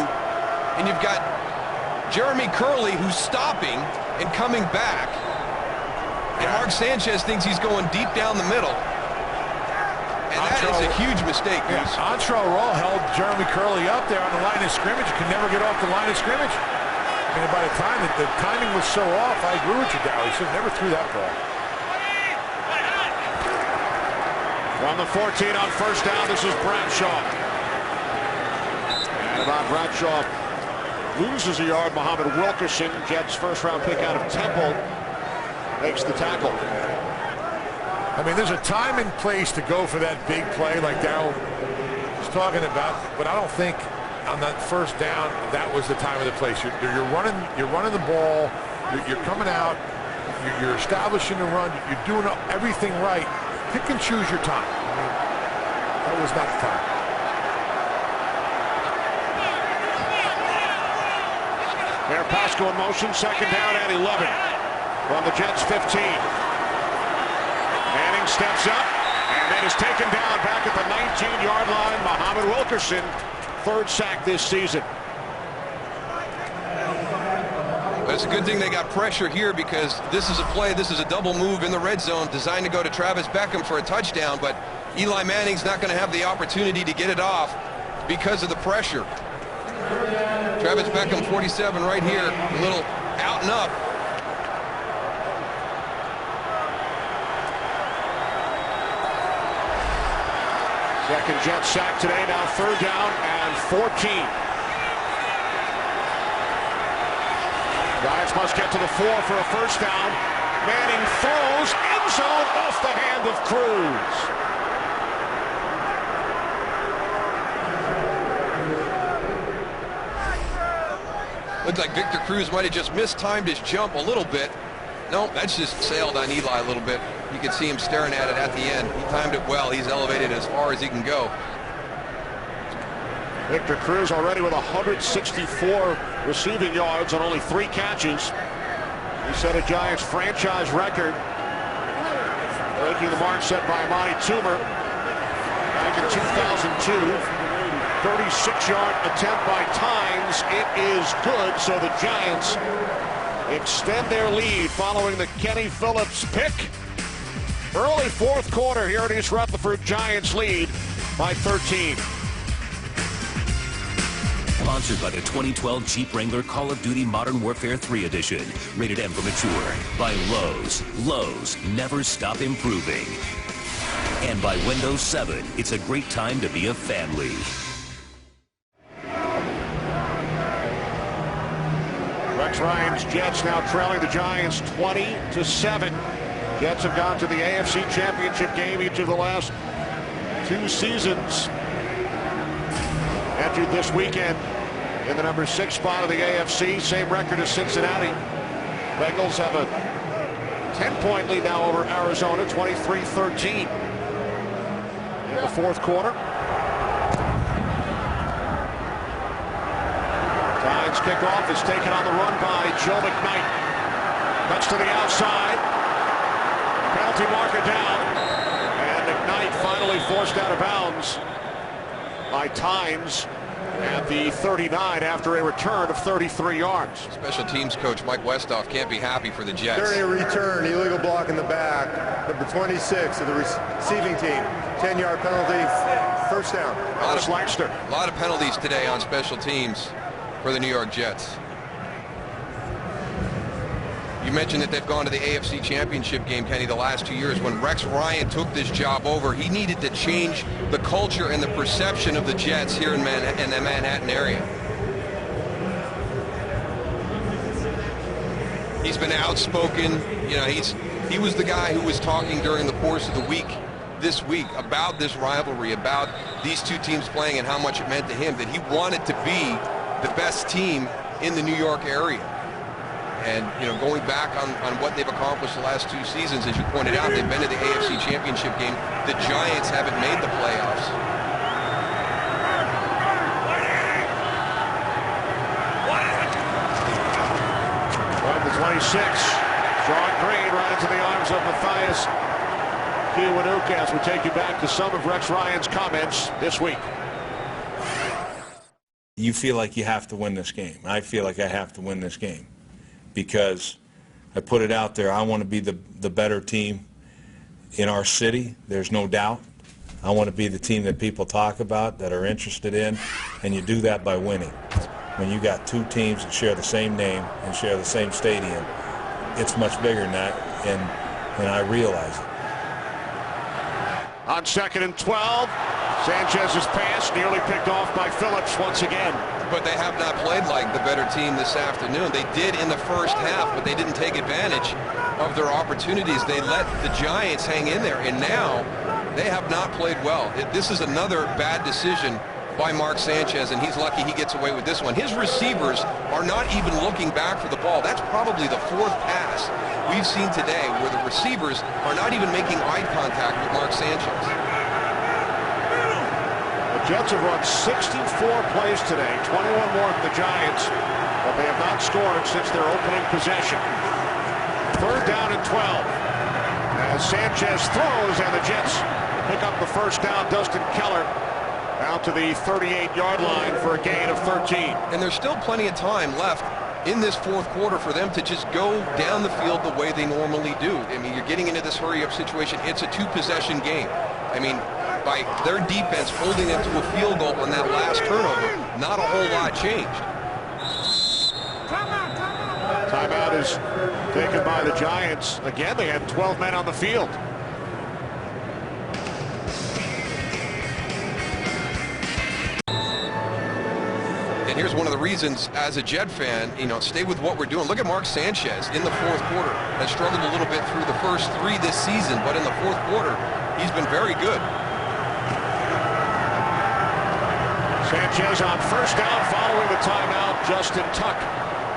and you've got Jeremy Curley, who's stopping and coming back. And Mark Sanchez thinks he's going deep down the middle. And that is a huge mistake, Goose. Antrel Roll held Jeremy Curley up there on the line of scrimmage. You can never get off the line of scrimmage. I mean, by the time the timing was so off, I agree with you, Dow. He should have never threw that ball. From the 14 on first down, this is Bradshaw. And about Bradshaw loses a yard. Muhammad Wilkerson, Jets' first-round pick out of Temple, makes the tackle. I mean, there's a time and place to go for that big play like Darryl was talking about, but I don't think on that first down that was the time or the place. You're running the ball, you're coming out, you're establishing the run, you're doing everything right. Pick and choose your time. I mean, that was not the time. There, Pasco in motion, 2nd down and 11 from the Jets' 15. Manning steps up, And then is taken down back at the 19-yard line. Muhammad Wilkerson, third sack this season. It's a good thing they got pressure here, because this is a play, this is a double move in the red zone designed to go to Travis Beckham for a touchdown, but Eli Manning's not going to have the opportunity to get it off because of the pressure. Travis Beckham, 47 right here, a little out and up. Second Jet sack today, now third down and 14. Giants must get to the 4 for a first down. Manning throws, end zone, off the hand of Cruz. Looked like Victor Cruz might have just mistimed his jump a little bit. No, that's just sailed on Eli a little bit. You can see him staring at it at the end. He timed it well. He's elevated as far as he can go. Victor Cruz already with 164 receiving yards on only 3 catches. He set a Giants franchise record, breaking the mark set by Amani Toomer back in 2002. 36-yard attempt by Tynes. It is good, so the Giants extend their lead following the Kenny Phillips pick. Early fourth quarter here at East Rutherford. Giants lead by 13. Sponsored by the 2012 Jeep Wrangler Call of Duty Modern Warfare 3 Edition. Rated M for mature. By Lowe's. Lowe's, never stop improving. And by Windows 7, it's a great time to be a family. Rex Ryan's Jets now trailing the Giants 20-7. Jets have gone to the AFC Championship game each of the last 2 seasons. Entered this weekend in the number 6 spot of the AFC. Same record as Cincinnati. Bengals have a 10-point lead now over Arizona, 23-13. In the fourth quarter. Giants kickoff is taken on the run by Joe McKnight. Cuts to the outside. Penalty marker down. And McKnight finally forced out of bounds by Tynes at the 39 after a return of 33 yards. Special teams coach Mike Westhoff can't be happy for the Jets. During a return, illegal block in the back, number 26 of the receiving team. 10-yard penalty, first down. A lot of penalties today on special teams for the New York Jets. You mentioned that they've gone to the AFC Championship game, Kenny, the last 2 years. When Rex Ryan took this job over, he needed to change the culture and the perception of the Jets here in the Manhattan area. He's been outspoken. You know, he was the guy who was talking during the course of the week, this week, about this rivalry, about these two teams playing and how much it meant to him, that he wanted to be the best team in the New York area. And, you know, going back on what they've accomplished the last 2 seasons, as you pointed out, they've been to the AFC Championship game. The Giants haven't made the playoffs. Right, the 26. Sean Green right into the arms of Matthias Kiwanuka as we take you back to some of Rex Ryan's comments this week. You feel like you have to win this game. I feel like I have to win this game because I put it out there. I want to be the better team in our city. There's no doubt. I want to be the team that people talk about, that are interested in, and you do that by winning. When you got 2 teams that share the same name and share the same stadium, it's much bigger than that, and I realize it. On 2nd and 12, Sanchez's pass nearly picked off by Phillips once again. But they have not played like the better team this afternoon. They did in the first half, but they didn't take advantage of their opportunities. They let the Giants hang in there, and now they have not played well. This is another bad decision by Mark Sanchez, and he's lucky he gets away with this one. His receivers are not even looking back for the ball. That's probably the 4th pass we've seen today where the receivers are not even making eye contact with Mark Sanchez. The Jets have run 64 plays today, 21 more than the Giants, but they have not scored since their opening possession. 3rd down and 12. As Sanchez throws, and the Jets pick up the first down. Dustin Keller out to the 38-yard line for a gain of 13. And there's still plenty of time left in this fourth quarter for them to just go down the field the way they normally do. I mean, you're getting into this hurry-up situation. It's a two-possession game. I mean, by their defense holding them to a field goal on that last turnover, not a whole lot changed. Timeout is taken by the Giants. Again, they had 12 men on the field. And here's one of the reasons, as a Jet fan, stay with what we're doing. Look at Mark Sanchez in the fourth quarter. Has struggled a little bit through the first three this season, but in the fourth quarter, he's been very good. Sanchez on first down following the timeout. Justin Tuck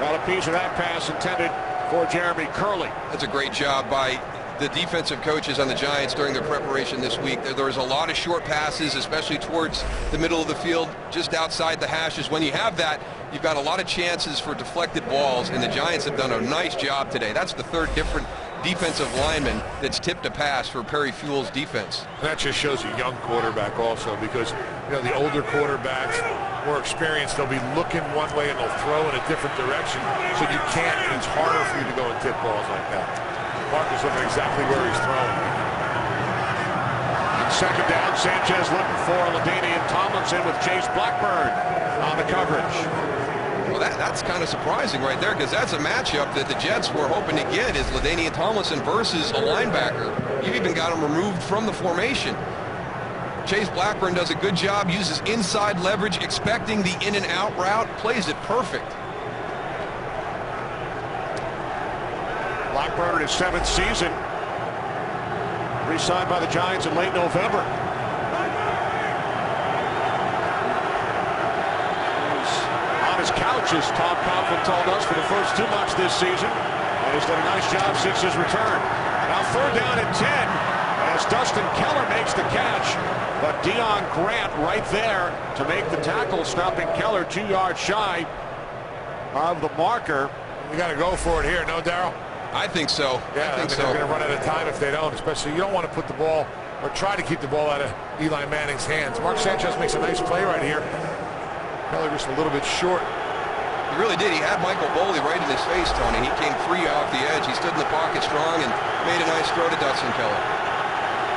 got a piece of that pass intended for Jeremy Curley. That's a great job by the defensive coaches on the Giants during their preparation this week. There was a lot of short passes, especially towards the middle of the field, just outside the hashes. When you have that, you've got a lot of chances for deflected balls, and the Giants have done a nice job today. That's the third different defensive lineman that's tipped a pass for Perry Fuel's defense. That just shows a young quarterback also, because the older quarterbacks, more experienced, they'll be looking one way and they'll throw in a different direction, so you can't, and it's harder for you to go and tip balls like that. Marcus looking exactly where he's throwing. Second down, Sanchez looking for LaDainian Tomlinson with Chase Blackburn on the coverage. Well, that's kind of surprising right there, because that's a matchup that the Jets were hoping to get, is LaDainian Tomlinson versus a linebacker. You've even got him removed from the formation. Chase Blackburn does a good job, uses inside leverage, expecting the in and out route, plays it perfect. Blackburn in his 7th season, re-signed by the Giants in late November. He's on his couch, as Tom Coughlin told us, for the first 2 months this season, and he's done a nice job since his return. Now third down and 10 as Dustin Keller makes the catch, but Deion Grant right there to make the tackle, stopping Keller 2 yards shy of the marker. We got to go for it here, no, Darryl? I think so. Yeah, I think so. They're going to run out of time if they don't, especially you don't want to put the ball or try to keep the ball out of Eli Manning's hands. Mark Sanchez makes a nice play right here. Keller just a little bit short. He really did. He had Michael Boley right in his face, Tony. He came free off the edge. He stood in the pocket strong and made a nice throw to Dustin Keller.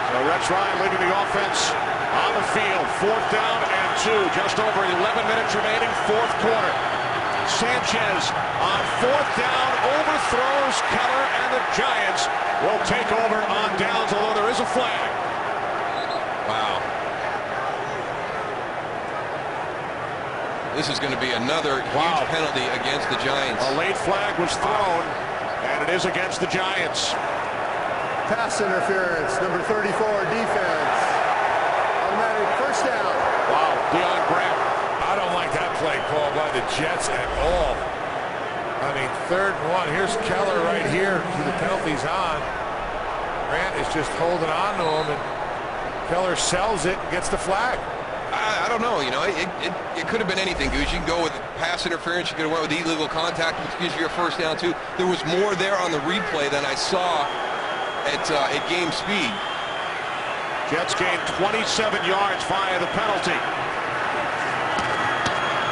So Rex Ryan leading the offense on the field. Fourth down and 2. Just over 11 minutes remaining, fourth quarter. Sanchez on fourth down overthrows Keller, and the Giants will take over on downs, although there is a flag. Wow. This is going to be another huge penalty against the Giants. A late flag was thrown, and it is against the Giants. Pass interference, number 34, defense. Automatic first down. Wow, Deion Grant. I don't like that play call by the Jets at all. I mean, third and 1. Here's Keller right here. The penalty's on. Grant is just holding on to him, and Keller sells it and gets the flag. I don't know. It could have been anything, Goose. You can go with pass interference. You could have went with illegal contact, which gives you a first down, too. There was more there on the replay than I saw at game speed. Jets gained 27 yards via the penalty.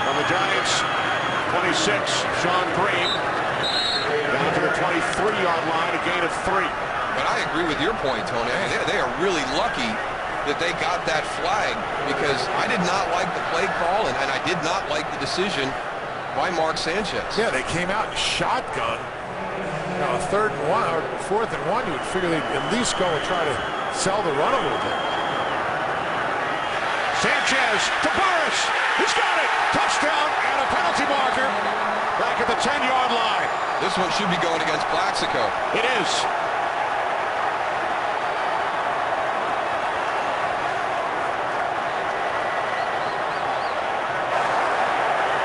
From the Giants, 26, Sean Green. Down to the 23-yard line, a gain of 3. But I agree with your point, Tony. They are really lucky that they got that flag, because I did not like the play call, and I did not like the decision by Mark Sanchez. Yeah, they came out in shotgun. Now, third and 1 or fourth and 1, you would figure they'd at least go and try to sell the run a little bit. Sanchez to Burris. He's got it. Touchdown and a penalty marker back at the 10-yard line. This one should be going against Plaxico. It is.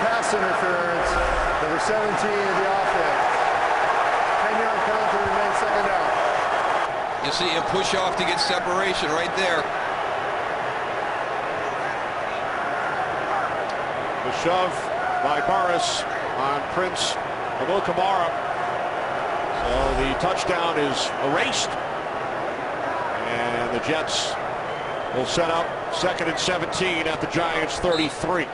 Pass interference, number 17 of the offense. 10-yard penalty remains second down. You see him push off to get separation right there. The shove by Burris on Prince Amukamara. So the touchdown is erased. And the Jets will set up 2nd and 17 at the Giants' 33.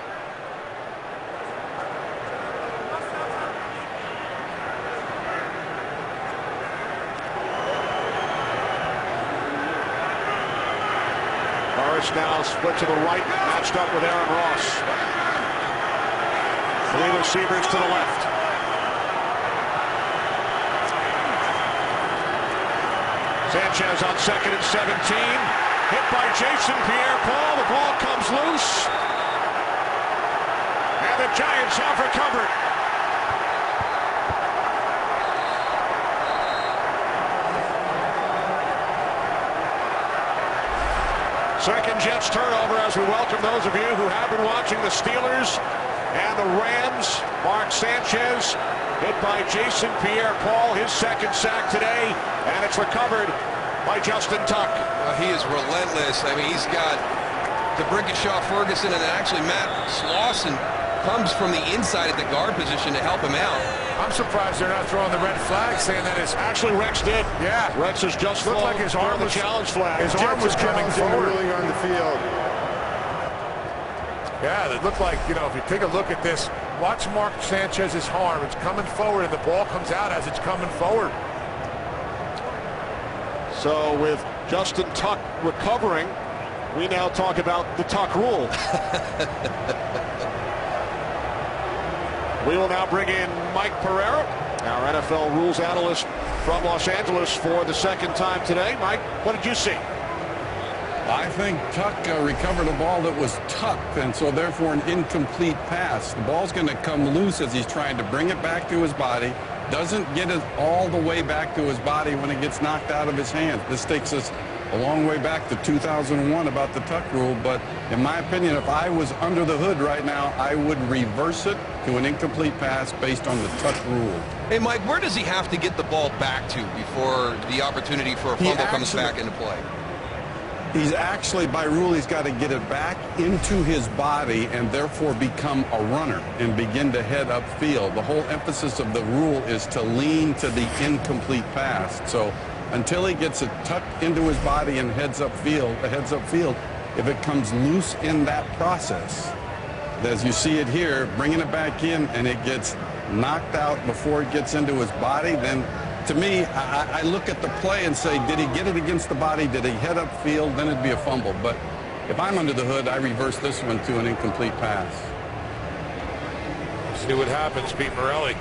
Morris now split to the right, matched up with Aaron Ross. 3 receivers to the left. Sanchez on 2nd and 17. Hit by Jason Pierre-Paul. The ball comes loose. And the Giants have recovered. Second Jets turnover as we welcome those of you who have been watching the Steelers and the Rams. Mark Sanchez hit by Jason Pierre-Paul, his 2nd sack today, and it's recovered by Justin Tuck. Well, he is relentless. I mean, he's got DeBrickashaw, Ferguson, and actually Matt Slauson comes from the inside at the guard position to help him out. I'm surprised they're not throwing the red flag, saying that it's actually Rex did. Yeah, Rex has just looked like his arm was challenge flag. His arm was coming forward. Ruling on the field. Yeah, it looked like, you know, if you take a look at this, watch Mark Sanchez's arm. It's coming forward, and the ball comes out as it's coming forward. So with Justin Tuck recovering, we now talk about the Tuck rule. We will now bring in Mike Pereira, our NFL rules analyst from Los Angeles, for the 2nd time today. Mike, what did you see? I think Tuck recovered a ball that was tucked, and so therefore an incomplete pass. The ball's going to come loose as he's trying to bring it back to his body. Doesn't get it all the way back to his body when it gets knocked out of his hands. This takes us a long way back to 2001 about the Tuck rule, but in my opinion, if I was under the hood right now, I would reverse it to an incomplete pass based on the Tuck rule. Hey, Mike, where does he have to get the ball back to before the opportunity for a fumble comes back into play? He's actually, by rule, he's got to get it back into his body and therefore become a runner and begin to head upfield. The whole emphasis of the rule is to lean to the incomplete pass. So until he gets it tucked into his body and heads upfield, if it comes loose in that process, as you see it here, bringing it back in and it gets knocked out before it gets into his body, then to me, I look at the play and say, did he get it against the body? Did he head upfield? Then it'd be a fumble. But if I'm under the hood, I reverse this one to an incomplete pass. See what happens, Pete Morelli.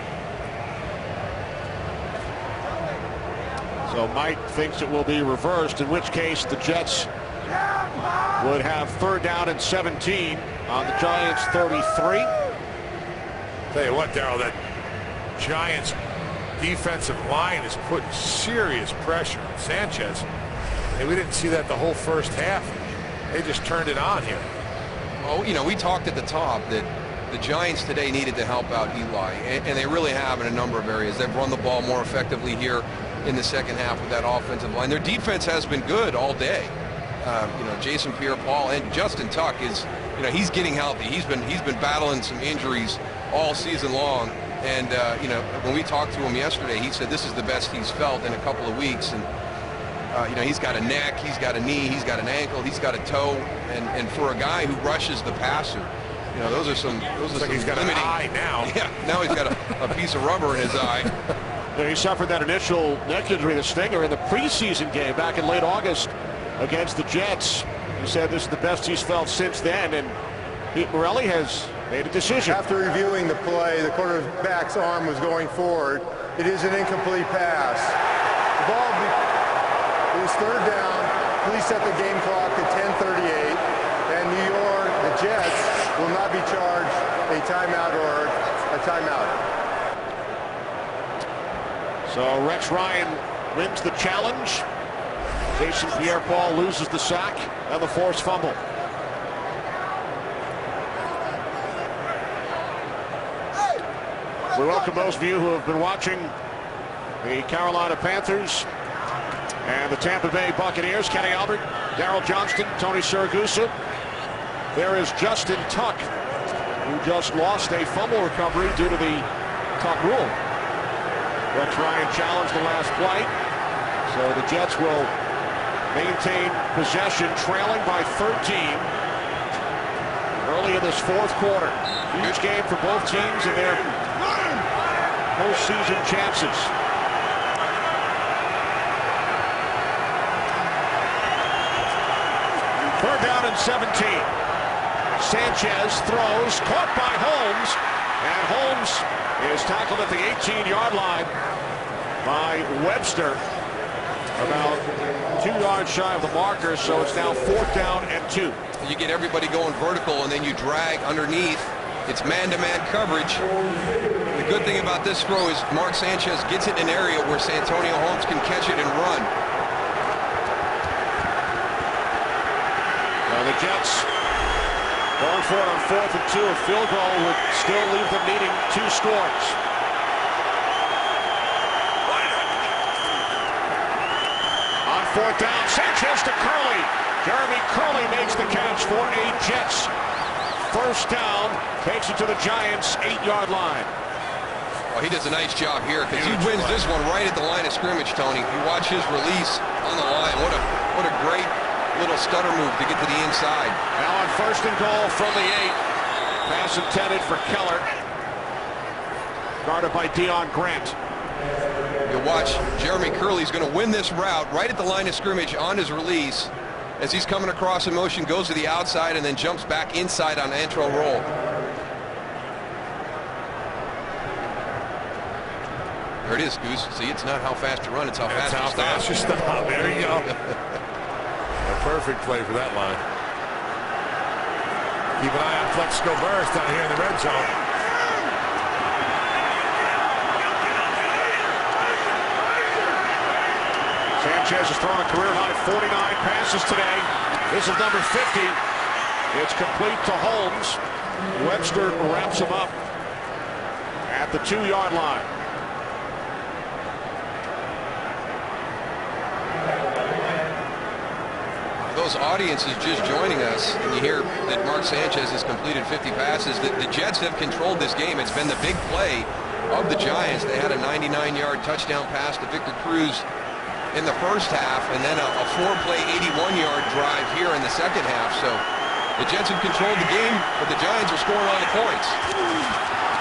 So Mike thinks it will be reversed, in which case the Jets would have 3rd down and 17 on the Giants' 33. Tell you what, Darryl, that Giants defensive line is putting serious pressure on Sanchez. Hey, we didn't see that the whole first half. They just turned it on here. Well, you know, we talked at the top that the Giants today needed to help out Eli, and they really have in a number of areas. They've run the ball more effectively here in the 2nd half with that offensive line. Their defense has been good all day. You know, Jason Pierre-Paul and Justin Tuck is, you know, he's getting healthy. He's been battling some injuries all season long. And, you know, when we talked to him yesterday, he said this is the best he's felt in a couple of weeks. And, you know, he's got a neck, he's got a knee, he's got an ankle, he's got a toe. And for a guy who rushes the passer, you know, those are some like he's got limiting. An eye now. Yeah, now he's got a piece of rubber in his eye. He suffered that initial neck injury, the stinger, in the preseason game back in late August against the Jets. He said this is the best he's felt since then, and Pete Morelli has made a decision. After reviewing the play, the quarterback's arm was going forward. It is an incomplete pass. The ball is 3rd down. Please set the game clock to 10:38. And New York, the Jets, will not be charged a timeout or a timeout. So Rex Ryan wins the challenge. Jason Pierre-Paul loses the sack and the forced fumble. We welcome those of you who have been watching the Carolina Panthers and the Tampa Bay Buccaneers. Kenny Albert, Darryl Johnston, Tony Siragusa. There is Justin Tuck, who just lost a fumble recovery due to the Tuck rule. Rex Ryan challenged the last play. So the Jets will maintain possession, trailing by 13 early in this fourth quarter. Huge game for both teams and their postseason chances. Third down and 17. Sanchez throws, caught by Holmes, and Holmes is tackled at the 18-yard line by Webster, about 2 yards shy of the marker, so it's now fourth down and 2. You get everybody going vertical, and then you drag underneath. It's man-to-man coverage. The good thing about this throw is Mark Sanchez gets it in an area where Santonio Holmes can catch it and run. The Jets going for it on 4th and 2. A field goal would still leave them needing 2 scores. On 4th down, Sanchez to Curley. Jeremy Curley makes the catch for a Jets first down. Takes it to the Giants' 8-yard line. Well, he does a nice job here because he wins this one right at the line of scrimmage, Tony. You watch his release on the line. What a great little stutter move to get to the inside. Now on 1st and goal from the 8. Pass intended for Keller. Guarded by Deion Grant. You watch Jeremy Curley's going to win this route right at the line of scrimmage on his release. As he's coming across in motion, goes to the outside and then jumps back inside on antro roll. There it is, Goose. See, it's not how fast you run, it's how fast you stop. There you go. A perfect play for that line. Keep an eye on Flexico Burris down here in the red zone. Sanchez has thrown a career-high 49 passes today. This is number 50. It's complete to Holmes. Webster wraps him up at the 2-yard line. Those audiences just joining us, and you hear that Mark Sanchez has completed 50 passes. The Jets have controlled this game. It's been the big play of the Giants. They had a 99-yard touchdown pass to Victor Cruz in the first half, and then a 4-play 81-yard drive here in the second half. So the Jets have controlled the game, but the Giants are scoring on the points.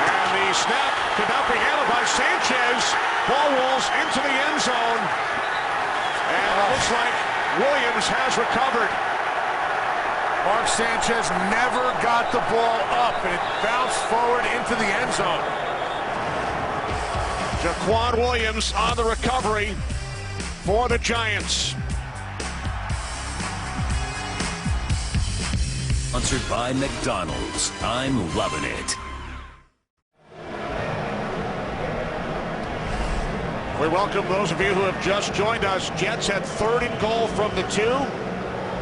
And the snap could not be handled by Sanchez. Ball rolls into the end zone. And it looks like Williams has recovered. Mark Sanchez never got the ball up, and it bounced forward into the end zone. Jaquan Williams on the recovery for the Giants. Sponsored by McDonald's. I'm loving it. We welcome those of you who have just joined us. Jets had 3rd and goal from the 2.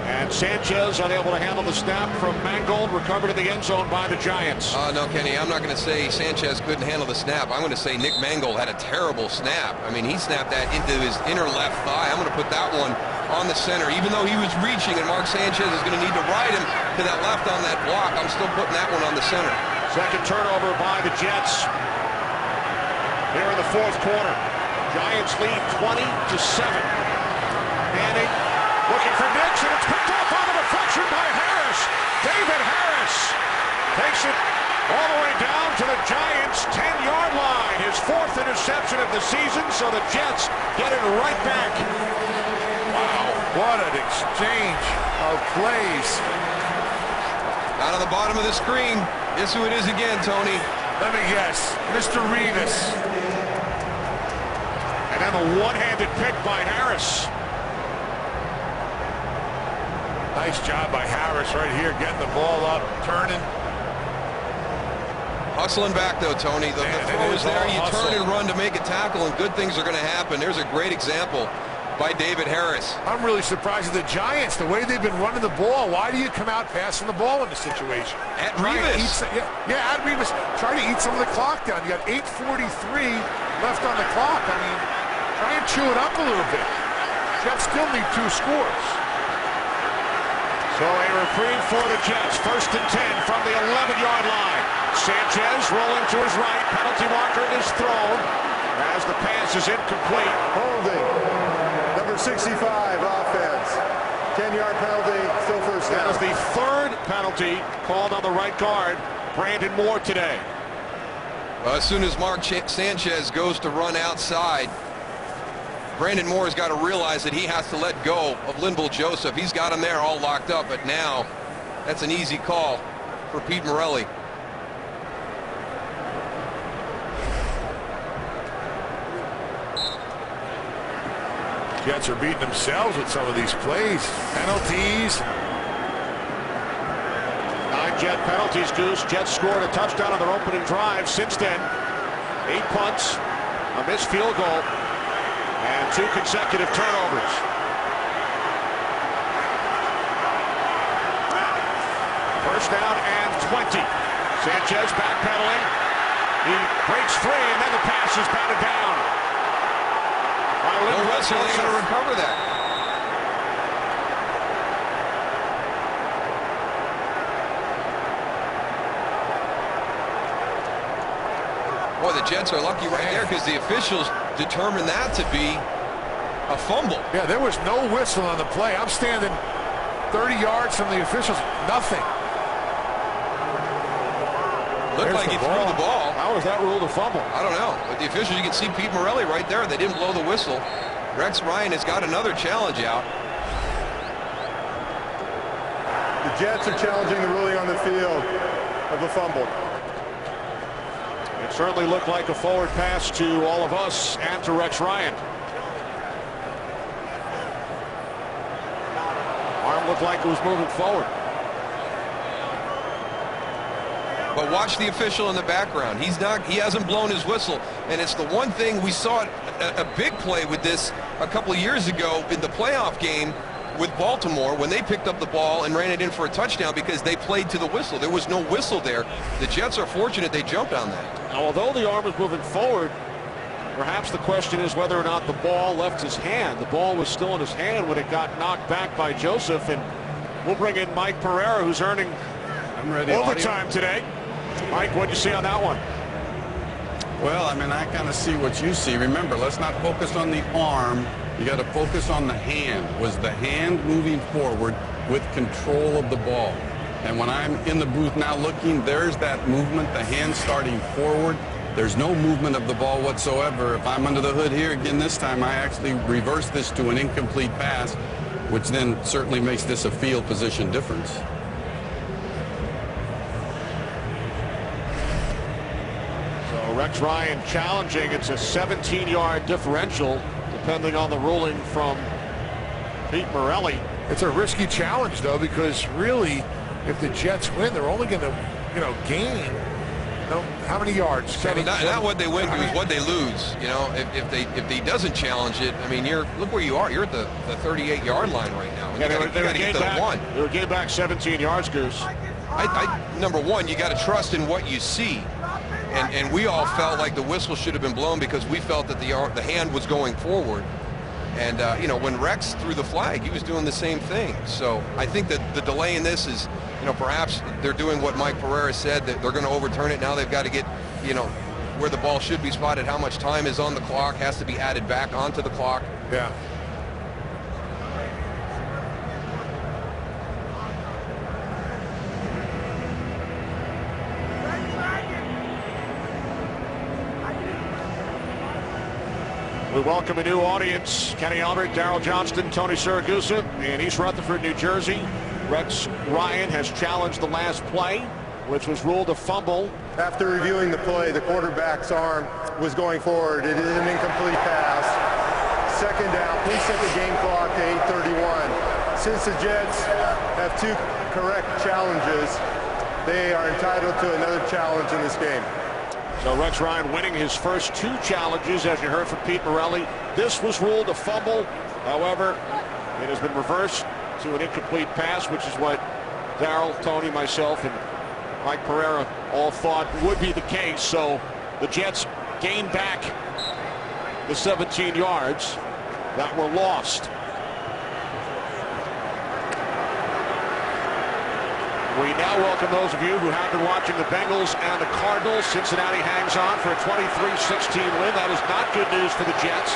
And Sanchez unable to handle the snap from Mangold, recovered in the end zone by the Giants. No, Kenny, I'm not going to say Sanchez couldn't handle the snap. I'm going to say Nick Mangold had a terrible snap. I mean, he snapped that into his inner left thigh. I'm going to put that one on the center. Even though he was reaching and Mark Sanchez is going to need to ride him to that left on that block, I'm still putting that one on the center. Second turnover by the Jets here in the 4th quarter. Giants lead 20-7. Manning looking for Nix, and it's picked up on the deflection by Harris. David Harris takes it all the way down to the Giants' 10-yard line. His 4th interception of the season, so the Jets get it right back. Wow, what an exchange of plays. Out on the bottom of the screen, guess who it is again, Tony? Let me guess, Mr. Revis. And then a one-handed pick by Harris. Nice job by Harris right here, getting the ball up, turning. Hustling back, though, Tony. The throw is there. You turn and run to make a tackle, and good things are going to happen. There's a great example by David Harris. I'm really surprised at the Giants, the way they've been running the ball. Why do you come out passing the ball in this situation? At Revis. At Revis. Try to eat some of the clock down. You got 8:43 left on the clock. I mean, try and chew it up a little bit. Jets still need 2 scores. So a reprieve for the Jets. 1st and 10 from the 11-yard line. Sanchez rolling to his right. Penalty marker is thrown as the pass is incomplete. Holding. Number 65, offense. 10-yard penalty, still first down. That is the third penalty called on the right guard, Brandon Moore, today. Well, as soon as Mark Sanchez goes to run outside, Brandon Moore has got to realize that he has to let go of Linval Joseph. He's got him there all locked up, but now that's an easy call for Pete Morelli. Jets are beating themselves with some of these plays. Penalties. 9 Jet penalties, Goose. Jets scored a touchdown on their opening drive. Since then, 8 punts, a missed field goal, and 2 consecutive turnovers. First down and 20. Sanchez backpedaling. He breaks free, and then the pass is batted down. No whistle, they're going to recover that. Boy, the Jets are lucky right there because the officials determined that to be a fumble. Yeah, there was no whistle on the play. I'm standing 30 yards from the officials. Nothing. Looked like he threw the ball. How was that ruled a fumble? I don't know. But the officials, you can see Pete Morelli right there. They didn't blow the whistle. Rex Ryan has got another challenge out. The Jets are challenging the ruling on the field of a fumble. It certainly looked like a forward pass to all of us and to Rex Ryan. Arm looked like it was moving forward. But watch the official in the background. He hasn't blown his whistle, and it's the one thing we saw a big play with this a couple of years ago in the playoff game with Baltimore when they picked up the ball and ran it in for a touchdown because they played to the whistle. There was no whistle there. The Jets are fortunate they jumped on that. Now, although the arm was moving forward, perhaps the question is whether or not the ball left his hand. The ball was still in his hand when it got knocked back by Joseph, and we'll bring in Mike Pereira, who's earning overtime today. Mike, what'd you see on that one? Well, I mean, I kind of see what you see. Remember, let's not focus on the arm. You got to focus on the hand. Was the hand moving forward with control of the ball? And when I'm in the booth now looking, there's that movement, the hand starting forward. There's no movement of the ball whatsoever. If I'm under the hood here again this time, I actually reverse this to an incomplete pass, which then certainly makes this a field position difference. Rex Ryan challenging. It's a 17-yard differential, depending on the ruling from Pete Morelli. It's a risky challenge, though, because really, if the Jets win, they're only going to, gain. How many yards? Not what they win, it's what they lose. If he doesn't challenge it, I mean, look where you are. You're at the 38-yard line right now. Yeah, you got to get to the 1. They were getting back 17 yards, Goose. Number one, you got to trust in what you see. And we all felt like the whistle should have been blown because we felt that the hand was going forward. And, when Rex threw the flag, he was doing the same thing. So I think that the delay in this is, perhaps they're doing what Mike Pereira said, that they're going to overturn it. Now they've got to get, where the ball should be spotted, how much time is on the clock, has to be added back onto the clock. Yeah. We welcome a new audience. Kenny Albert, Darryl Johnston, Tony Siragusa in East Rutherford, New Jersey. Rex Ryan has challenged the last play, which was ruled a fumble. After reviewing the play, the quarterback's arm was going forward. It is an incomplete pass. Second down. Please set the game clock to 8:31. Since the Jets have 2 correct challenges, they are entitled to another challenge in this game. So Rex Ryan winning his first 2 challenges, as you heard from Pete Morelli. This was ruled a fumble. However, it has been reversed to an incomplete pass, which is what Darryl, Tony, myself, and Mike Pereira all thought would be the case. So the Jets gain back the 17 yards that were lost. We now welcome those of you who have been watching the Bengals and the Cardinals. Cincinnati hangs on for a 23-16 win. That is not good news for the Jets.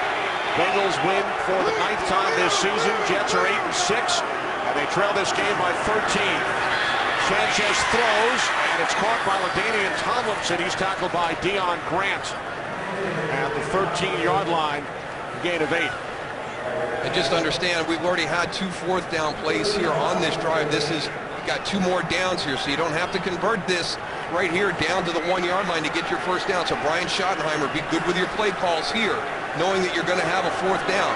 Bengals win for the 9th time this season. Jets are 8-6, and they trail this game by 13. Sanchez throws, and it's caught by LaDainian Tomlinson. He's tackled by Deion Grant at the 13-yard line, gain of 8. And just understand, we've already had 2 fourth-down plays here on this drive. This is, you got 2 more downs here, so you don't have to convert this right here down to the 1-yard line to get your first down. So Brian Schottenheimer, be good with your play calls here, knowing that you're going to have a 4th down.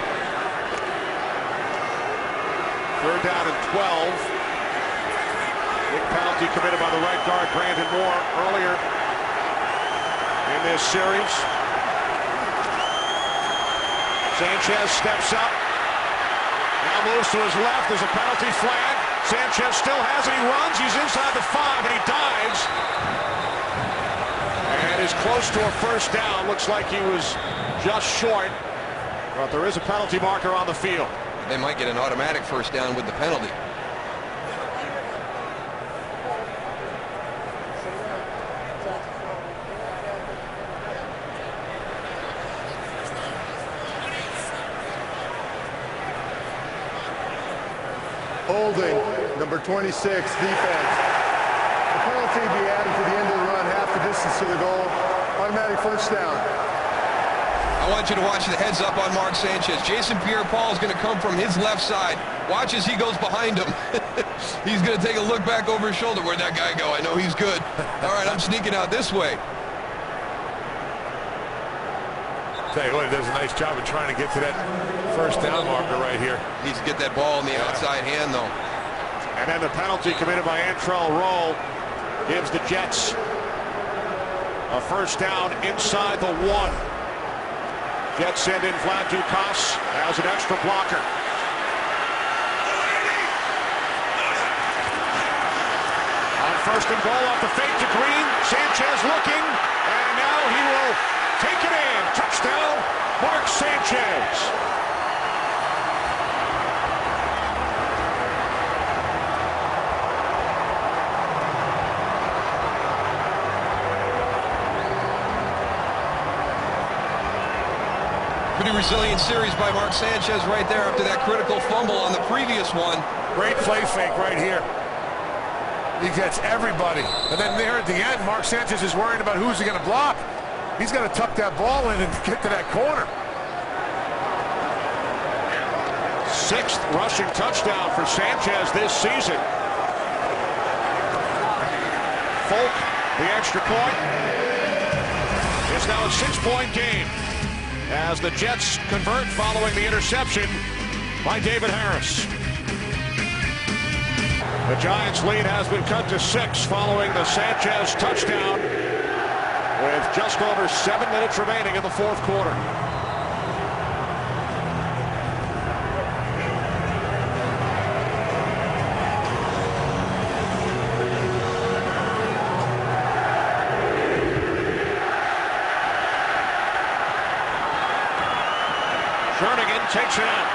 3rd down and 12. Big penalty committed by the right guard, Brandon Moore, earlier in this series. Sanchez steps up. Now moves to his left. There's a penalty flag. Sanchez still has it. He runs. He's inside the 5, and he dives. And is close to a first down. Looks like he was just short. But there is a penalty marker on the field. They might get an automatic first down with the penalty. Holding, number 26, defense. The penalty be added to the end of the run, half the distance to the goal. Automatic first down. I want you to watch the heads up on Mark Sanchez. Jason Pierre-Paul is going to come from his left side. Watch as he goes behind him. He's going to take a look back over his shoulder. Where'd that guy go? I know he's good. All right, I'm sneaking out this way. Tell you what, he does a nice job of trying to get to that first down marker right here. Needs to get that ball in the outside hand, though. And then the penalty committed by Antrell Roll gives the Jets a first down inside the 1. Jets send in Vlad Dukas as an extra blocker. On 1st and goal off the fake to Green. Sanchez looking, and now he will take it in. Touchdown, Mark Sanchez. Pretty resilient series by Mark Sanchez right there after that critical fumble on the previous one. Great play fake right here. He gets everybody. And then there at the end, Mark Sanchez is worrying about who's he going to block. He's got to tuck that ball in and get to that corner. 6th rushing touchdown for Sanchez this season. Folk, the extra point. It's now a 6-point game as the Jets convert following the interception by David Harris. The Giants' lead has been cut to 6 following the Sanchez touchdown with just over 7 minutes remaining in the 4th quarter. Jernigan takes it out.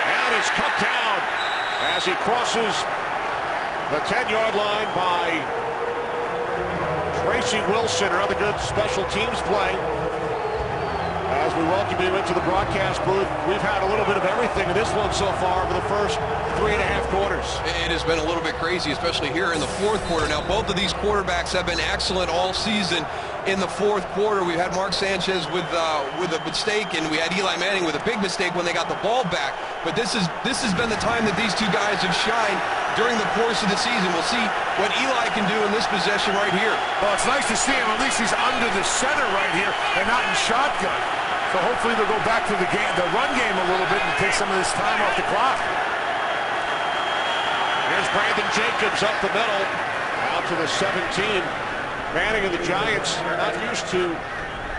And is cut down as he crosses the 10-yard line by Tracy Wilson. Another good special teams play. As we welcome you into the broadcast booth, we've had a little bit of everything in this one so far for the first 3.5 quarters. It has been a little bit crazy, especially here in the 4th quarter. Now, both of these quarterbacks have been excellent all season. In the 4th quarter, we had Mark Sanchez with a mistake, and we had Eli Manning with a big mistake when they got the ball back. But this has been the time that these two guys have shined during the course of the season. We'll see what Eli can do in this possession right here. Well, it's nice to see him. At least he's under the center right here and not in shotgun. So hopefully they'll go back to the run game a little bit and take some of this time off the clock. Here's Brandon Jacobs up the middle, out to the 17. Manning and the Giants are not used to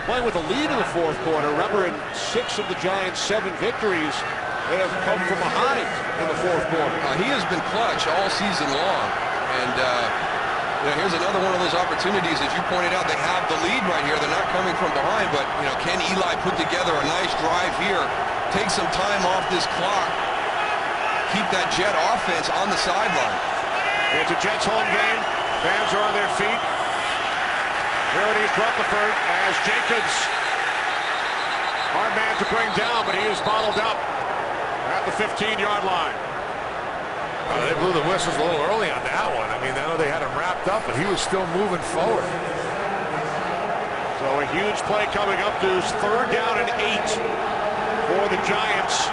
playing with a lead in the 4th quarter. Remember, in 6 of the Giants' 7 victories, they have come from behind in the 4th quarter. He has been clutch all season long. And here's another one of those opportunities. As you pointed out, they have the lead right here. They're not coming from behind. But, can Eli put together a nice drive here, take some time off this clock, keep that Jet offense on the sideline? It's a Jets home game. Fans are on their feet. Here it is, Rutherford, as Jacobs Hard man to bring down, but he is bottled up at the 15-yard line. They blew the whistles a little early on that one. I mean, I know they had him wrapped up, but he was still moving forward. So a huge play coming up to 3rd down and 8 for the Giants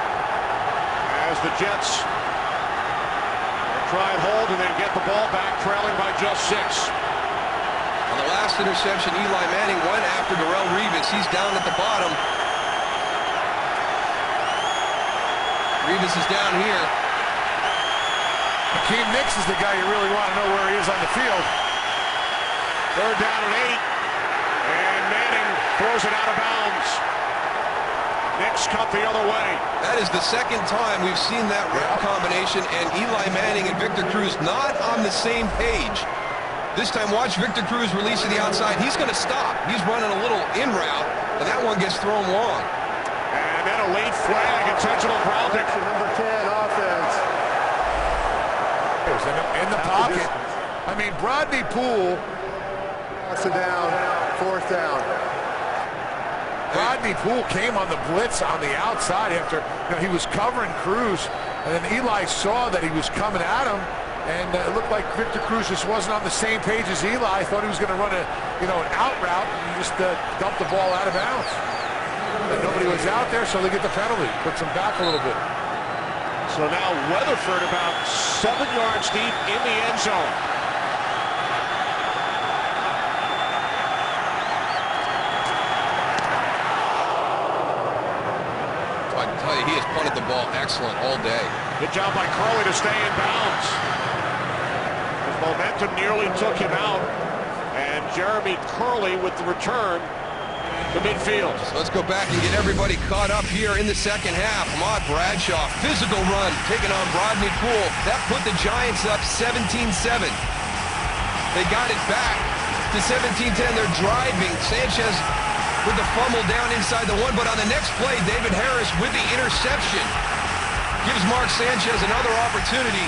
as the Jets try and hold and then get the ball back, trailing by just 6. On the last interception, Eli Manning went after Darrelle Revis. He's down at the bottom. Revis is down here. Hakeem Nicks is the guy you really want to know where he is on the field. 3rd down and 8. And Manning throws it out of bounds. Nicks cut the other way. That is the second time we've seen that route combination, and Eli Manning and Victor Cruz not on the same page. This time, watch Victor Cruz release to the outside. He's going to stop. He's running a little in route, and that one gets thrown long. And then a late flag, intentional grounding. Number 10 offense. It was in the pocket. I mean, Brodney Poole. Knocks it down. 4th down. Brodney Poole came on the blitz on the outside after he was covering Cruz, and then Eli saw that he was coming at him, and it looked like Victor Cruz just wasn't on the same page as Eli. Thought he was going to run an out route, and he just dumped the ball out of bounds. And nobody was out there, so they get the penalty. Puts them back a little bit. So now Weatherford about 7 yards deep in the end zone. He has punted the ball excellent all day. Good job by Curley to stay in bounds. His momentum nearly took him out. And Jeremy Curley with the return to midfield. So let's go back and get everybody caught up here in the second half. Ahmad Bradshaw, physical run, taking on Brodney Poole. That put the Giants up 17-7. They got it back to 17-10. They're driving. Sanchez with the fumble down inside the 1, but on the next play, David Harris with the interception gives Mark Sanchez another opportunity,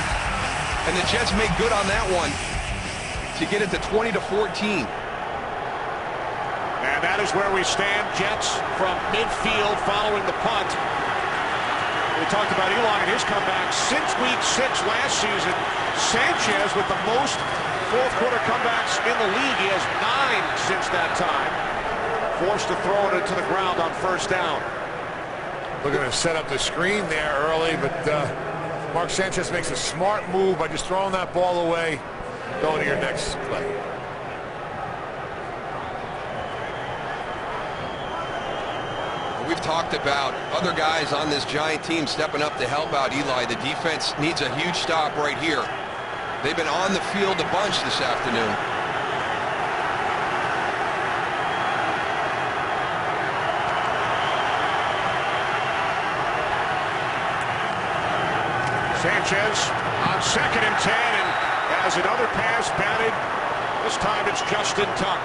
and the Jets make good on that one to get it to 20-14. And that is where we stand. Jets from midfield following the punt. We talked about Eli and his comeback since week 6 last season. Sanchez with the most fourth-quarter comebacks in the league. He has 9 since that time. Forced to throw it into the ground on 1st down. Looking to set up the screen there early, but Mark Sanchez makes a smart move by just throwing that ball away, going to your next play. We've talked about other guys on this Giant team stepping up to help out Eli. The defense needs a huge stop right here. They've been on the field a bunch this afternoon. Sanchez on 2nd and 10, and has another pass batted. This time it's Justin Tuck.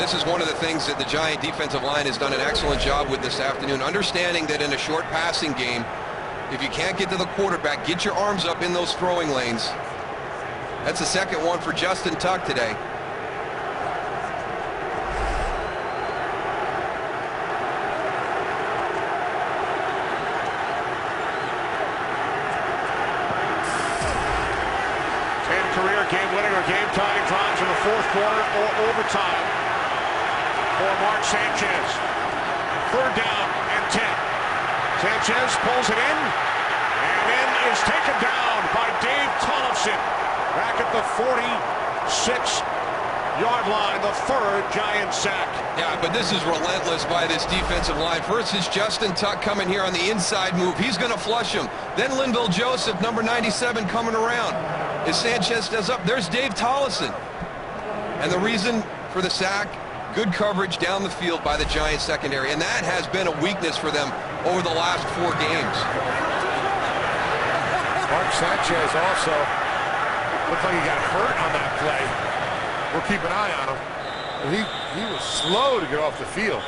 This is one of the things that the Giant defensive line has done an excellent job with this afternoon, understanding that in a short passing game, if you can't get to the quarterback, get your arms up in those throwing lanes. That's the 2nd one for Justin Tuck today. Career game-winning or game-tying drives in the 4th quarter or overtime for Mark Sanchez. 3rd down and 10. Sanchez pulls it in and then is taken down by Dave Tollefson back at the 46-yard line, the 3rd Giant sack. Yeah, but this is relentless by this defensive line. First is Justin Tuck coming here on the inside move. He's going to flush him. Then Linville Joseph, number 97, coming around. As Sanchez does up, there's Dave Tollefson. And the reason for the sack, good coverage down the field by the Giants secondary. And that has been a weakness for them over the last 4 games. Mark Sanchez also looked like he got hurt on that play. We'll keep an eye on him. He was slow to get off the field.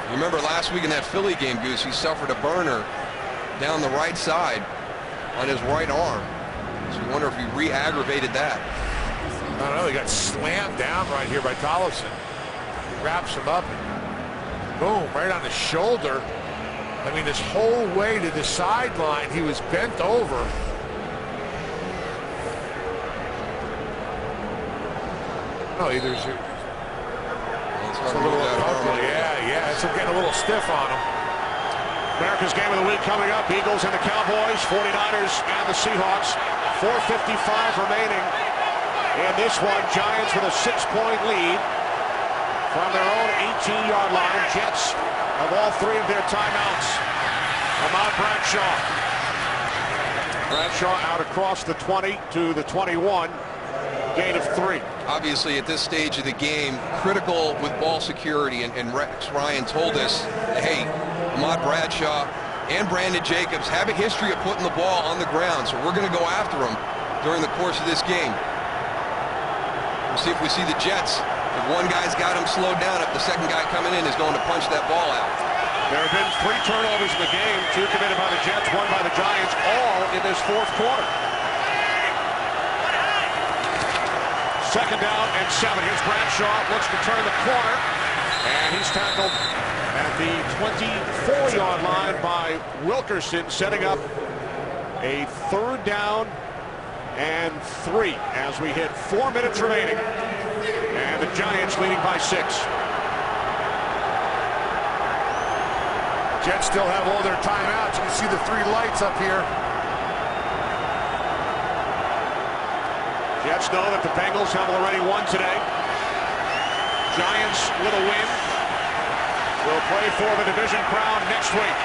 Remember last week in that Philly game, Goose, he suffered a burner down the right side on his right arm. So we wonder if he re-aggravated that. I don't know. He got slammed down right here by Tollefson. He wraps him up and boom, right on the shoulder. I mean, this whole way to the sideline, he was bent over. Oh, either it's a little uncomfortable. Yeah, it's getting a little stiff on him. America's Game of the Week coming up. Eagles and the Cowboys, 49ers and the Seahawks. 4:55 remaining in this one. Giants with a 6-point lead from their own 18-yard line. Jets have all 3 of their timeouts. Ahmad Bradshaw out across the 20 to the 21. Gain of 3. Obviously, at this stage of the game, critical with ball security, and Rex Ryan told us, hey, Ahmad Bradshaw and Brandon Jacobs have a history of putting the ball on the ground, so we're going to go after them during the course of this game. We'll see if we see the Jets. If one guy's got him slowed down, if the second guy coming in is going to punch that ball out. There have been 3 turnovers in the game, 2 committed by the Jets, 1 by the Giants, all in this 4th quarter. 2nd down and 7. Here's Bradshaw, looks to turn the corner, and he's tackled at the 24-yard line by Wilkerson, setting up a 3rd down and 3 as we hit 4 minutes remaining, and the Giants leading by 6. Jets still have all their timeouts. You can see the 3 lights up here. Jets know that the Bengals have already won today. Giants with a win will play for the division crown next week.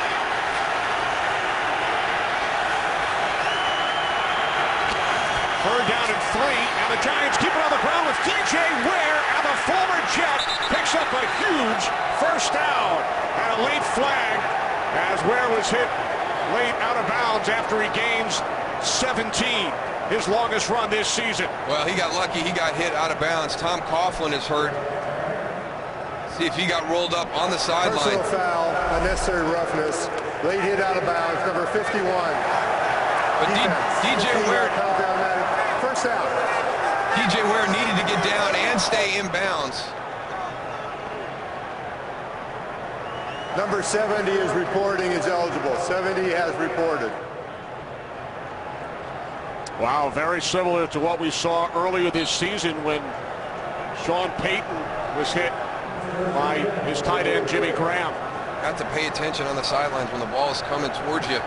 Third down and 3, and the Giants keep it on the ground with DJ Ware, and the former Jet picks up a huge first down and a late flag as Ware was hit late out of bounds after he gains 17. His longest run this season. Well, he got lucky. He got hit out of bounds. Tom Coughlin is hurt. See if he got rolled up on the sideline. Personal foul, unnecessary roughness. Late hit out of bounds, number 51. But DJ Ware, first down. DJ Ware needed to get down and stay in bounds. Number 70 is reporting is eligible. 70 has reported. Wow, very similar to what we saw earlier this season when Sean Payton was hit by his tight end, Jimmy Graham. Got to pay attention on the sidelines when the ball is coming towards you.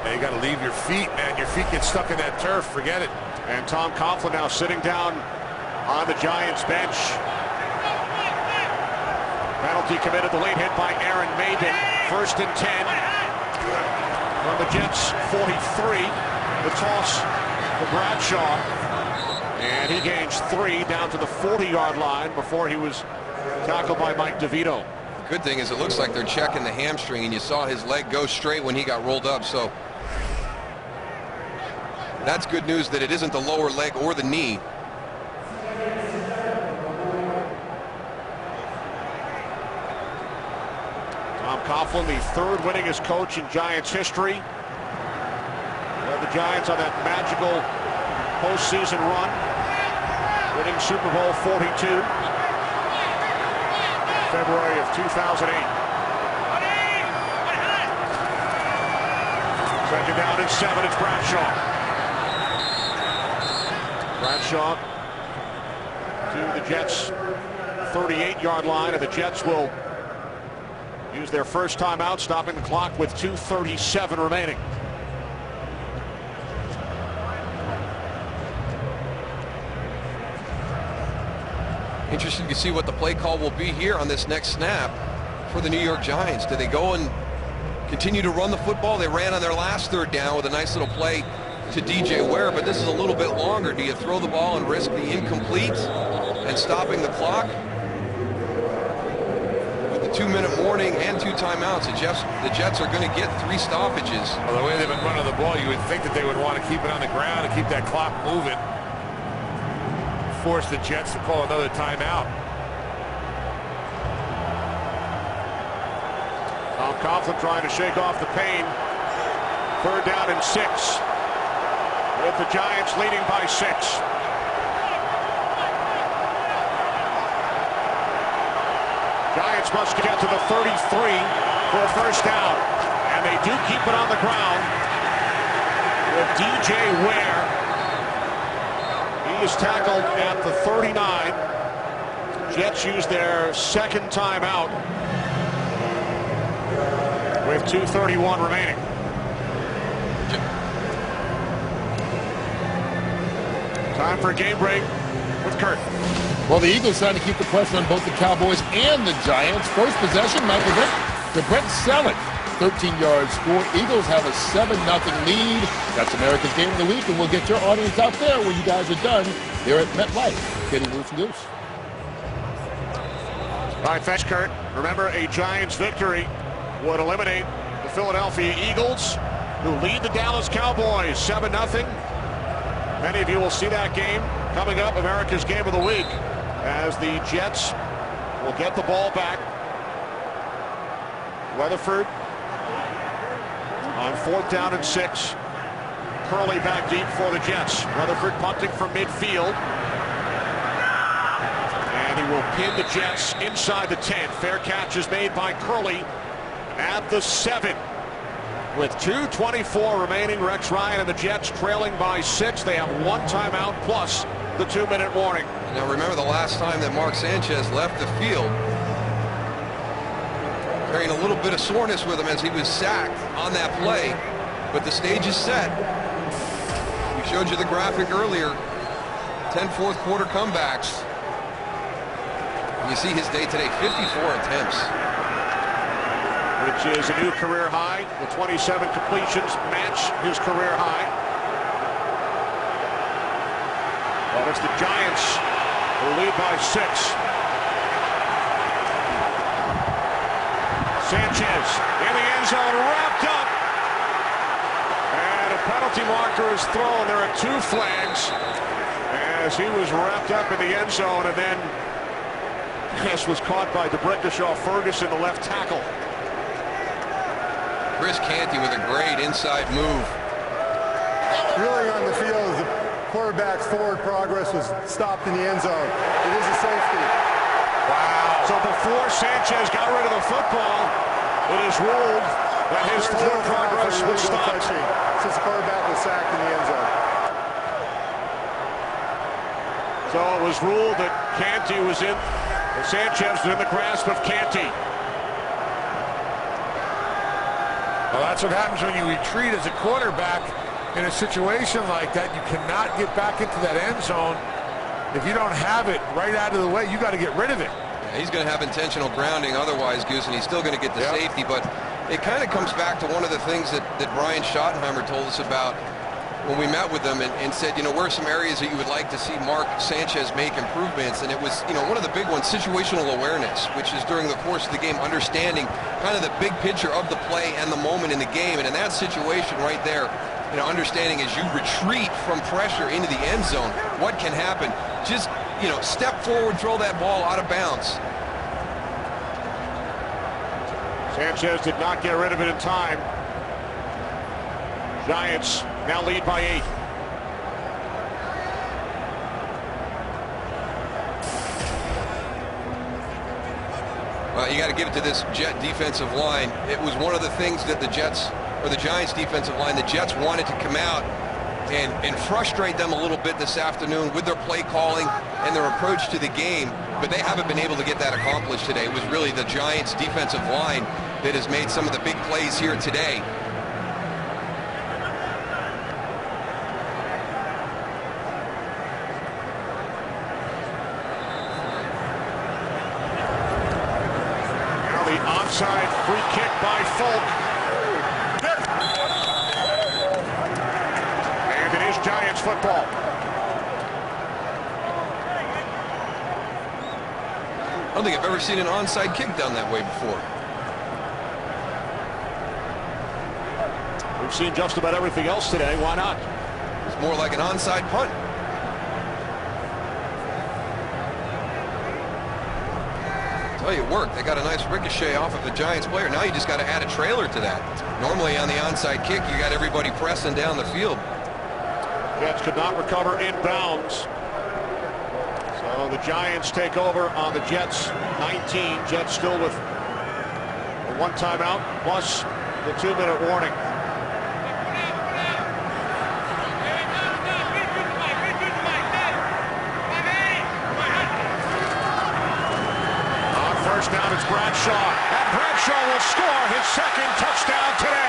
Yeah, you got to leave your feet, man. Your feet get stuck in that turf. Forget it. And Tom Coughlin now sitting down on the Giants bench. Penalty committed, the late hit by Aaron Maben. 1st and 10 from the Jets 43. The toss to Bradshaw, and he gains 3 down to the 40-yard line before he was tackled by Mike DeVito. The good thing is it looks like they're checking the hamstring, and you saw his leg go straight when he got rolled up, so that's good news that it isn't the lower leg or the knee. Tom Coughlin, the 3rd winningest coach in Giants history. The Giants on that magical postseason run, winning Super Bowl 42, February of 2008. 2nd down and 7, it's Bradshaw. Bradshaw to the Jets' 38-yard line, and the Jets will use their first timeout, stopping the clock with 2:37 remaining. Interested to see what the play call will be here on this next snap for the New York Giants. Do they go and continue to run the football? They ran on their last 3rd down with a nice little play to DJ Ware, but this is a little bit longer. Do you throw the ball and risk the incomplete and stopping the clock? With the 2-minute warning and 2 timeouts, the Jets are going to get 3 stoppages. Well, the way they've been running the ball, you would think that they would want to keep it on the ground and keep that clock moving. Force the Jets to call another timeout. Tom Coughlin trying to shake off the pain. 3rd down and 6. With the Giants leading by 6. Giants must get to the 33 for a first down. And they do keep it on the ground with DJ Ware. He is tackled at the 39. Jets use their second timeout with 2:31 remaining. Time for a game break with Kurt. Well, the Eagles trying to keep the pressure on both the Cowboys and the Giants. First possession, Michael Vick to Brent Selleck. 13-yard score. Eagles have a 7-0 lead. That's America's Game of the Week, and we'll get your audience out there when you guys are done here at MetLife. Getting Loose and Goose. All right, thanks, Kurt. Remember, a Giants victory would eliminate the Philadelphia Eagles, who lead the Dallas Cowboys 7-0. Many of you will see that game coming up, America's Game of the Week, as the Jets will get the ball back. Weatherford on 4th down and 6. Curley back deep for the Jets. Weatherford punting from midfield. And he will pin the Jets inside the 10. Fair catch is made by Curley at the 7. With 2:24 remaining, Rex Ryan and the Jets trailing by 6. They have one timeout plus the 2-minute warning. Now remember the last time that Mark Sanchez left the field, carrying a little bit of soreness with him as he was sacked on that play, but the stage is set. We showed you the graphic earlier. 10 fourth quarter comebacks. You see his day today, 54 attempts. Which is a new career high. The 27 completions match his career high. Well, it's the Giants who lead by 6. Sanchez in the end zone, wrapped up. And a penalty marker is thrown. There are 2 flags as he was wrapped up in the end zone, and then this was caught by DeBrickashaw Ferguson, the left tackle. Chris Canty with a great inside move. Really on the field, the quarterback's forward progress was stopped in the end zone. It is a safety. Wow. So before Sanchez got rid of the football, it is ruled that his forward progress was stopped. Since the quarterback was sacked in the end zone. So it was ruled that Canty was in, that Sanchez was in the grasp of Canty. Well, that's what happens when you retreat as a quarterback in a situation like that. You cannot get back into that end zone. If you don't have it right out of the way, you got to get rid of it. Yeah, he's going to have intentional grounding otherwise, Goose, and he's still going to get the safety. But it kind of comes back to one of the things that Brian Schottenheimer told us about when we met with him and said, you know, where are some areas that you would like to see Mark Sanchez make improvements? And it was, you know, one of the big ones, situational awareness, which is during the course of the game, understanding kind of the big picture of the play and the moment in the game. And in that situation right there, you know, understanding as you retreat from pressure into the end zone, what can happen? Just, you know, step forward, throw that ball out of bounds. Sanchez did not get rid of it in time. Giants now lead by 8. Well, you got to give it to this Jet defensive line. It was one of the things that the Jets, or the Giants defensive line, the Jets wanted to come out and frustrate them a little bit this afternoon with their play calling and their approach to the game, but they haven't been able to get that accomplished today. It was really the Giants defensive line that has made some of the big plays here today. Onside free kick by Folk. And it is Giants football. I don't think I've ever seen an onside kick done that way before. We've seen just about everything else today. Why not? It's more like an onside punt. It worked. They got a nice ricochet off of the Giants player. Now you just got to add a trailer to that. Normally on the onside kick, you got everybody pressing down the field. Jets could not recover inbounds. So So the Giants take over on the Jets 19. Jets still with a 1 timeout plus the 2-minute warning. On first down, it's Bradshaw. And Bradshaw will score his second touchdown today.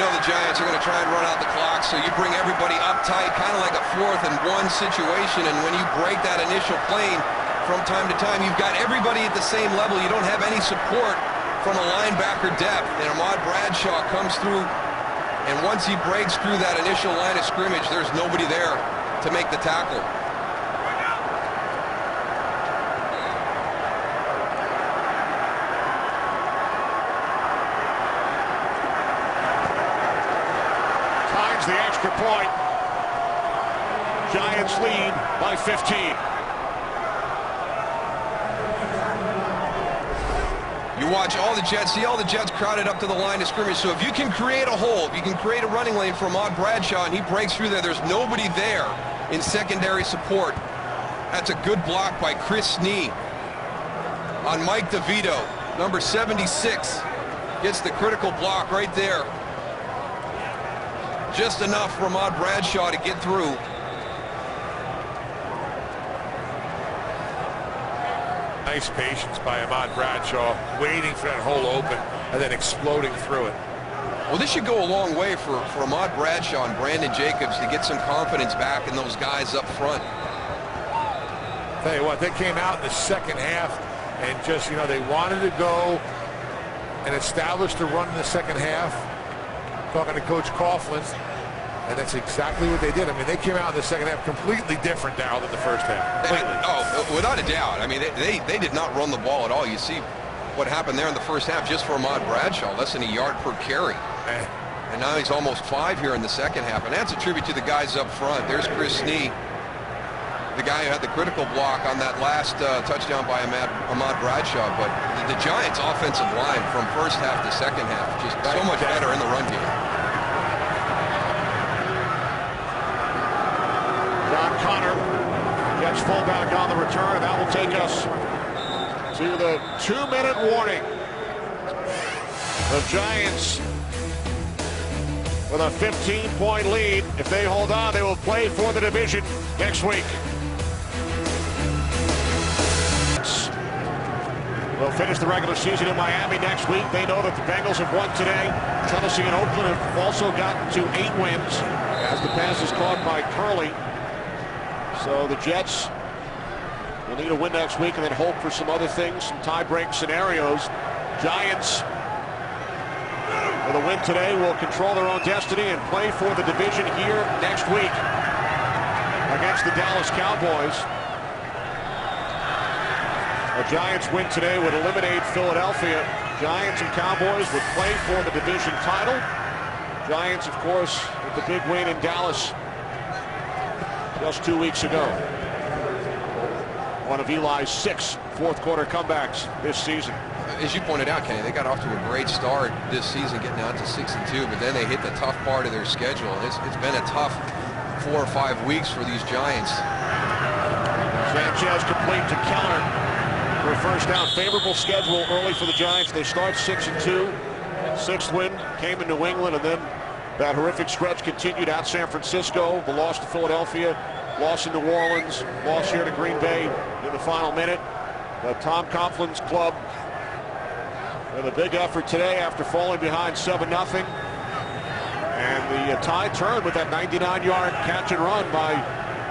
The Giants are going to try and run out the clock, so you bring everybody up tight, kind of like a 4th and 1 situation, and when you break that initial plane from time to time, you've got everybody at the same level. You don't have any support from a linebacker depth, and Ahmad Bradshaw comes through, and once he breaks through that initial line of scrimmage, there's nobody there to make the tackle. The extra point. Giants lead by 15. You watch all the Jets, see all the Jets crowded up to the line of scrimmage. So if you can create a hole, if you can create a running lane for Ahmad Bradshaw and he breaks through there, there's nobody there in secondary support. That's a good block by Chris Snee on Mike DeVito. Number 76 gets the critical block right there. Just enough for Ahmad Bradshaw to get through. Nice patience by Ahmad Bradshaw, waiting for that hole open and then exploding through it. Well, this should go a long way for Ahmad Bradshaw and Brandon Jacobs to get some confidence back in those guys up front. Tell you what, they came out in the second half and just, you know, they wanted to go and establish the run in the second half. Talking to Coach Coughlin, and that's exactly what they did. I mean, they came out in the second half completely different, Darryl, than the first half. Completely. Oh, without a doubt. I mean, they did not run the ball at all. You see what happened there in the first half just for Ahmad Bradshaw, less than a yard per carry. And now he's almost 5 here in the second half, and that's a tribute to the guys up front. There's Chris Snee, the guy who had the critical block on that last touchdown by Ahmad Bradshaw. But the Giants' offensive line from first half to second half just so much better in the run game. John Connor gets fullback on the return, and that will take us to the 2-minute warning. The Giants with a 15-point lead. If they hold on, they will play for the division next week. They'll finish the regular season in Miami next week. They know that the Bengals have won today. Tennessee and Oakland have also gotten to 8 wins as the pass is caught by Curley. So the Jets will need a win next week and then hope for some other things, some tie-break scenarios. Giants, with a win today, will control their own destiny and play for the division here next week against the Dallas Cowboys. A Giants win today would eliminate Philadelphia. Giants and Cowboys would play for the division title. Giants, of course, with the big win in Dallas just 2 weeks ago. One of Eli's 6 fourth-quarter comebacks this season. As you pointed out, Kenny, they got off to a great start this season, getting out to 6-2, but then they hit the tough part of their schedule. It's been a tough 4 or 5 weeks for these Giants. Sanchez complete to Keller for a first down. Favorable schedule early for the Giants. They start 6-2. 6th win came in New England, and then that horrific stretch continued at San Francisco. The loss to Philadelphia, loss in New Orleans, loss here to Green Bay in the final minute. But Tom Coughlin's club with a big effort today after falling behind 7-0. And the tie turned with that 99-yard catch and run by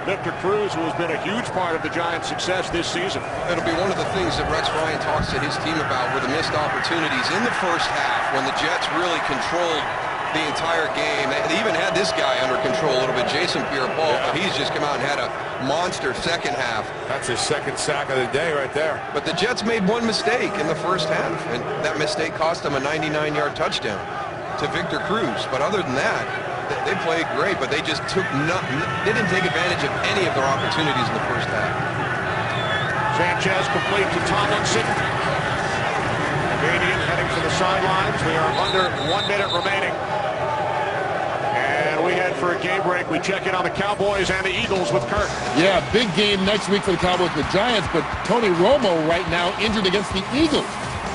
Victor Cruz, who has been a huge part of the Giants' success this season. It'll be one of the things that Rex Ryan talks to his team about were the missed opportunities in the first half when the Jets really controlled the entire game. They even had this guy under control a little bit, Jason Pierre-Paul, but he's just come out and had a monster second half. That's his second sack of the day right there. But the Jets made one mistake in the first half, and that mistake cost them a 99-yard touchdown to Victor Cruz. But other than that, they played great, but they just they didn't take advantage of any of their opportunities in the first half. Sanchez complete to Tomlinson. Canadian heading sidelines. We are under 1 minute remaining. And we head for a game break. We check in on the Cowboys and the Eagles with Kurt. Yeah, big game next week for the Cowboys with Giants, but Tony Romo right now injured against the Eagles.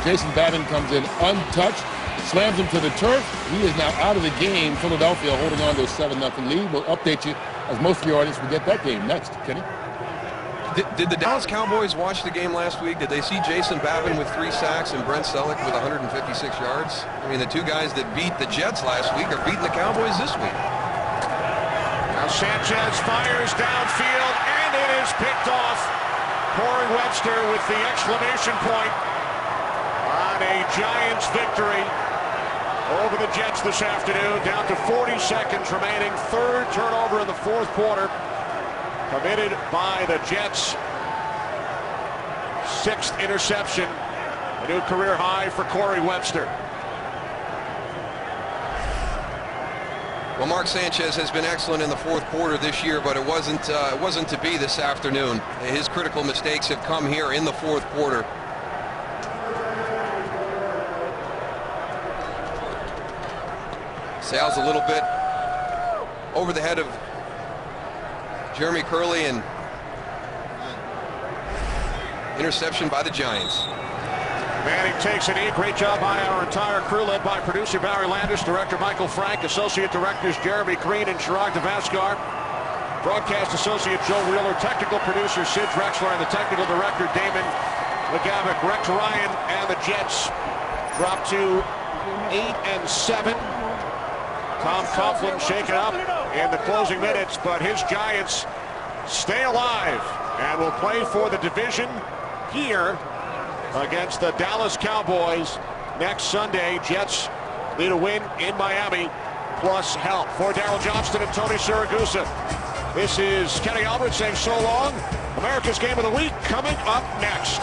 Jason Babin comes in untouched, slams him to the turf. He is now out of the game. Philadelphia holding on to a 7-0 lead. We'll update you as most of your audience will get that game next. Kenny? Did the Dallas Cowboys watch the game last week? Did they see Jason Babin with 3 sacks and Brent Selleck with 156 yards? I mean, the two guys that beat the Jets last week are beating the Cowboys this week. Now Sanchez fires downfield, and it is picked off. Corey Webster with the exclamation point on a Giants victory over the Jets this afternoon. Down to 40 seconds remaining. Third turnover in the fourth quarter committed by the Jets. 6th interception, a new career high for Corey Webster. Well, Mark Sanchez has been excellent in the fourth quarter this year, but it wasn't to be this afternoon. His critical mistakes have come here in the fourth quarter. Sails a little bit over the head of Jeremy Curley, and interception by the Giants. Manning takes a knee. Great job by our entire crew, led by producer Barry Landis, director Michael Frank, associate directors Jeremy Green and Chirag Devascar, broadcast associate Joe Wheeler, technical producer Sid Drexler, and the technical director Damon McGavick. Rex Ryan and the Jets drop to 8-7. Tom Coughlin shaken up in the closing minutes, but his Giants stay alive and will play for the division here against the Dallas Cowboys next Sunday. Jets need a win in Miami plus help. For Darryl Johnston and Tony Siragusa, this is Kenny Albert saying so long. America's Game of the Week coming up next.